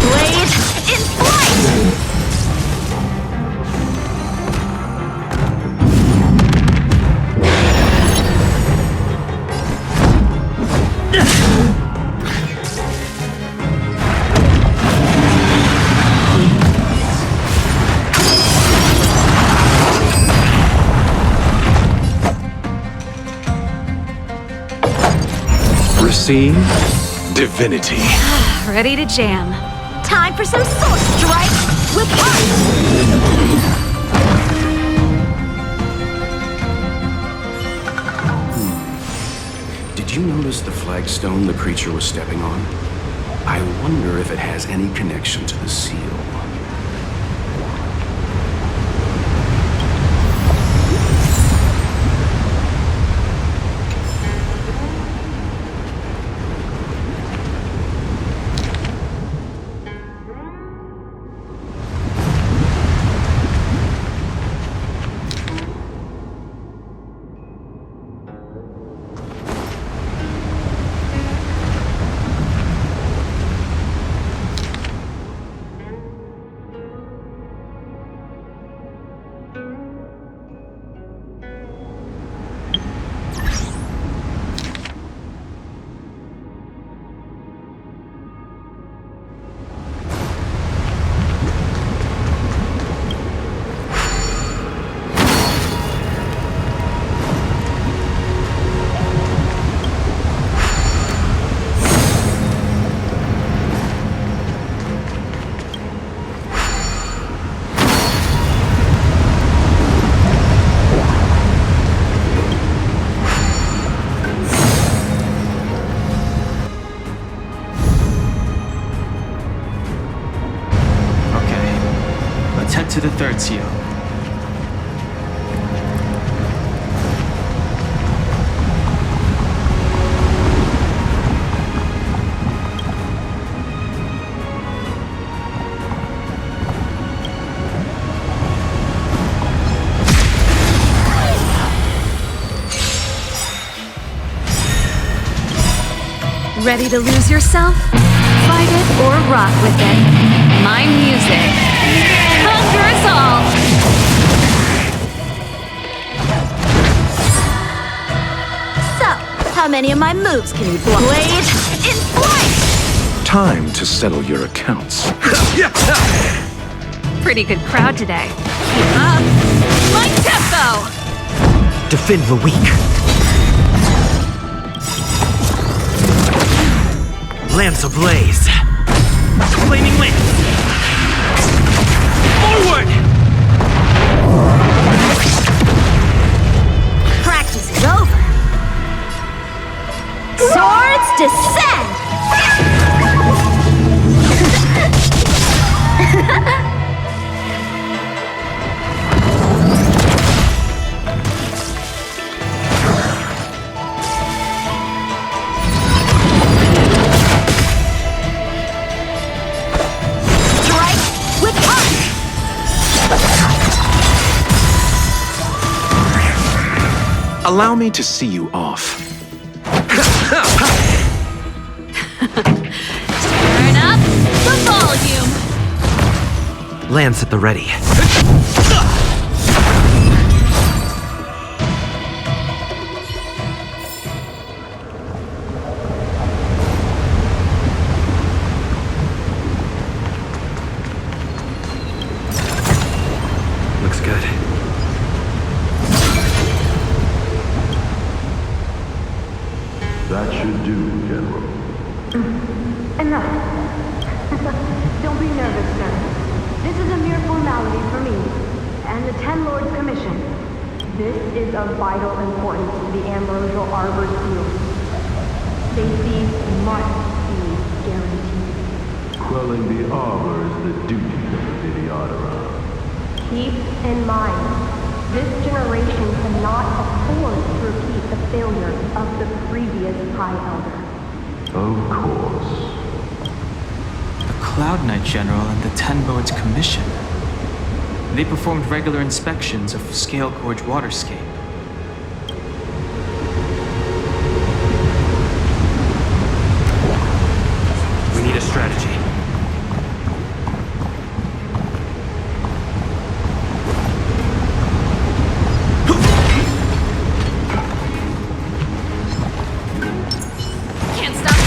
Blade in flight! Receive divinity. Ready to jam. Time for some sword strike with heart! Did you notice the flagstone the creature was stepping on? I wonder if it has any connection to the seal. To the third seal. Ready to lose yourself? Fight it or rock with it. My music. Conquer us all! So, how many of my moves can you block? Blade in flight! Time to settle your accounts. Pretty good crowd today. Keep up! My tempo! Defend the weak. Lance ablaze. Flaming lance. Forward! Allow me to see you off. Turn up the volume. Lance at the ready. Looks good. That should do, General. Enough. Don't be nervous, sir. This is a mere formality for me and the Ten Lords Commission. This is of vital importance to the Ambrosial Arbor Seal. Safety must be guaranteed. Quelling the Arbor is the duty of the Videodora. Keep in mind, this generation cannot afford to repeat the failure of the previous High Elder. Of course. The Cloud Knight General and the Ten Lords Commission. They performed regular inspections of Scale Gorge Waterscape. We need a strategy. Can't stop.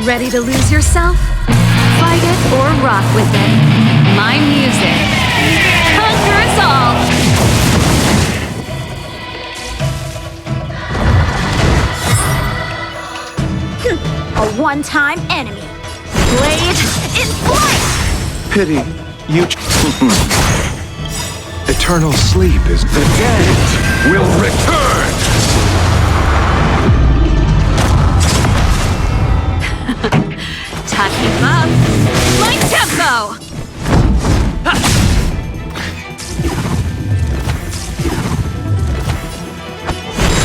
Ready to lose yourself? Fight it or rock with it. My music. Conquer us all! A one-time enemy. Blade in flight! Pity, you... Eternal sleep is... The dead will return! Talking up. My tempo!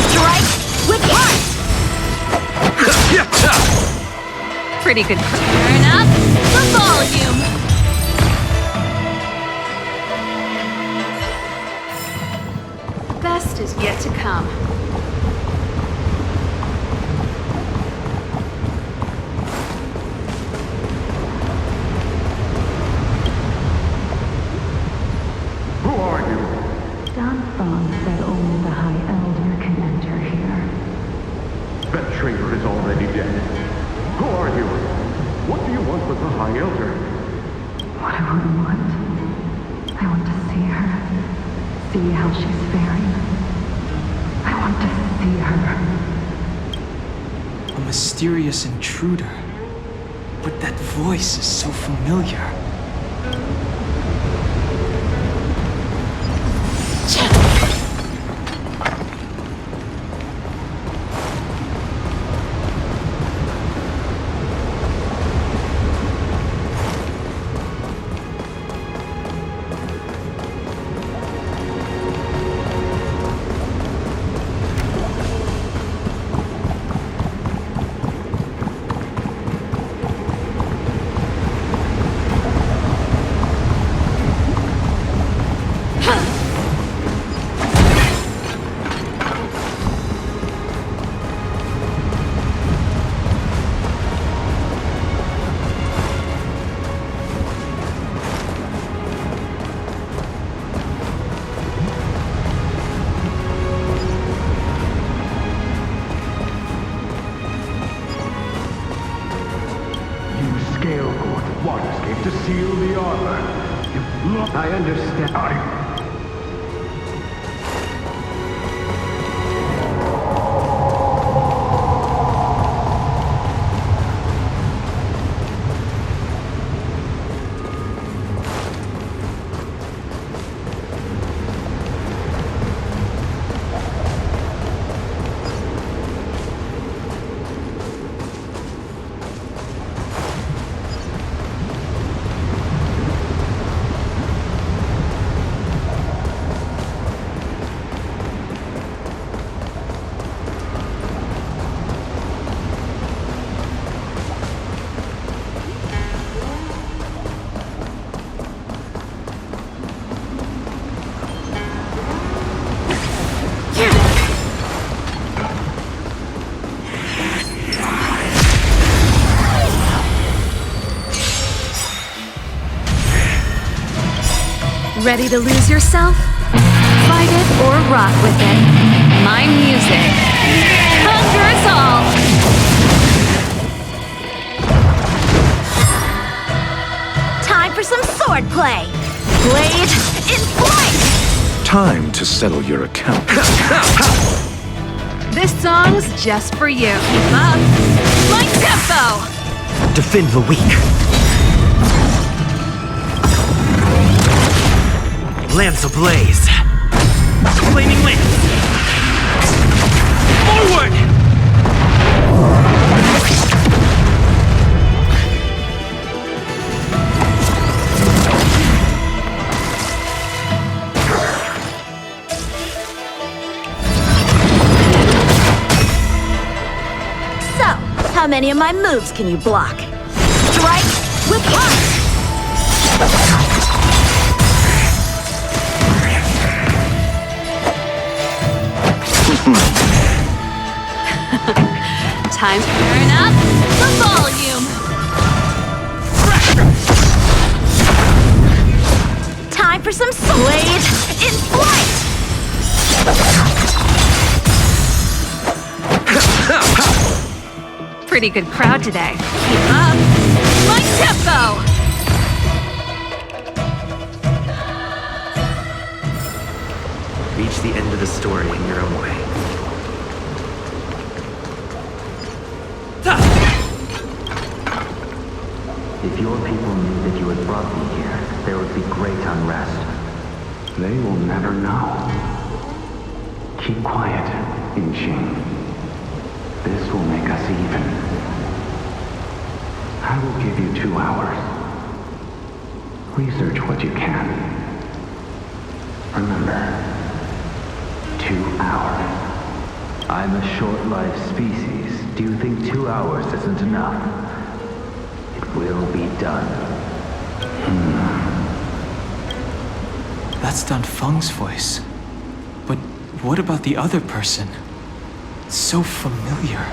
Strike with heart! Pretty good. Turn up the volume. Best is yet to come. Who are you? Don Fong said only the High Elder can enter here. That traitor is already dead. Who are you? What do you want with the High Elder? What do I want? I want to see her. See how she's faring. I want to see her. A mysterious intruder. But that voice is so familiar. Scale Gorge Waterscape to seal the arbor. I understand. Ready to lose yourself? Fight it or rock with it. My music conquers all! Time for some swordplay! Blade in flight! Time to settle your account. This song's just for you. Keep up! Like tempo! Defend the weak. Lance ablaze. Flaming lance. Forward! So, how many of my moves can you block? Strike with heart! Time to turn up the volume! Time for some blade in flight! Pretty good crowd today. Keep up! Like tempo! Reach the end of the story in your own way. If your people knew that you had brought me here, there would be great unrest. They will never know. Keep quiet, Yanqing. This will make us even. I will give you 2 hours. Research what you can. Remember, 2 hours. I'm a short-lived species. Do you think 2 hours isn't enough? It will be done. That's Dan Feng's voice. But what about the other person? It's so familiar.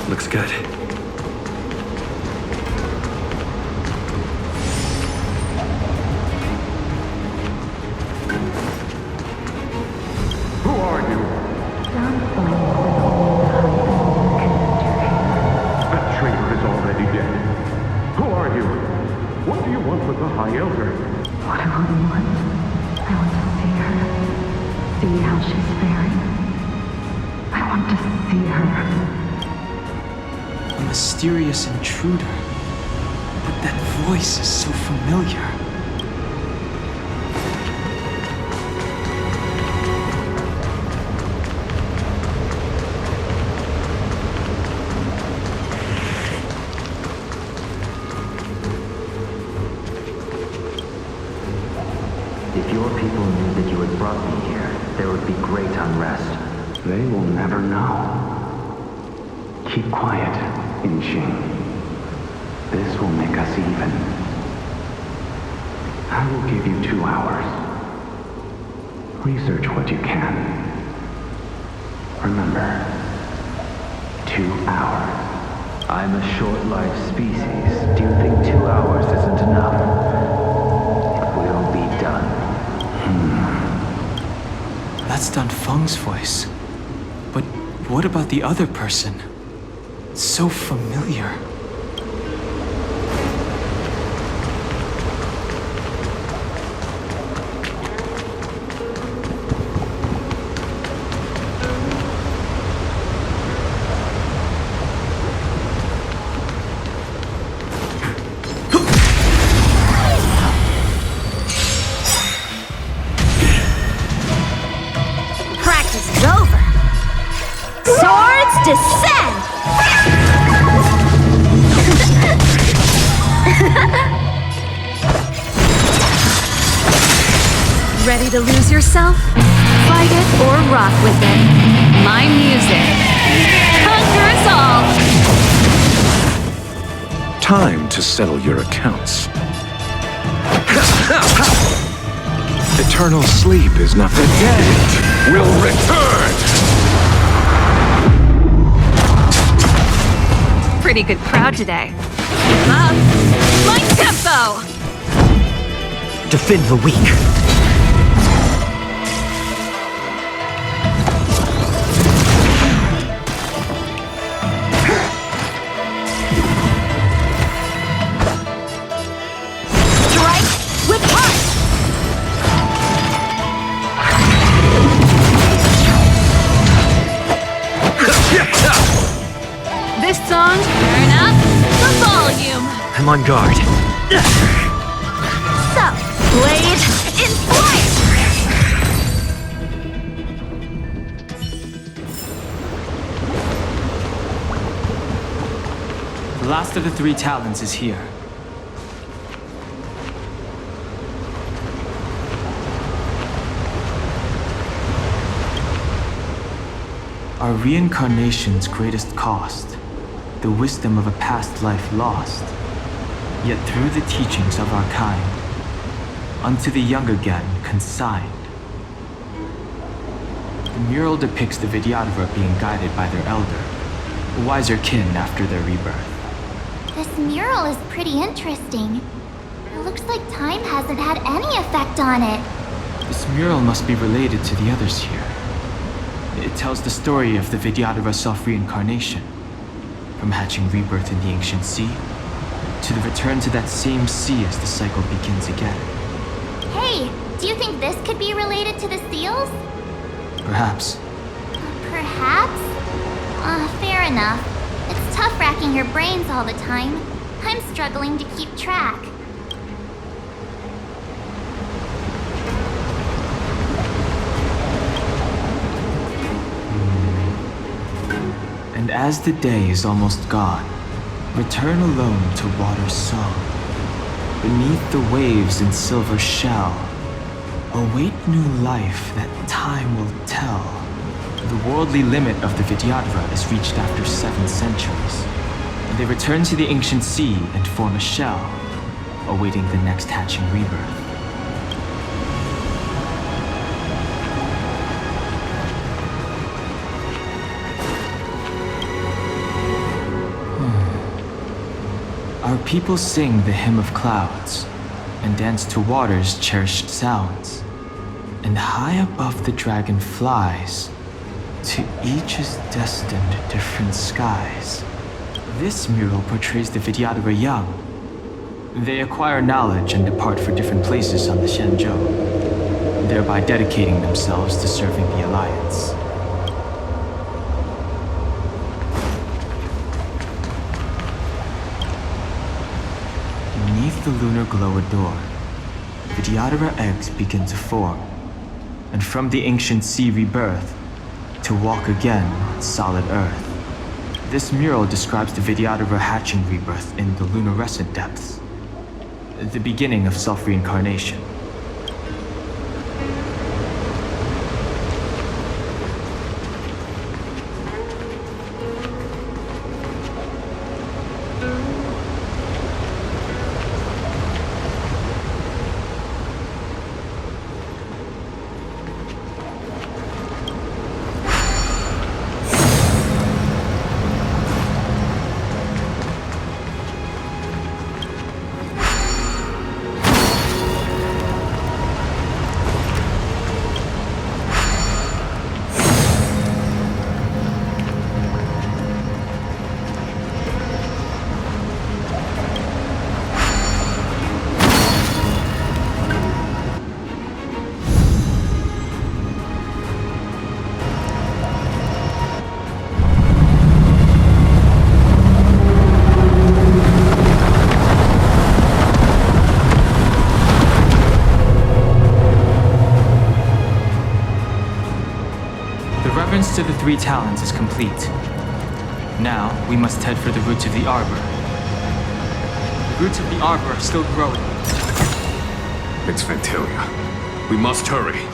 Looks good. Who are you? That traitor is already dead. Who are you? What do you want with the High Elder? What do I want? I want to see her. See how she's faring. I want to see her. A mysterious intruder. But that voice is so familiar. If your people knew that you had brought me here, there would be great unrest. They will never know. Keep quiet, Yanqing. This will make us even. I will give you 2 hours. Research what you can. Remember, 2 hours. I'm a short-lived species. Do you think 2 hours isn't enough? It will be done. That's Dan Feng's voice. But what about the other person? It's so familiar. Practice is over. Swords descend! Ready to lose yourself? Fight it or rock with it. My music conquers all! Time to settle your accounts. Eternal sleep is not the dead will return! Pretty good crowd today. Up! Light tempo! Defend the weak. This song, turn up the volume. I'm on guard. So, blade in flight! The last of the 3 talents is here. Our reincarnation's greatest cost, the wisdom of a past life lost, yet through the teachings of our kind, unto the young again consigned. The mural depicts the Vidyadhara being guided by their elder, a wiser kin after their rebirth. This mural is pretty interesting. It looks like time hasn't had any effect on it. This mural must be related to the others here. It tells the story of the Vidyadhara self-reincarnation, from hatching rebirth in the ancient sea, to the return to that same sea as the cycle begins again. Hey, do you think this could be related to the seals? Perhaps. Perhaps? Fair enough. It's tough racking your brains all the time. I'm struggling to keep track. And as the day is almost gone, return alone to water's song. Beneath the waves in silver shell, await new life that time will tell. The worldly limit of the Vidyadhara is reached after 7 centuries. And they return to the ancient sea and form a shell, awaiting the next hatching rebirth. Our people sing the hymn of clouds and dance to water's cherished sounds. And high above the dragon flies, to each is destined different skies. This mural portrays the Vidyadhara young. They acquire knowledge and depart for different places on the Xianzhou, thereby dedicating themselves to serving the Alliance. Beneath the lunar glow adorned, Vidyadhara eggs begin to form, and from the ancient sea rebirth, to walk again on solid earth. This mural describes the Vidyadhara hatching rebirth in the lunarescent depths, the beginning of self-reincarnation. To the 3 talents is complete. Now, we must head for the roots of the arbor. The roots of the arbor are still growing. It's Phantilia. We must hurry.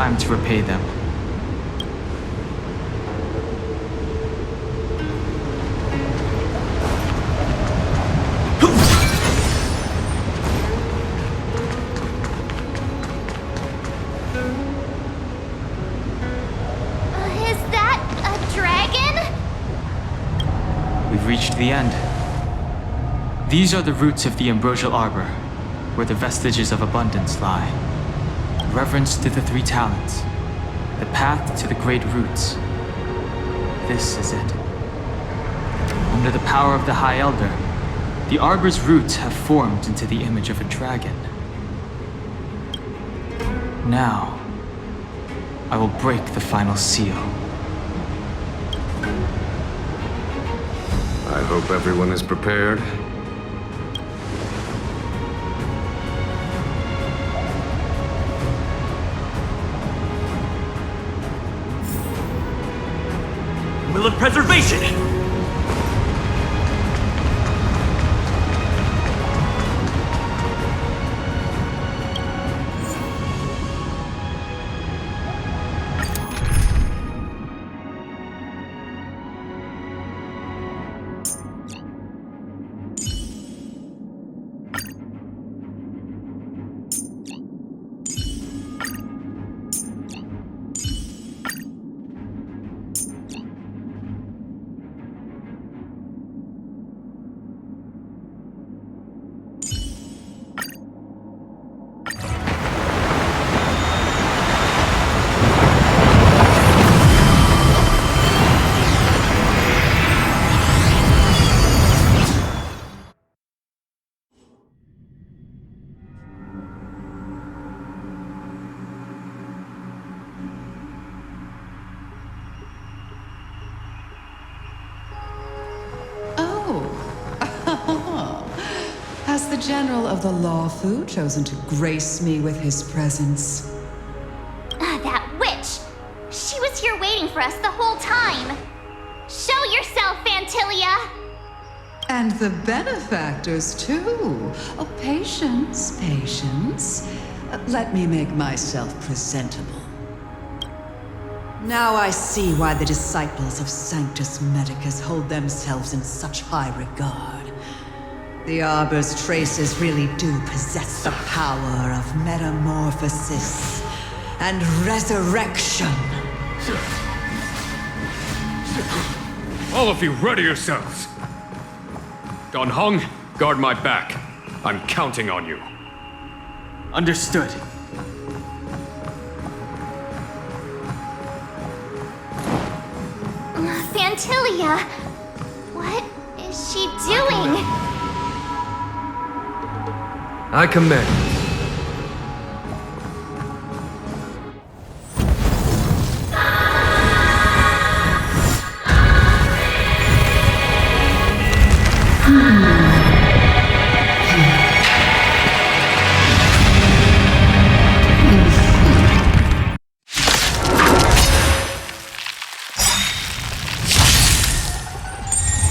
time to repay them. Is that a dragon? We've reached the end. These are the roots of the Ambrosial Arbor, where the vestiges of abundance lie. Reverence to the three talents, the path to the great roots. This is it. Under the power of the High Elder, the Arbor's roots have formed into the image of a dragon. Now, I will break the final seal. I hope everyone is prepared. Will of preservation! Has the General of the Loufu chosen to grace me with his presence? That witch! She was here waiting for us the whole time! Show yourself, Phantilia! And the benefactors, too. Oh, patience, patience. Let me make myself presentable. Now I see why the disciples of Sanctus Medicus hold themselves in such high regard. The Arbor's traces really do possess the power of metamorphosis and resurrection. All of you, ready yourselves! Don Hong, guard my back. I'm counting on you. Understood. Phantilia! What is she doing? I command.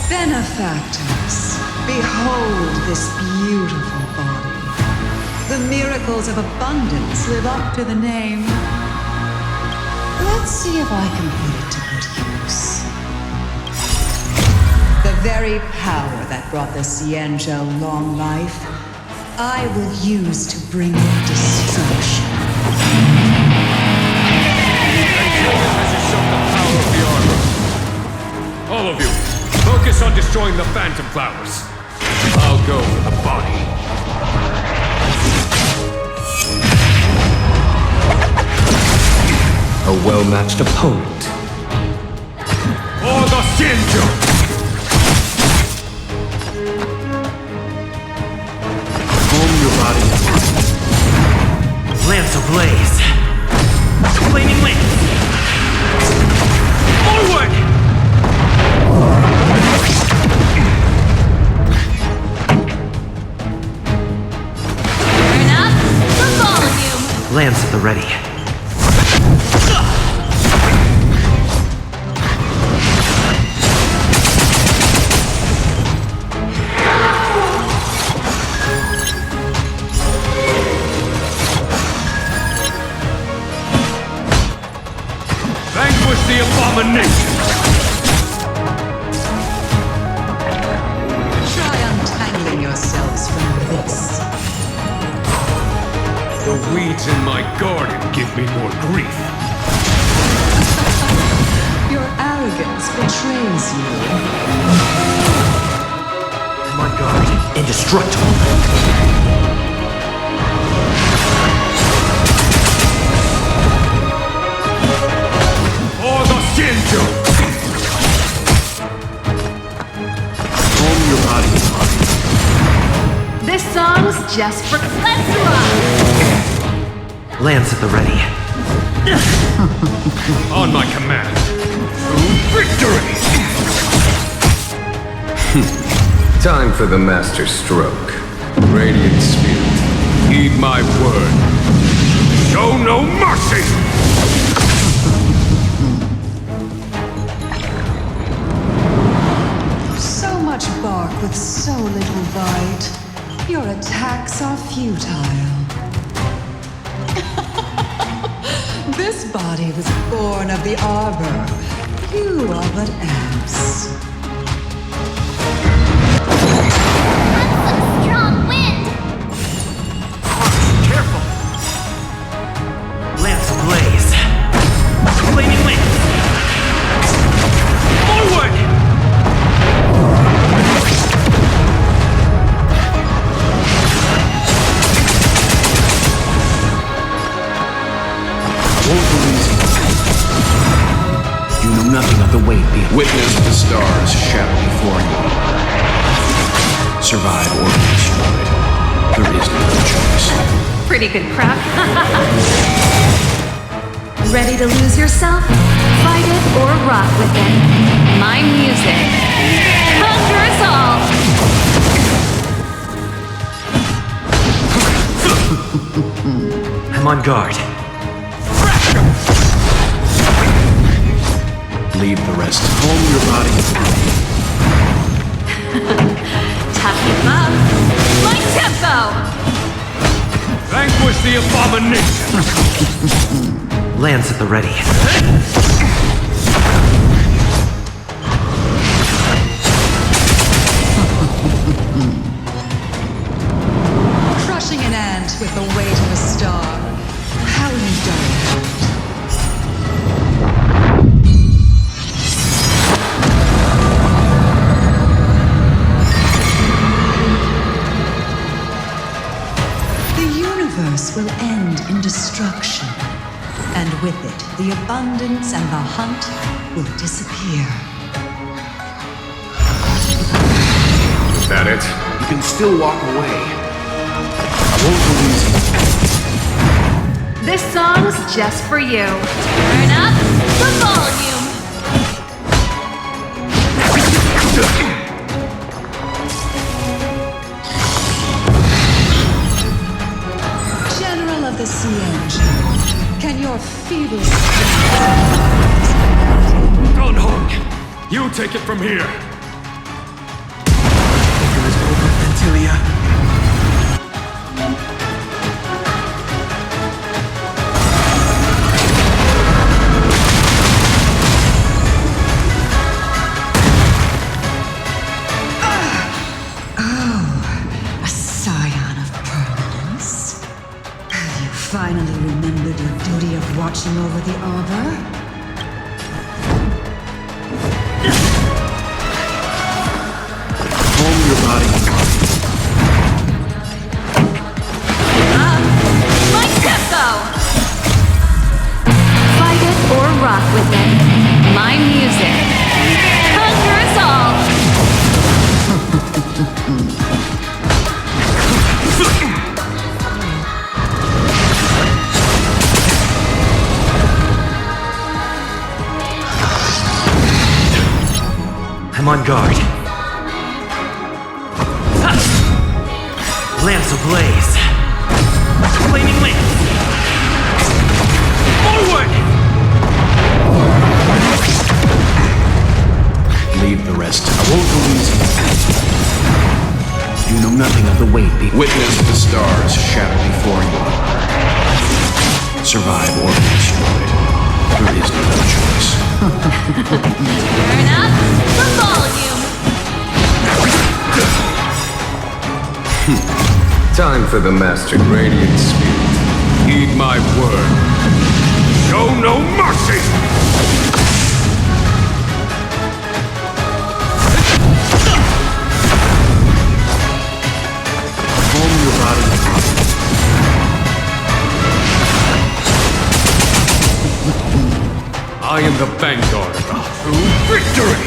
Benefactors, behold this beautiful body. The miracles of abundance live up to the name. Let's see if I can put it to good use. The very power that brought the Xianzhou long life, I will use to bring it destruction. All of you, focus on destroying the Phantom Flowers. I'll go for the body. A well-matched opponent. For the Xianzhou! Calm your body. Lance ablaze. Flaming lance. Forward! Turn up the volume. Lance at the ready. weeds in my garden give me more grief. Your arrogance betrays you. My guard, indestructible. For the Xianzhou! Calm your body and mind. This song's just for. Let's rock! Lance at the ready. On my command. Victory! Time for the master stroke. Radiant Spirit, heed my word. Show no mercy! So much bark with so little bite. Your attacks are futile. This body was born of the arbor. You are but ants. Strong wind! Careful! Lance ablaze. Flaming wings. Forward! Won't believe you. You know nothing of the weight behind. Witness the stars shatter before you. Survive or be destroyed. There is no other choice. Pretty good crap. Ready to lose yourself? Fight it or rock with it. My music. Conquer us all! I'm on guard. Leave the rest. Calm your body. Tough him up. My tempo! Vanquish the abomination! Lance at the ready. Crushing an ant with the weight of a star. How you done that? The universe will end in destruction. And with it, the abundance and the hunt will disappear. Is that it? You can still walk away. I won't believe you. This song's just for you. Turn up the volume. General of the Xianzhou, can your feeble Don Hong, you take it from here. Finger is over, Phantilia. a scion of permanence? Have you finally remembered your duty of watching over the arbor? Calm your body. My tempo! Fight it or rock with it. My music. Conquer us all! I'm on guard. Ha! Lance ablaze. Flaming wings. Forward! Leave the rest. I won't believe you. You know nothing of the weight behind. Witness the stars shatter before you. Survive or be destroyed. There is no other choice. Turn up the volume. Time for the master Radiant Spirit. my word. Show no mercy! Home your body. I am the vanguard of true victory!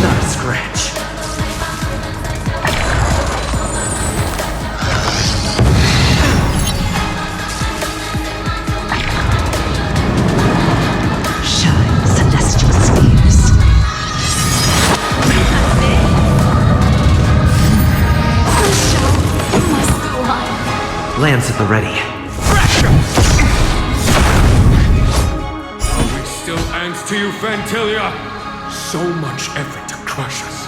Not a scratch. Shine, celestial spheres. Lance at the ready. Are we still ants to you, Phantilia? So much effort to crush us,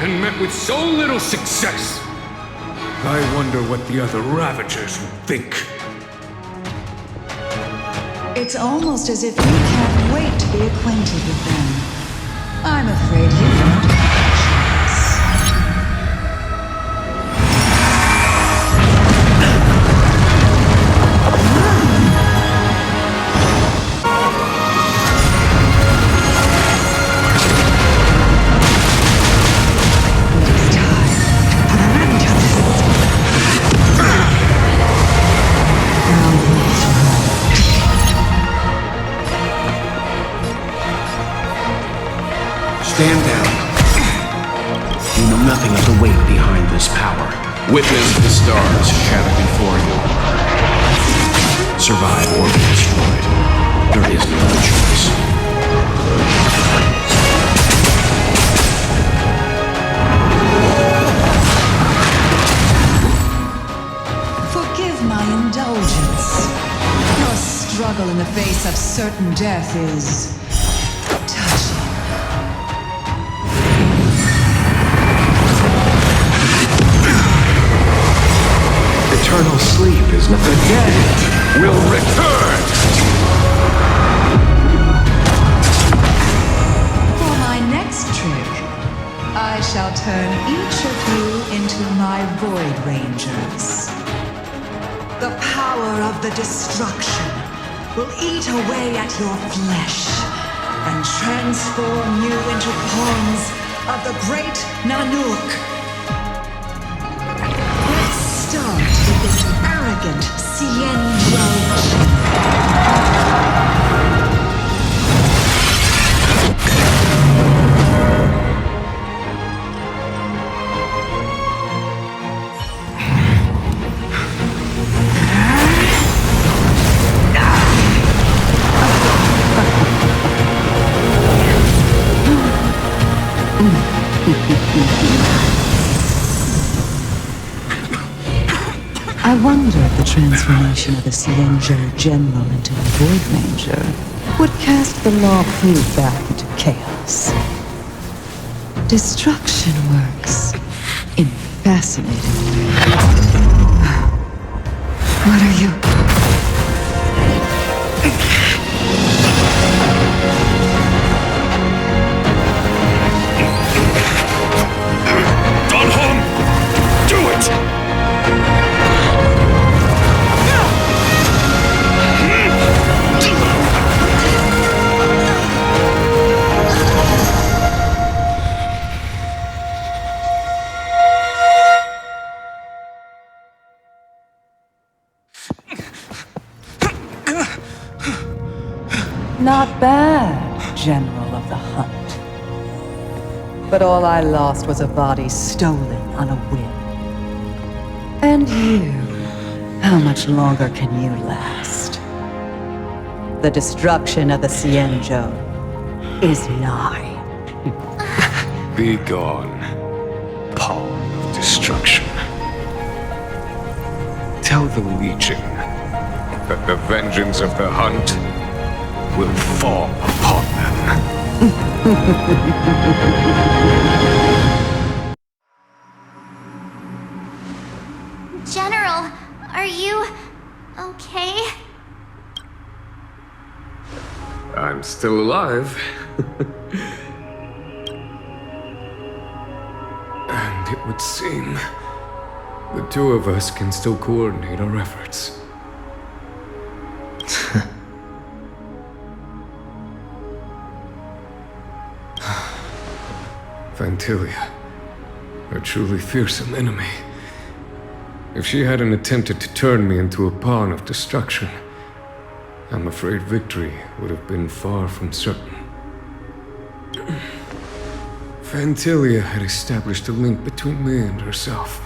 and met with so little success. I wonder what the other Ravagers would think. It's almost as if you can't wait to be acquainted with them. I'm afraid you don't have a choice. Stand down. You know nothing of the weight behind this power. Witness the stars shatter before you. Survive or be destroyed. There is no other choice. Forgive my indulgence. Your struggle in the face of certain death is touching. Eternal sleep is not the dead will return! For my next trick, I shall turn each of you into my Void Rangers. The power of the destruction will eat away at your flesh and transform you into pawns of the great Nanook. Let's start with this arrogant Xianzhou. I wonder if the transformation of the Xianzhou General into a Void Ranger would cast the Loufu back into chaos. Destruction works in fascinating ways. What are you? Dan Hong! Do it! Not bad, General of the Hunt. But all I lost was a body stolen on a whim. And you, how much longer can you last? The destruction of the Xianzhou is nigh. Be gone, pawn of destruction. Tell the Legion that the vengeance of the Hunt will fall upon them. General, are you okay? I'm still alive. And it would seem the two of us can still coordinate our efforts. Phantilia, a truly fearsome enemy. If she hadn't attempted to turn me into a pawn of destruction, I'm afraid victory would have been far from certain. Phantilia had established a link between me and herself.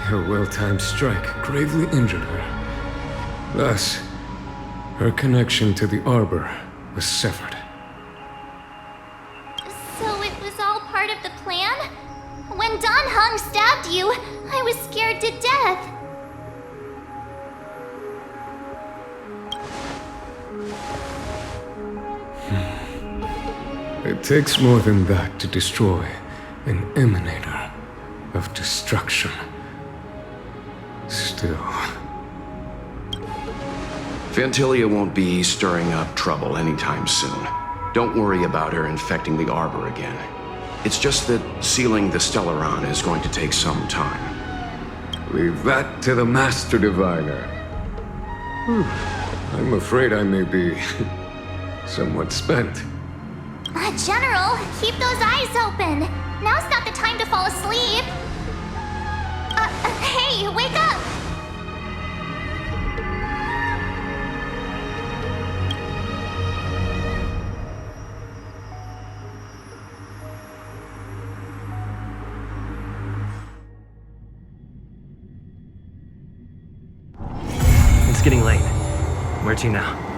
Her well-timed strike gravely injured her. Thus, her connection to the Arbor was severed. So it was all part of the plan? When Don Hung stabbed you, I was scared to death. It takes more than that to destroy an emanator of destruction. Still... Phantilia won't be stirring up trouble anytime soon. Don't worry about her infecting the Arbor again. It's just that sealing the Stellaron is going to take some time. Leave that to the Master Diviner. I'm afraid I may be somewhat spent. General, keep those eyes open. Now's not the time to fall asleep. Hey, wake up! It's getting late. Where to now?